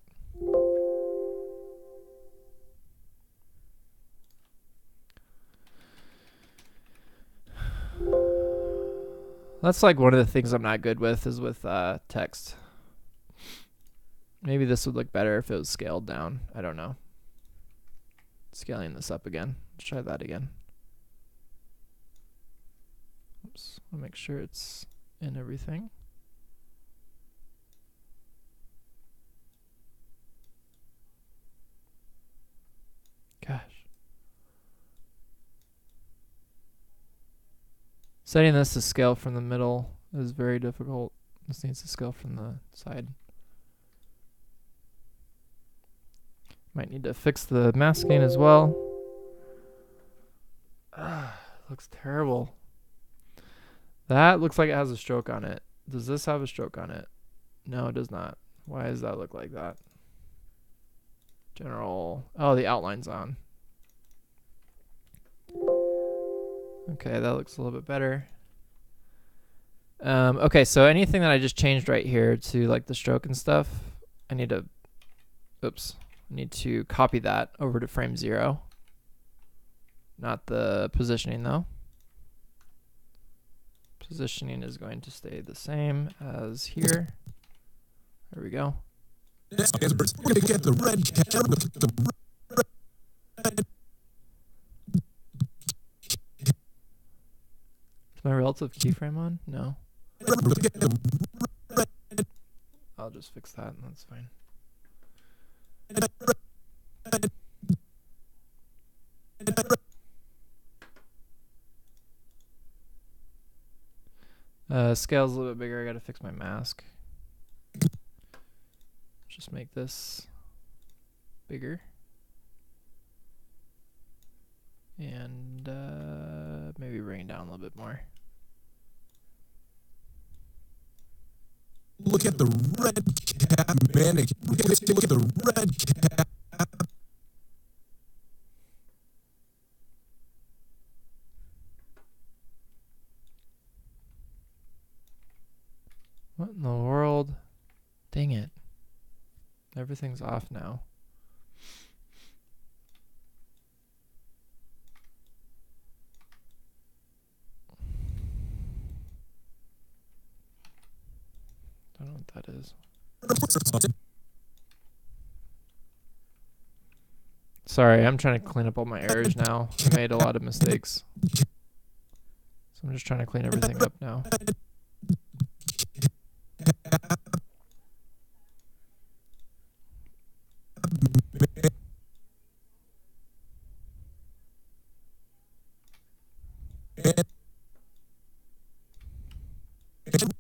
That's like one of the things I'm not good with is with text. Maybe this would look better if it was scaled down. I don't know. Scaling this up again. Let's try that again. Oops. I'll make sure it's in everything. Gosh. Setting this to scale from the middle is very difficult. This needs to scale from the side. Might need to fix the masking as well. Looks terrible. That looks like it has a stroke on it. Does this have a stroke on it? No, it does not. Why does that look like that? General. Oh, the outline's on. Okay, that looks a little bit better. Okay, so anything that I just changed right here to like the stroke and stuff, I need to, oops, I need to copy that over to frame 0. Not the positioning though. Positioning is going to stay the same as here. There we go. Is my relative keyframe on? No. I'll just fix that and that's fine. Scale's a little bit bigger. I gotta fix my mask. Just make this bigger. And maybe bring it down a little bit more. Look at the red cap mannequin. Look at the red cap. What in the world? Dang it. Everything's off now. Don't know what that is. Sorry, I'm trying to clean up all my errors now. I made a lot of mistakes. So I'm just trying to clean everything up now.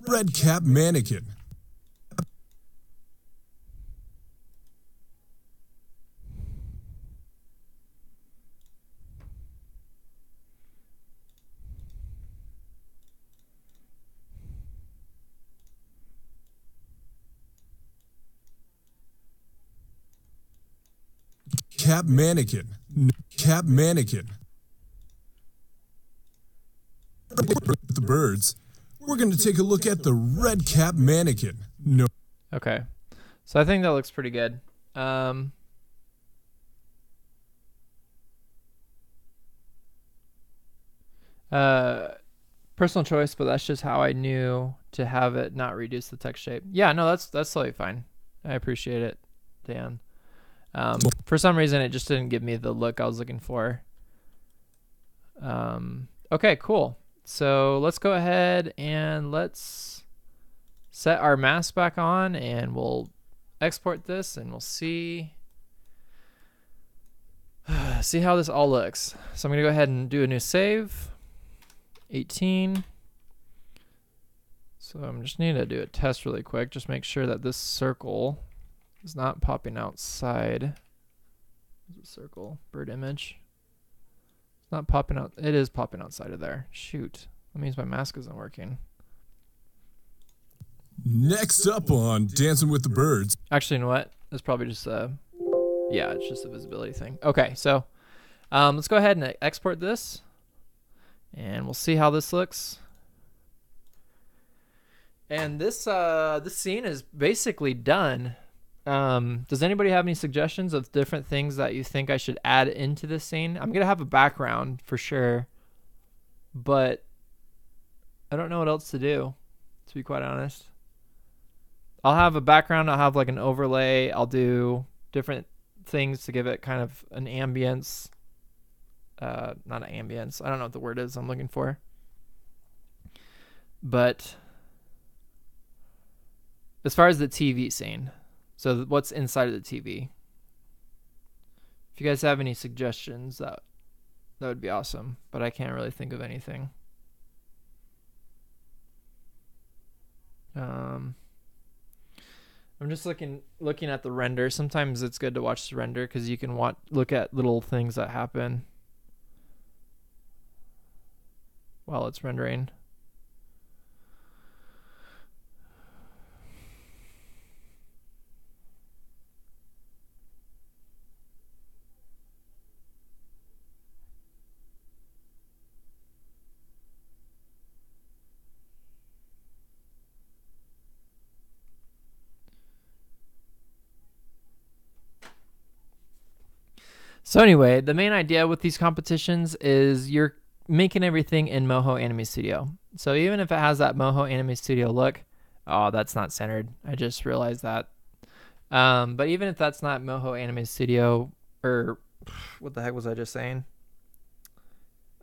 Red cap mannequin. Cap mannequin. Cap mannequin. The birds. We're going to take a look at the red cap mannequin. No. Okay. So I think that looks pretty good. Personal choice, but that's just how I knew to have it not reduce the text shape. Yeah, no, that's totally fine. I appreciate it, Dan. For some reason, it just didn't give me the look I was looking for. Okay, cool. So let's go ahead and let's set our mask back on, and we'll export this, and we'll see how this all looks. So I'm gonna go ahead and do a new save. 18. So I'm just need to do a test really quick. Just make sure that this circle is not popping outside. There's a circle, bird image. It's not popping out. It is popping outside of there. Shoot. That means my mask isn't working. Next up on Dancing with the Birds. Actually, you know what? It's probably just yeah, it's just a visibility thing. Okay, so let's go ahead and export this, and we'll see how this looks. And this this scene is basically done. Does anybody have any suggestions of different things that you think I should add into this scene? I'm gonna have a background for sure, but I don't know what else to do, to be quite honest. I'll have a background, I'll have like an overlay, I'll do different things to give it kind of an ambience. Not an ambience, I don't know what the word is I'm looking for. But as far as the TV scene, so what's inside of the TV? If you guys have any suggestions, that would be awesome, but I can't really think of anything. I'm just looking at the render. Sometimes it's good to watch the render because you can look at little things that happen while it's rendering. So anyway, the main idea with these competitions is you're making everything in Moho Anime Studio. So even if it has that Moho Anime Studio look, oh, that's not centered. I just realized that. But even if that's not Moho Anime Studio, or what the heck was I just saying?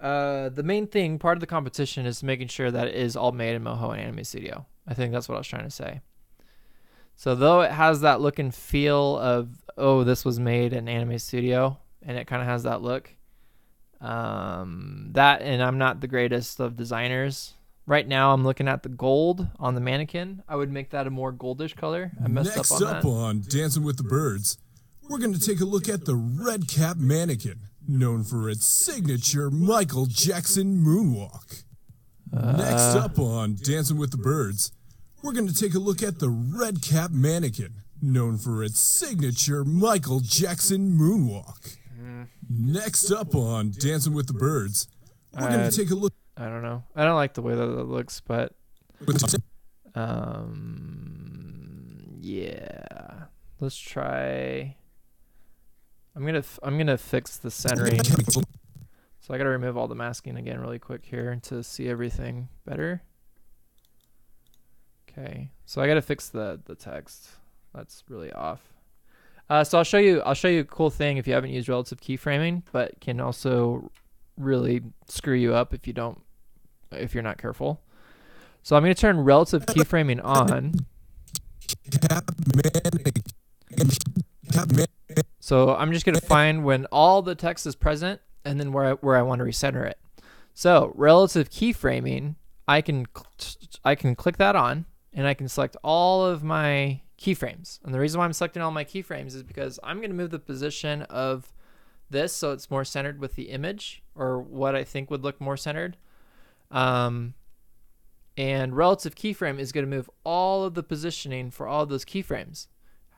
The main thing, part of the competition, is making sure that it is all made in Moho and Anime Studio. I think that's what I was trying to say. So though it has that look and feel of, oh, this was made in Anime Studio, and it kind of has that look, and I'm not the greatest of designers. Right now I'm looking at the gold on the mannequin. I would make that a more goldish color. I messed up on that. Next up on Dancing with the Birds, we're going to take a look at the red cap mannequin, known for its signature Michael Jackson moonwalk. Next up on Dancing with the Birds, we're going to take a look at the red cap mannequin, known for its signature Michael Jackson moonwalk. Next up on Dancing with the Birds, we're going to take a look. I don't know. I don't like the way that it looks, but Yeah. Let's try. I'm gonna fix the centering. So I gotta remove all the masking again really quick here to see everything better. Okay. So I gotta fix the text. That's really off. So I'll show you a cool thing if you haven't used relative keyframing, but can also really screw you up if you're not careful. So I'm going to turn relative keyframing on. So I'm just going to find when all the text is present and then where I want to recenter it. So relative keyframing, I can click that on and I can select all of my keyframes. And the reason why I'm selecting all my keyframes is because I'm going to move the position of this so it's more centered with the image, or what I think would look more centered. And relative keyframe is going to move all of the positioning for all of those keyframes.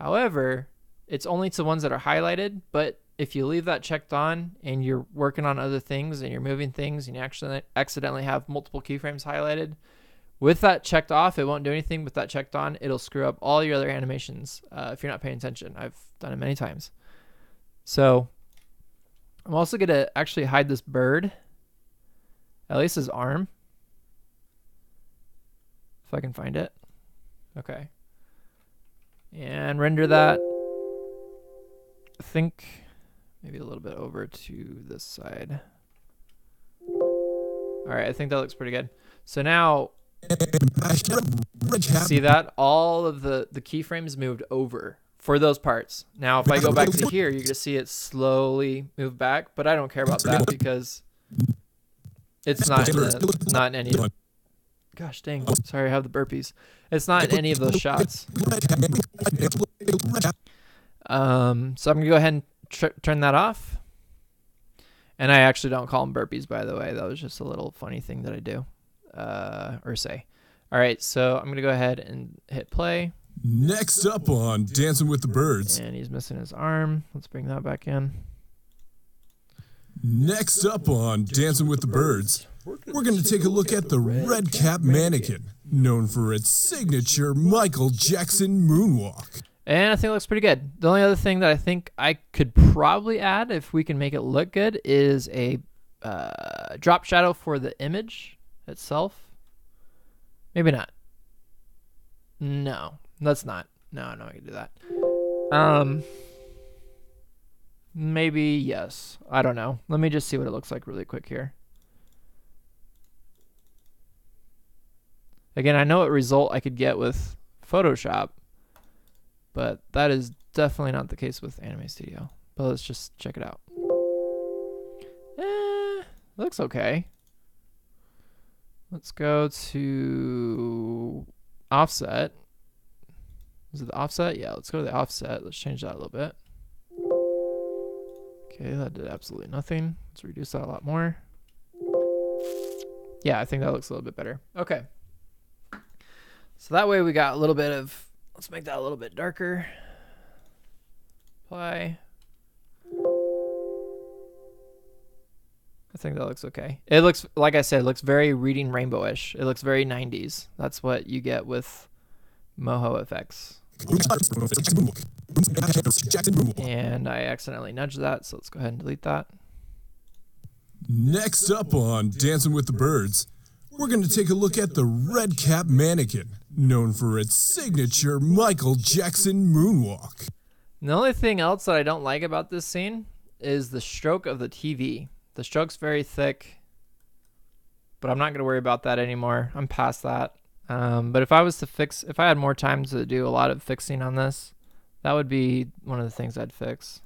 However, it's only to ones that are highlighted, but if you leave that checked on and you're working on other things and you're moving things and you actually accidentally have multiple keyframes highlighted, with that checked off, it won't do anything. With that checked on, it'll screw up all your other animations if you're not paying attention. I've done it many times. So I'm also going to actually hide this bird, at least his arm, if I can find it. Okay. And render that, I think, maybe a little bit over to this side. All right, I think that looks pretty good. So now, see that? All of the keyframes moved over for those parts. Now, if I go back to here, you're going to see it slowly move back, but I don't care about that because it's not in any of... Gosh dang, sorry, I have the burpees. It's not in any of those shots. So I'm going to go ahead and turn that off. And I actually don't call them burpees, by the way. That was just a little funny thing that I do. Or say. All right, so I'm going to go ahead and hit play. Next up on Dancing with the Birds. And he's missing his arm. Let's bring that back in. Next up on Dancing with the Birds, we're going to take a look at the red cap mannequin, known for its signature Michael Jackson moonwalk. And I think it looks pretty good. The only other thing that I think I could probably add, if we can make it look good, is a drop shadow for the image itself. Maybe not. No, that's not. No, I can do that. Maybe yes. I don't know. Let me just see what it looks like really quick here. Again, I know what result I could get with Photoshop, but that is definitely not the case with Anime Studio. But let's just check it out. Looks okay. Let's go to offset. Is it the offset? Yeah, let's go to the offset. Let's change that a little bit. Okay, that did absolutely nothing. Let's reduce that a lot more. Yeah, I think that looks a little bit better. Okay. So that way we got a little bit of, let's make that a little bit darker. Apply. I think that looks okay. It looks, like I said, it looks very Reading Rainbow-ish. It looks very 90s. That's what you get with Moho effects. And I accidentally nudged that, so let's go ahead and delete that. Next up on Dancing with the Birds, we're going to take a look at the red cap mannequin, known for its signature Michael Jackson moonwalk. And the only thing else that I don't like about this scene is the stroke of the TV. The stroke's very thick, but I'm not going to worry about that anymore. I'm past that. But if I had more time to do a lot of fixing on this, that would be one of the things I'd fix.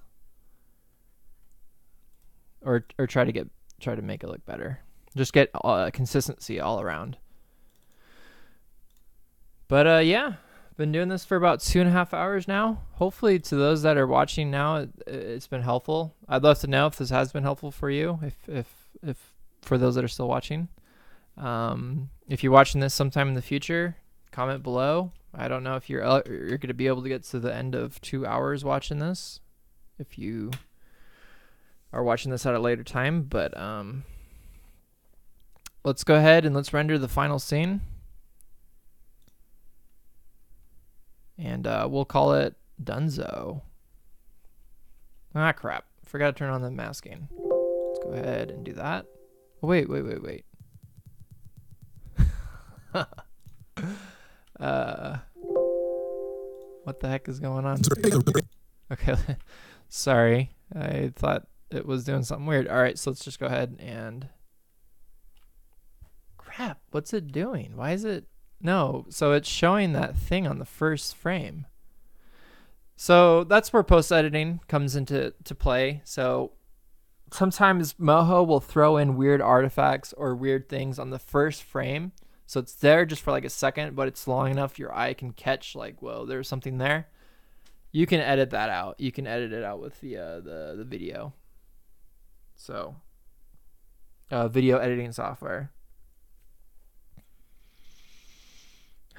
Or try to make it look better. Just get consistency all around. But yeah, been doing this for about 2.5 hours now. Hopefully to those that are watching now, it's been helpful. I'd love to know if this has been helpful for you, if for those that are still watching. If you're watching this sometime in the future, comment below. I don't know if you're going to be able to get to the end of 2 hours watching this, if you are watching this at a later time. But let's go ahead and let's render the final scene. And we'll call it Dunzo. Ah, crap. Forgot to turn on the masking. Let's go ahead and do that. Oh, wait. What the heck is going on? Okay. Sorry. I thought it was doing something weird. All right, so let's just go ahead and... Crap. What's it doing? Why is it... No, so it's showing that thing on the first frame. So that's where post-editing comes into play. So sometimes Moho will throw in weird artifacts or weird things on the first frame. So it's there just for like a second, but it's long enough your eye can catch like, whoa, there's something there. You can edit that out. You can edit it out with the video. So video editing software.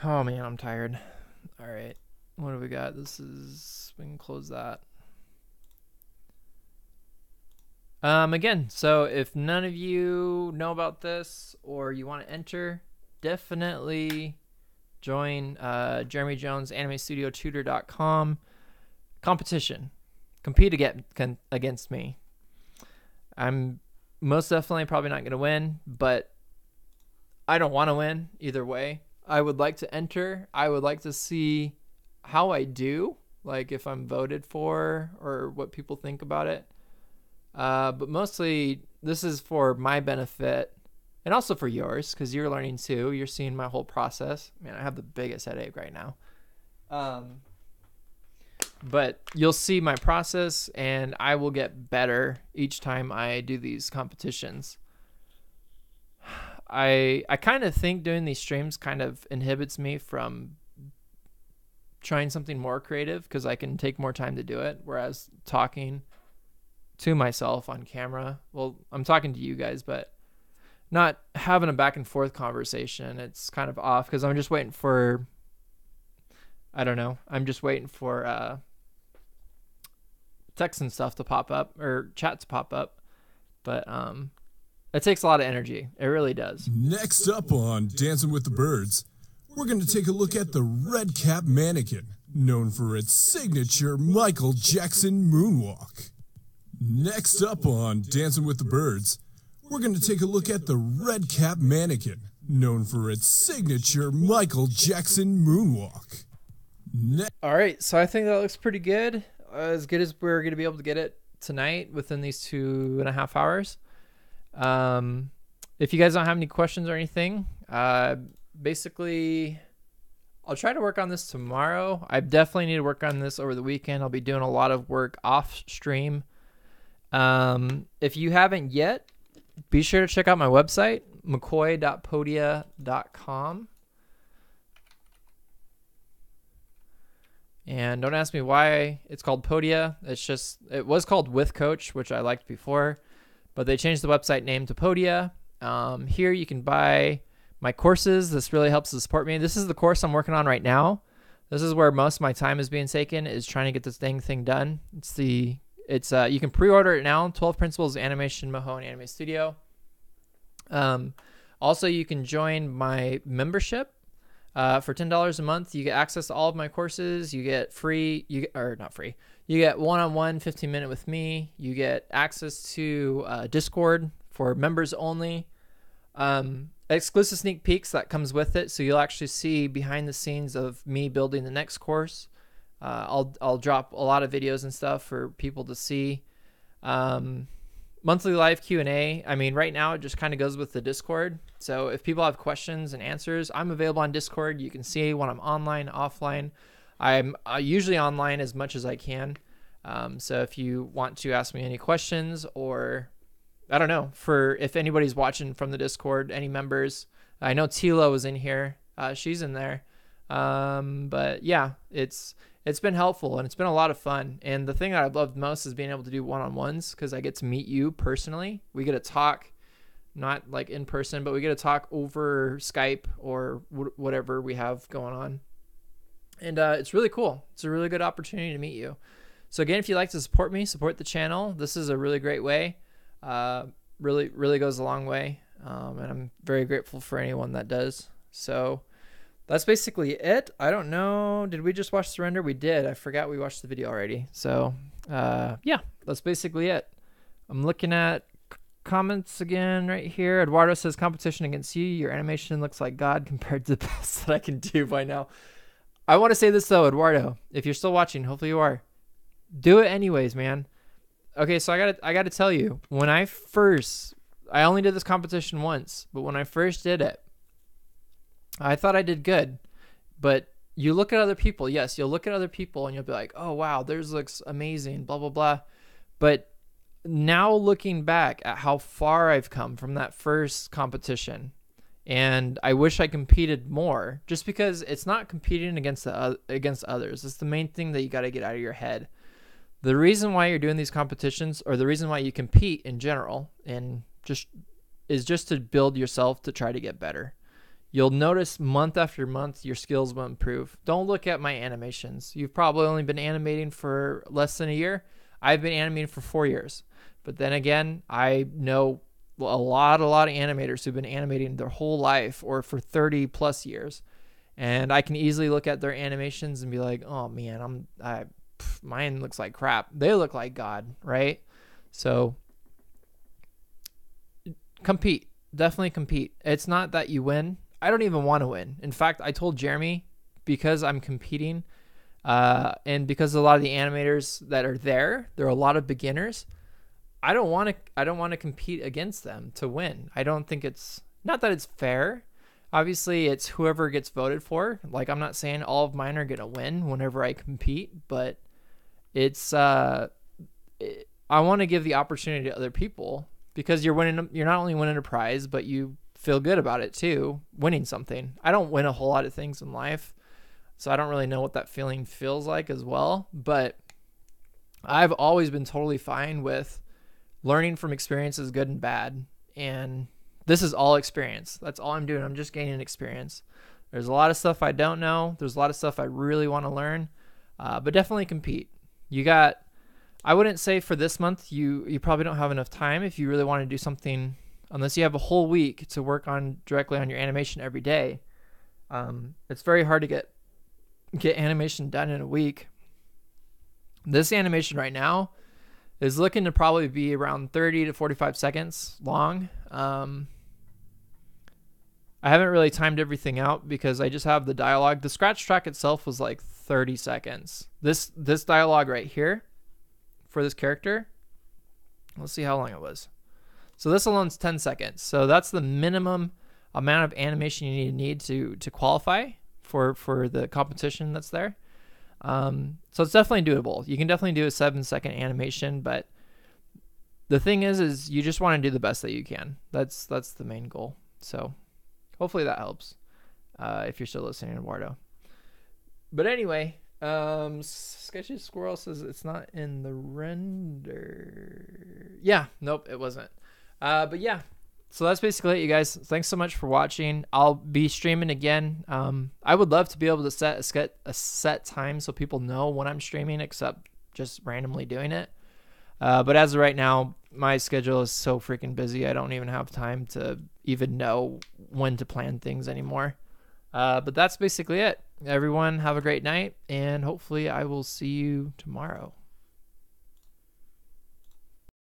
Oh man, I'm tired. All right. What do we got? We can close that. Again, so if none of you know about this or you want to enter, definitely join Jeremy Jones AnimeStudioTutor.com competition. Compete against me. I'm most definitely probably not going to win, but I don't want to win either way. I would like to enter. I would like to see how I do, like if I'm voted for or what people think about it. But mostly this is for my benefit and also for yours because you're learning too. You're seeing my whole process. Man, I have the biggest headache right now. But you'll see my process and I will get better each time I do these competitions. I kind of think doing these streams kind of inhibits me from trying something more creative because I can take more time to do it. Whereas talking to myself on camera, well, I'm talking to you guys, but not having a back and forth conversation, it's kind of off because I'm just waiting for, I'm just waiting for text and stuff to pop up or chat to pop up. But it takes a lot of energy. It really does. Next up on Dancing with the Birds, we're going to take a look at the red cap mannequin, known for its signature Michael Jackson moonwalk. Next up on Dancing with the Birds, we're going to take a look at the red cap mannequin, known for its signature Michael Jackson moonwalk. All right, so I think that looks pretty good as we're going to be able to get it tonight within these 2.5 hours. If you guys don't have any questions or anything, basically I'll try to work on this tomorrow. I definitely need to work on this over the weekend. I'll be doing a lot of work off stream. If you haven't yet, be sure to check out my website, mccoy.podia.com. And don't ask me why it's called Podia. It was called With Coach, which I liked before, but they changed the website name to Podia. Here you can buy my courses. This really helps to support me. This is the course I'm working on right now. This is where most of my time is being taken, is trying to get this thing done. You can pre-order it now. 12 Principles of Animation, Moho, and Anime Studio. Also, you can join my membership. For $10 a month, you get access to all of my courses. You get not free. You get one-on-one 15-minute with me. You get access to Discord for members only. Exclusive sneak peeks that comes with it, so you'll actually see behind the scenes of me building the next course. I'll drop a lot of videos and stuff for people to see. Monthly live Q&A. I mean, right now it just kind of goes with the Discord. So if people have questions and answers, I'm available on Discord. You can see when I'm online, offline. I'm usually online as much as I can. So if you want to ask me any questions, or I don't know, if anybody's watching from the Discord, any members, I know Tila was in here. She's in there. But yeah, it's been helpful and it's been a lot of fun. And the thing that I've loved most is being able to do one-on-ones, because I get to meet you personally. We get to talk, not like in person, but we get to talk over Skype or whatever we have going on. And it's really cool. It's a really good opportunity to meet you. So again, if you'd like to support me, support the channel, this is a really great way. Really goes a long way. And I'm very grateful for anyone that does. So that's basically it. I don't know. Did we just watch the render? We did. I forgot we watched the video already. So, yeah, that's basically it. I'm looking at comments again right here. Eduardo says, competition against you. Your animation looks like God compared to the best that I can do by now. I want to say this, though, Eduardo. If you're still watching, hopefully you are. Do it anyways, man. Okay, so I gotta tell you, when I only did this competition once, but when I first did it, I thought I did good. But you look at other people. Yes, you'll look at other people and you'll be like, oh, wow, theirs looks amazing, blah, blah, blah. But now looking back at how far I've come from that first competition, and I wish I competed more, just because it's not competing against others. It's the main thing that you got to get out of your head. The reason why you're doing these competitions, or the reason why you compete in general, is just to build yourself to try to get better. You'll notice month after month your skills will improve. Don't look at my animations. You've probably only been animating for less than a year. I've been animating for 4 years. But then again, I know a lot of animators who've been animating their whole life or for 30 plus years. And I can easily look at their animations and be like, oh man, mine looks like crap. They look like God, right? So compete. Definitely compete. It's not that you win. I don't even want to win. In fact, I told Jeremy, because I'm competing, and because a lot of the animators that are there are a lot of beginners. I don't want to compete against them to win. I don't think it's not that it's fair. Obviously, it's whoever gets voted for. Like, I'm not saying all of mine are gonna win whenever I compete, but it's I want to give the opportunity to other people, because you're not only winning a prize, but you feel good about it too, winning something. I don't win a whole lot of things in life, so I don't really know what that feeling feels like as well, but I've always been totally fine with learning from experiences, good and bad, and this is all experience. That's all I'm doing. I'm just gaining experience. There's a lot of stuff I don't know. There's a lot of stuff I really want to learn, but definitely compete. I wouldn't say for this month, you probably don't have enough time if you really want to do something, unless you have a whole week to work directly on your animation every day. It's very hard to get animation done in a week. This animation right now is looking to probably be around 30 to 45 seconds long. I haven't really timed everything out because I just have the dialogue. The scratch track itself was like 30 seconds. This dialogue right here for this character, let's see how long it was. So this alone's 10 seconds. So that's the minimum amount of animation you need to qualify for the competition that's there. So it's definitely doable. You can definitely do a 7-second animation, but the thing is you just want to do the best that you can. That's the main goal. So hopefully that helps, if you're still listening, Eduardo. But anyway, Sketchy Squirrel says it's not in the render. Yeah, nope, it wasn't. But yeah, so that's basically it, you guys. Thanks so much for watching. I'll be streaming again. I would love to be able to set a set time so people know when I'm streaming, except just randomly doing it. But as of right now, my schedule is so freaking busy. I don't even have time to even know when to plan things anymore. But that's basically it. Everyone have a great night, and hopefully I will see you tomorrow.